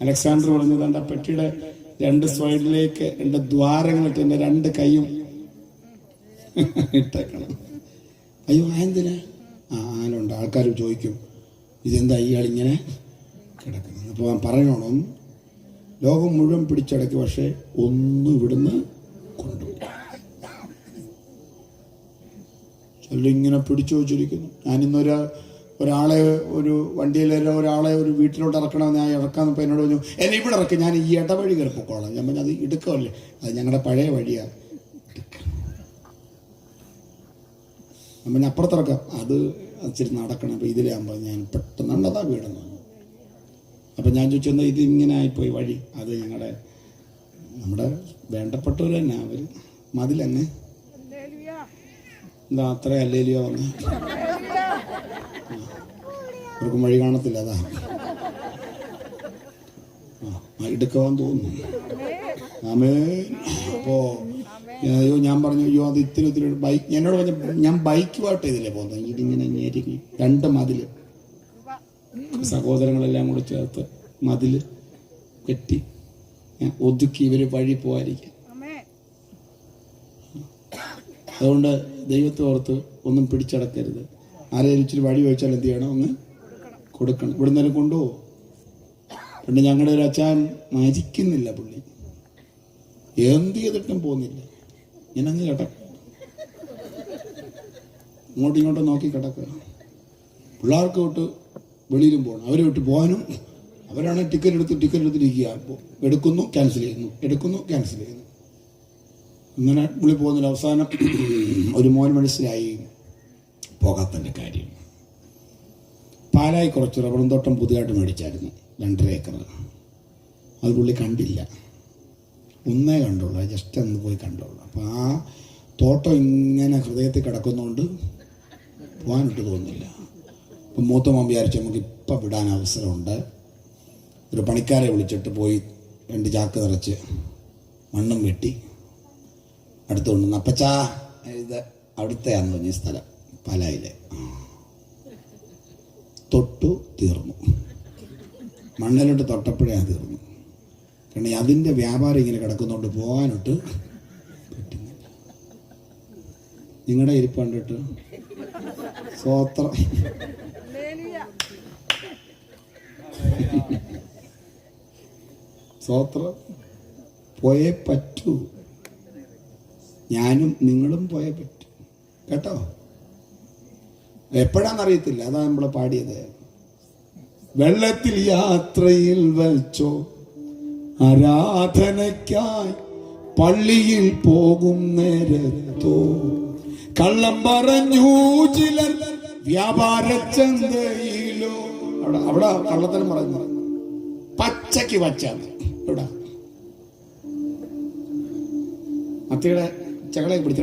അലക്സാണ്ടർ പറഞ്ഞത് ആ പെട്ടിയുടെ 2 സൈഡിലേക്ക് 2 ദ്വാരങ്ങളിട്ട് എൻ്റെ 2 കൈയും ഇട്ടേക്കണം. അയ്യോ, എന്തിനാ? ആലുണ്ട്. ആൾക്കാർ ചോദിക്കും ഇതെന്താ ഇയാളിങ്ങനെ കിടക്കുന്നത്. അപ്പോൾ പറയണം, ലോകം മുഴുവൻ പിടിച്ചടക്കി, പക്ഷെ ഒന്നും ഇവിടുന്ന് കൊണ്ടുപോയി. ഇങ്ങനെ പിടിച്ചു വെച്ചിരിക്കുന്നു. ഒരാളെ ഒരു വണ്ടിയിൽ ഒരാളെ ഒരു വീട്ടിലോട്ട് ഇറക്കണം. ഞാൻ ഇറക്കാന്നപ്പോൾ എന്നോട് പറഞ്ഞു, എന്നെ ഇവിടെ ഇറക്കി, ഞാൻ ഈ ഇടവഴി കയറി പൊക്കോളാം. ഞാൻ പറഞ്ഞു, അത് ഇടുക്കമല്ലേ, അത് ഞങ്ങളുടെ പഴയ വഴിയാണ്. അപ്പം അപ്പുറത്തിറക്കാം, അത് ഇച്ചിരി നടക്കണം. അപ്പം ഇതിലാകുമ്പോൾ ഞാൻ പെട്ടെന്ന് അതാ വീടെന്ന്. അപ്പം ഞാൻ ചോദിച്ചെന്താ ഇത് ഇങ്ങനെ ആയിപ്പോയി വഴി? അത് നമ്മുടെ വേണ്ടപ്പെട്ടവർ തന്നെ, അവർ മതിലങ്ങ് എന്താ അത്ര അല്ലേലിയോ വന്ന് അവർക്കും വഴി കാണത്തില്ല. അതാ എടുക്കാൻ തോന്നുന്നു. അപ്പോ അയ്യോ, ഞാൻ പറഞ്ഞു, അയ്യോ അത് ഇത്തിരി ബൈക്ക് എന്നോട് പറഞ്ഞ, ഞാൻ ബൈക്കുമായിട്ട് ഇതിലേ പോകുന്നത്. ഇതിങ്ങനെ ഞെരുങ്ങി 2 മതില്, സഹോദരങ്ങളെല്ലാം കൂടെ ചേർത്ത് മതില് കെട്ടി ഒതുക്കി ഇവര് വഴി പോകാതിരിക്കും. അതുകൊണ്ട് ദൈവത്തെ ഓർത്ത് ഒന്നും പിടിച്ചടക്കരുത്. ആരെയും ഇച്ചിരി വഴി ചോദിച്ചാൽ എന്ത് ചെയ്യണം? ഒന്ന് കൊടുക്കണം. ഇവിടെ നിന്നും കൊണ്ടുപോകും. പണ്ട് ഞങ്ങളുടെ ഒരു അച്ഛൻ മരിക്കുന്നില്ല, പുള്ളി എന്ത് ചെയ്തിട്ടും പോകുന്നില്ല. ഞാനങ്ങ് കിടക്കും, ഇങ്ങോട്ടും ഇങ്ങോട്ടും നോക്കി കിടക്കുക. പിള്ളേർക്ക് വിട്ട് വെളിയിലും പോകണം, അവരെ വിട്ട് പോകാനും. അവരാണ് ടിക്കറ്റ് എടുത്തിരിക്കുക. എടുക്കുന്നു, ക്യാൻസൽ ചെയ്യുന്നു. ഇങ്ങനെ പുള്ളി പോകുന്നില്ല. അവസാനം ഒരു മോൻ മനസ്സിലായി പോകാത്തതിൻ്റെ കാര്യം. പാലായി കുറച്ച് റബ്ബറും തോട്ടം പുതിയതായിട്ട് മേടിച്ചായിരുന്നു, 2.5 ഏക്കർ. അത് പുള്ളി കണ്ടില്ല, ഒന്നേ കണ്ടുള്ളൂ, ജസ്റ്റ് ഒന്ന് പോയി കണ്ടുള്ളൂ. അപ്പോൾ ആ തോട്ടം ഇങ്ങനെ ഹൃദയത്തിൽ കിടക്കുന്നതുകൊണ്ട് പോകാനിട്ട് തോന്നുന്നില്ല. അപ്പം മൂത്ത മോൻ വിചാരിച്ചു നമുക്ക് ഇപ്പം വിടാൻ അവസരമുണ്ട്. ഒരു പണിക്കാരെ വിളിച്ചിട്ട് പോയി 2 ചാക്ക് നിറച്ച് മണ്ണും വെട്ടി അടുത്തുകൊണ്ടുവന്ന്. അപ്പച്ചാ, ഇത് അവിടുത്തെയാണെന്ന് പറഞ്ഞ സ്ഥലം, പാലായിലെ. തൊട്ടു തീർന്നു, മണ്ണിലോട്ട് തൊട്ടപ്പോഴേ അത് തീർന്നു. കാരണം അതിൻ്റെ വ്യാപാരം ഇങ്ങനെ കിടക്കുന്നതുകൊണ്ട് പോകാനൊട്ട് പറ്റുന്നില്ല. നിങ്ങളുടെ ഇരിപ്പ് കണ്ടിട്ട് സ്വോത്രം. സ്വോത്രം പോയേ പറ്റൂ. ഞാനും നിങ്ങളും പോയേ പറ്റൂ കേട്ടോ. എപ്പോഴാന്നറിയത്തില്ല, അതാ നമ്മൾ പാടിയത്. വെള്ളത്തിൽ യാത്രയിൽ വെച്ചോ ആരാധനയ്ക്കായി പള്ളിയിൽ പോകും നേരത്തോ കള്ളം പറഞ്ഞു ചിലർ വ്യാപാര ചന്തയിലോ. അവിടെ കള്ളത്തരം പറഞ്ഞു, പച്ചക്ക് വച്ചാണ്. ഇവിടെ മത്തിയുടെ ചകളെ പിടിച്ച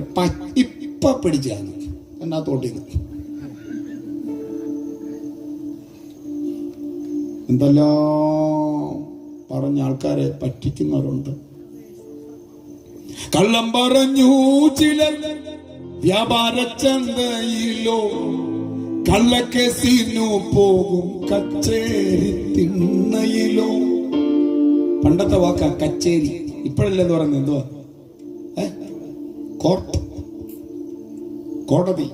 ഇപ്പൊ പിടിച്ചാണ് എന്നാ തോട്ടിന്ന്. എന്തെല്ലാം പറഞ്ഞ ആൾക്കാരെ പറ്റിക്കുന്നവരുണ്ട്. കള്ളം പറഞ്ഞു ചിലർ വ്യാപാര ചന്തയിലോ കള്ളക്കേസിനു പോകും കച്ചേരി തിണ്ണയിലോ. പണ്ടത്തെ വാക്കാ കച്ചേരി, ഇപ്പോഴല്ലെന്ന് പറയുന്നത് എന്തുവാ? കോടതി.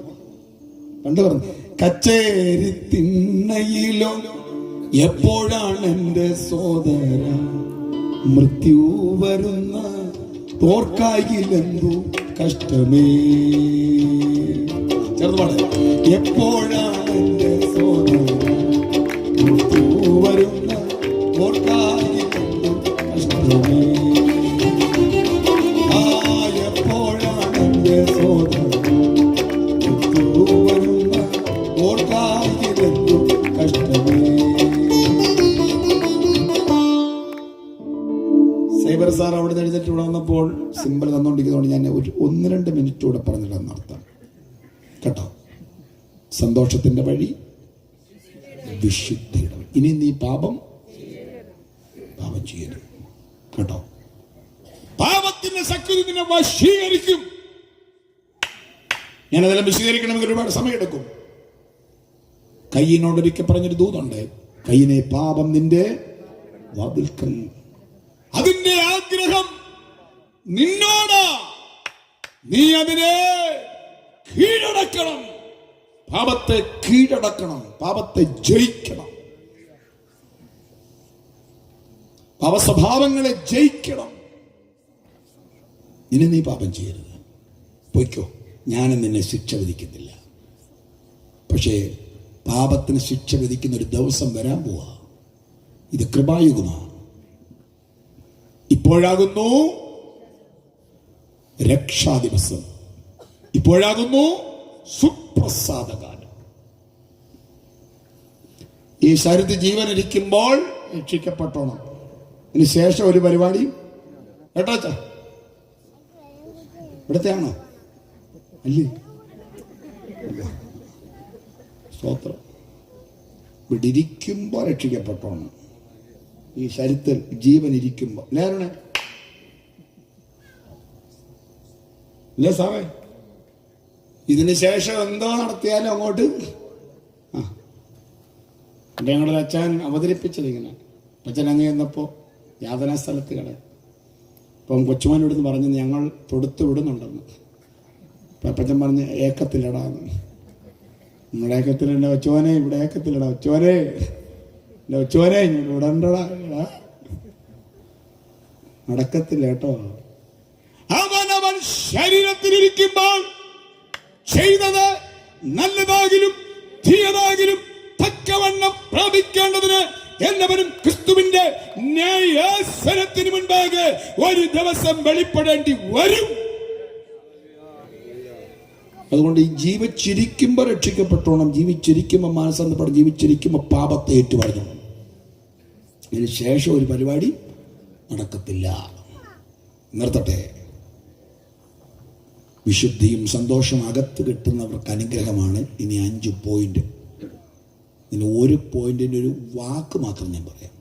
പണ്ട് പറഞ്ഞു കച്ചേരി തിണ്ണയിലോ. എപ്പോഴാണ് എന്റെ സോദര മൃത്യു വരുന്ന തോർക്കായിലെന്തു കഷ്ടമേ. ചെറുപാട്. എപ്പോഴാണ് എന്റെ സോദര മൃത്യു വരുന്ന തോർക്കായിലെന്തു കഷ്ടമേ. എപ്പോഴാണ് എന്റെ സോദര മൃത്യു വരുന്ന തോർക്കായിലെന്തു കഷ്ടമേ. സൈബർ സാർ അവിടെ എഴുതിട്ട് ഇവിടെ വന്നപ്പോൾ സിമ്പിൾ തന്നുകൊണ്ടിരിക്കുന്നതുകൊണ്ട് ഞാൻ 1-2 മിനിറ്റ് കൂടെ പറഞ്ഞിട്ടെന്നർത്ഥം കേട്ടോ. സന്തോഷത്തിന്റെ വഴി വിശുദ്ധിയുടെ വഴി. ഇനി നീ പാപം ചെയ്യരുത് കേട്ടോ. പാപത്തിന്റെ ശക്തി നിന്നെ വശീകരിക്കും. ഞാനതെല്ലാം വിശദീകരിക്കണമെങ്കിൽ ഒരുപാട് സമയമെടുക്കും. കയ്യിനോടൊരിക്കൽ പറഞ്ഞൊരു ദൂതുണ്ട്, കയ്യിനെ പാപം നിന്റെ വാതിൽക്കൽ. അതിന്റെ ആഗ്രഹം നിന്നോട്, നീ അതിനെ കീഴടക്കണം. പാപത്തെ കീഴടക്കണം, പാപത്തെ ജയിക്കണം, പാപസ്വഭാവങ്ങളെ ജയിക്കണം. ഇനി നീ പാപം ചെയ്യരുത്, പൊയ്ക്കോ, ഞാനും നിന്നെ ശിക്ഷ വിധിക്കുന്നില്ല. പക്ഷേ പാപത്തിന് ശിക്ഷ വിധിക്കുന്ന ഒരു ദിവസം വരാൻ പോവാ. ഇത് കൃപായുഗമാണ്. ഇപ്പോഴാകുന്നു രക്ഷാദിവസം, ഇപ്പോഴാകുന്നു സുപ്രസാദകാലം. ഈ ശരീരത്തിൽ ജീവൻ ഇരിക്കുമ്പോൾ രക്ഷിക്കപ്പെട്ടോണം. ഇനി ശേഷം ഒരു പരിപാടി കേട്ടോ. ഇവിടത്തെ ആണോ? അല്ലേ? സ്തോത്രം. ഇവിടെ ഇരിക്കുമ്പോ രക്ഷിക്കപ്പെട്ടോണം. ഈ ശരീരത്തിൽ ജീവൻ ഇരിക്കുമ്പോ നേരണേ അല്ലേ സാറേ? ഇതിന് ശേഷം എന്തോ നടത്തിയാലും അങ്ങോട്ട് ഞങ്ങളുടെ അച്ഛൻ അവതരിപ്പിച്ചത് ഇങ്ങനെ. അച്ഛൻ അങ്ങ് ചെന്നപ്പോ യാതനാ സ്ഥലത്ത് കട. അപ്പം കൊച്ചുമാനോട് പറഞ്ഞു ഞങ്ങൾ തൊടുത്ത് വിടുന്നുണ്ടെന്ന്. അപ്പം അപ്പച്ചൻ പറഞ്ഞ് ഏക്കത്തിലിടാന്ന്. നമ്മുടെ ഏക്കത്തിലുണ്ട ഒച്ചോനെ, ഇവിടെ ഏക്കത്തിലിടാ ഒച്ചോനെ, ഒച്ചോനെ ഇവിടെ ഉണ്ടടാ, നടക്കത്തില്ല കേട്ടോ. അവനവൻ ശരീരത്തിലിരിക്കുമ്പോൾ ചെയ്തത് നല്ലതാകിലും തീയതാകിലും തക്കവണ്ണം പ്രാപിക്കേണ്ടതിന് എല്ലാവരും ക്രിസ്തുവിന്റെ ന്യായാസനത്തിന് മുൻപാകെ ഒരു ദിവസം വെളിപ്പെടേണ്ടി വരും. അതുകൊണ്ട് ഈ ജീവിച്ചിരിക്കുമ്പോൾ രക്ഷിക്കപ്പെട്ടോണം, ജീവിച്ചിരിക്കുമ്പോൾ മാനസാന്തരപ്പെടണം, ജീവിച്ചിരിക്കുമ്പോൾ പാപത്തെ ഏറ്റുപറഞ്ഞു. ഇതിന് ശേഷം ഒരു പരിപാടി നടക്കത്തില്ല. നിർത്തട്ടെ. വിശുദ്ധിയും സന്തോഷം അകത്ത് കിട്ടുന്നവർക്ക് അനുഗ്രഹമാണ്. ഇനി 5 പോയിന്റ്. ഇതിന് ഒരു പോയിന്റിന്റെ ഒരു വാക്ക് മാത്രം ഞാൻ പറയാം.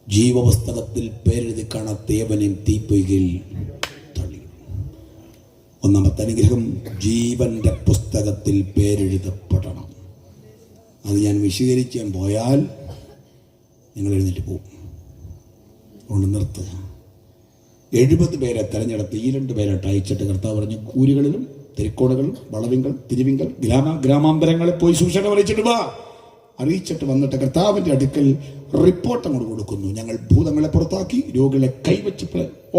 ജീവപുസ്തകത്തിൽ പേരെഴുതി കാണാത്തേവനെയും തീപ്പൊയ്കയിൽ തള്ളി. ഒന്നാമത്തെ അനുഗ്രഹം, ജീവന്റെ പുസ്തകത്തിൽ പേരെഴുതപ്പെടണം. അത് ഞാൻ വിശദീകരിക്കാൻ പോയാൽ നിങ്ങൾ എഴുന്നേറ്റ് പോകും. അതുകൊണ്ട് നിർത്തുക. 70 പേരെ തെരഞ്ഞെടുത്ത് ഈ 2 പേരായിട്ട് അയച്ചിട്ട് കർത്താവ് പറഞ്ഞു, കൂരികളിലും തെരിക്കോടുകളും വളവിങ്കൽ തിരുവിങ്കൽ ഗ്രാമാന്തരങ്ങളിൽ പോയി സുവിശേഷം അറിയിച്ചിട്ട് വന്നിട്ട് കർത്താവിന്റെ അടുക്കൽ റിപ്പോർട്ട് അങ്ങോട്ട് കൊടുക്കുന്നു. ഞങ്ങൾ ഭൂതങ്ങളെ പുറത്താക്കി, രോഗികളെ കൈവച്ച്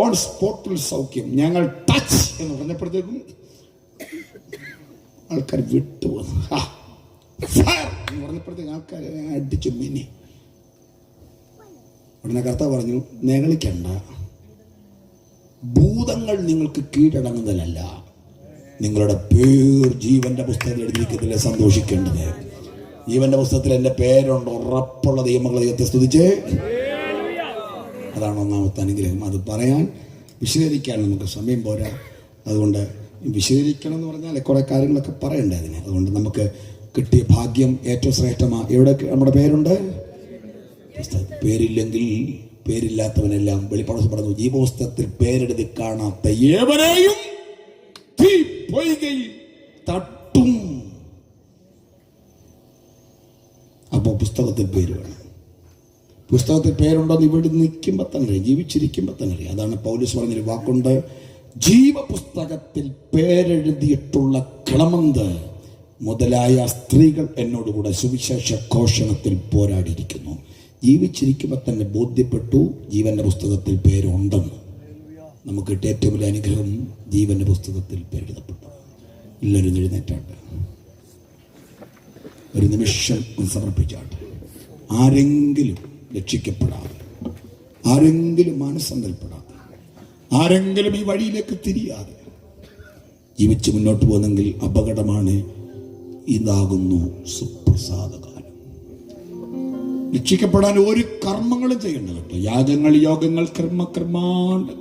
ഓൺ സ്പോട്ടിൽ സൗഖ്യം, ഞങ്ങൾ ടച്ച് എന്ന് പറഞ്ഞപ്പോഴത്തേക്കും ആൾക്കാർ വിട്ടുപോകുന്നു. എന്ന് പറഞ്ഞപ്പോഴത്തേക്ക് ആൾക്കാർ അടിച്ചു മിന്നി. ഉടനെ കർത്താവ് പറഞ്ഞു, നെകളിക്കണ്ട, ഭൂതങ്ങൾ നിങ്ങൾക്ക് കീഴടങ്ങുന്നതല്ല, നിങ്ങളുടെ പേർ ജീവന്റെ പുസ്തകത്തിൽ എഴുതിയിരിക്കുന്നതിലെ സന്തോഷിക്കേണ്ടത്. ജീവന്റെ പുസ്തകത്തിൽ എന്റെ പേരുണ്ട്, ഉറപ്പുള്ള ദൈവമക്കളെ ദൈവത്തെ സ്തുതിച്ച്. അതാണ് ഒന്നാമത്തെ അനുഗ്രഹം. അത് പറയാൻ വിശദീകരിക്കാൻ നമുക്ക് സമയം പോരാ. അതുകൊണ്ട് വിശദീകരിക്കണം എന്ന് പറഞ്ഞാൽ കുറെ കാര്യങ്ങളൊക്കെ പറയണ്ടേ അതിന്. അതുകൊണ്ട് നമുക്ക് കിട്ടിയ ഭാഗ്യം ഏറ്റവും ശ്രേഷ്ഠമാണ്. എവിടെ നമ്മുടെ പേരുണ്ട്? പേരില്ലെങ്കിൽ പേരില്ലാത്തവനെല്ലാം വെളിപ്പാട് പറഞ്ഞു, ജീവപുസ്തകത്തിൽ പേരെഴുതി കാണാത്ത ഏവനെയും തീ പൊയ്കയിൽ തട്ടും. അപ്പോൾ പുസ്തകത്തിൽ പേര് വേണം. പുസ്തകത്തിൽ പേരുണ്ടോന്ന് ഇവിടെ നിൽക്കുമ്പോൾ തന്നെ അറിയാം, ജീവിച്ചിരിക്കുമ്പോൾ തന്നെ അറിയാം. അതാണ് പൗലോസ് പറഞ്ഞൊരു വാക്കുണ്ട്, ജീവപുസ്തകത്തിൽ പേരെഴുതിയിട്ടുള്ള ക്ലമന്ത് മുതലായ സ്ത്രീകൾ എന്നോടുകൂടെ സുവിശേഷ ഘോഷണത്തിൽ പോരാടിയിരിക്കുന്നു. ജീവിച്ചിരിക്കുമ്പോൾ തന്നെ ബോധ്യപ്പെട്ടു ജീവന്റെ പുസ്തകത്തിൽ പേരുണ്ടെന്ന്. നമുക്ക് കിട്ടിയ ഏറ്റവും വലിയ അനുഗ്രഹം ജീവന്റെ പുസ്തകത്തിൽ പേരെഴുതപ്പെട്ടു. എല്ലാവരും എഴുന്നേറ്റാട്ടെ, ഒരു നിമിഷം സമർപ്പിച്ചാട്ടെ. ആരെങ്കിലും രക്ഷിക്കപ്പെടാതെ, ആരെങ്കിലും മാനസാന്തരപ്പെടാതെ, ആരെങ്കിലും ഈ വഴിയിലേക്ക് തിരിയാതെ ജീവിച്ച് മുന്നോട്ട് പോകുന്നെങ്കിൽ അപകടമാണ്. ഇതാകുന്നു സുപ്രസാദകാലം. രക്ഷിക്കപ്പെടാൻ ഒരു കർമ്മങ്ങളും ചെയ്യണ്ട കേട്ടോ. യാഗങ്ങൾ, യോഗങ്ങൾ, കർമാണ്ടങ്ങൾ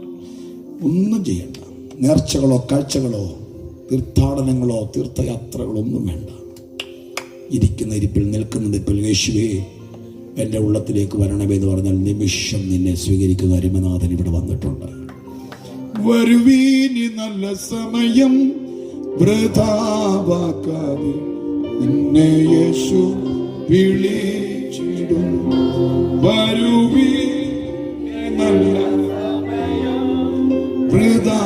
ഒന്നും ചെയ്യണ്ട. നേർച്ചകളോ കാഴ്ചകളോ തീർത്ഥാടനങ്ങളോ തീർത്ഥയാത്രകളോ ഒന്നും വേണ്ട. ഇരിക്കുന്ന ഇരിപ്പിൽ, നിൽക്കുന്ന നിൽപ്പിൽ യേശുവേ എൻ്റെ ഉള്ളത്തിലേക്ക് വരണമെന്ന് പറഞ്ഞാൽ നിമിഷം നിന്നെ സ്വീകരിക്കുന്ന അരിമനാഥൻ ഇവിടെ വന്നിട്ടുണ്ട്. വരുവീനി നല്ല സമയം വൃഥാവാക്കാതെ നിന്നെ യേശു വിളിച്ചിടും. വരുവീ നല്ല വൃഥാ,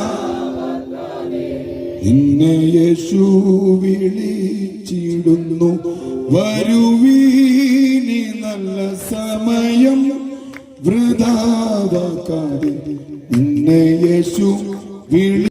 നിന്നെ യേശു വിളിച്ചിടുന്നു. വരുവീനി നല്ല സമയം വൃഥാവാക്കാതെ, നിന്നെ യേശു വിളി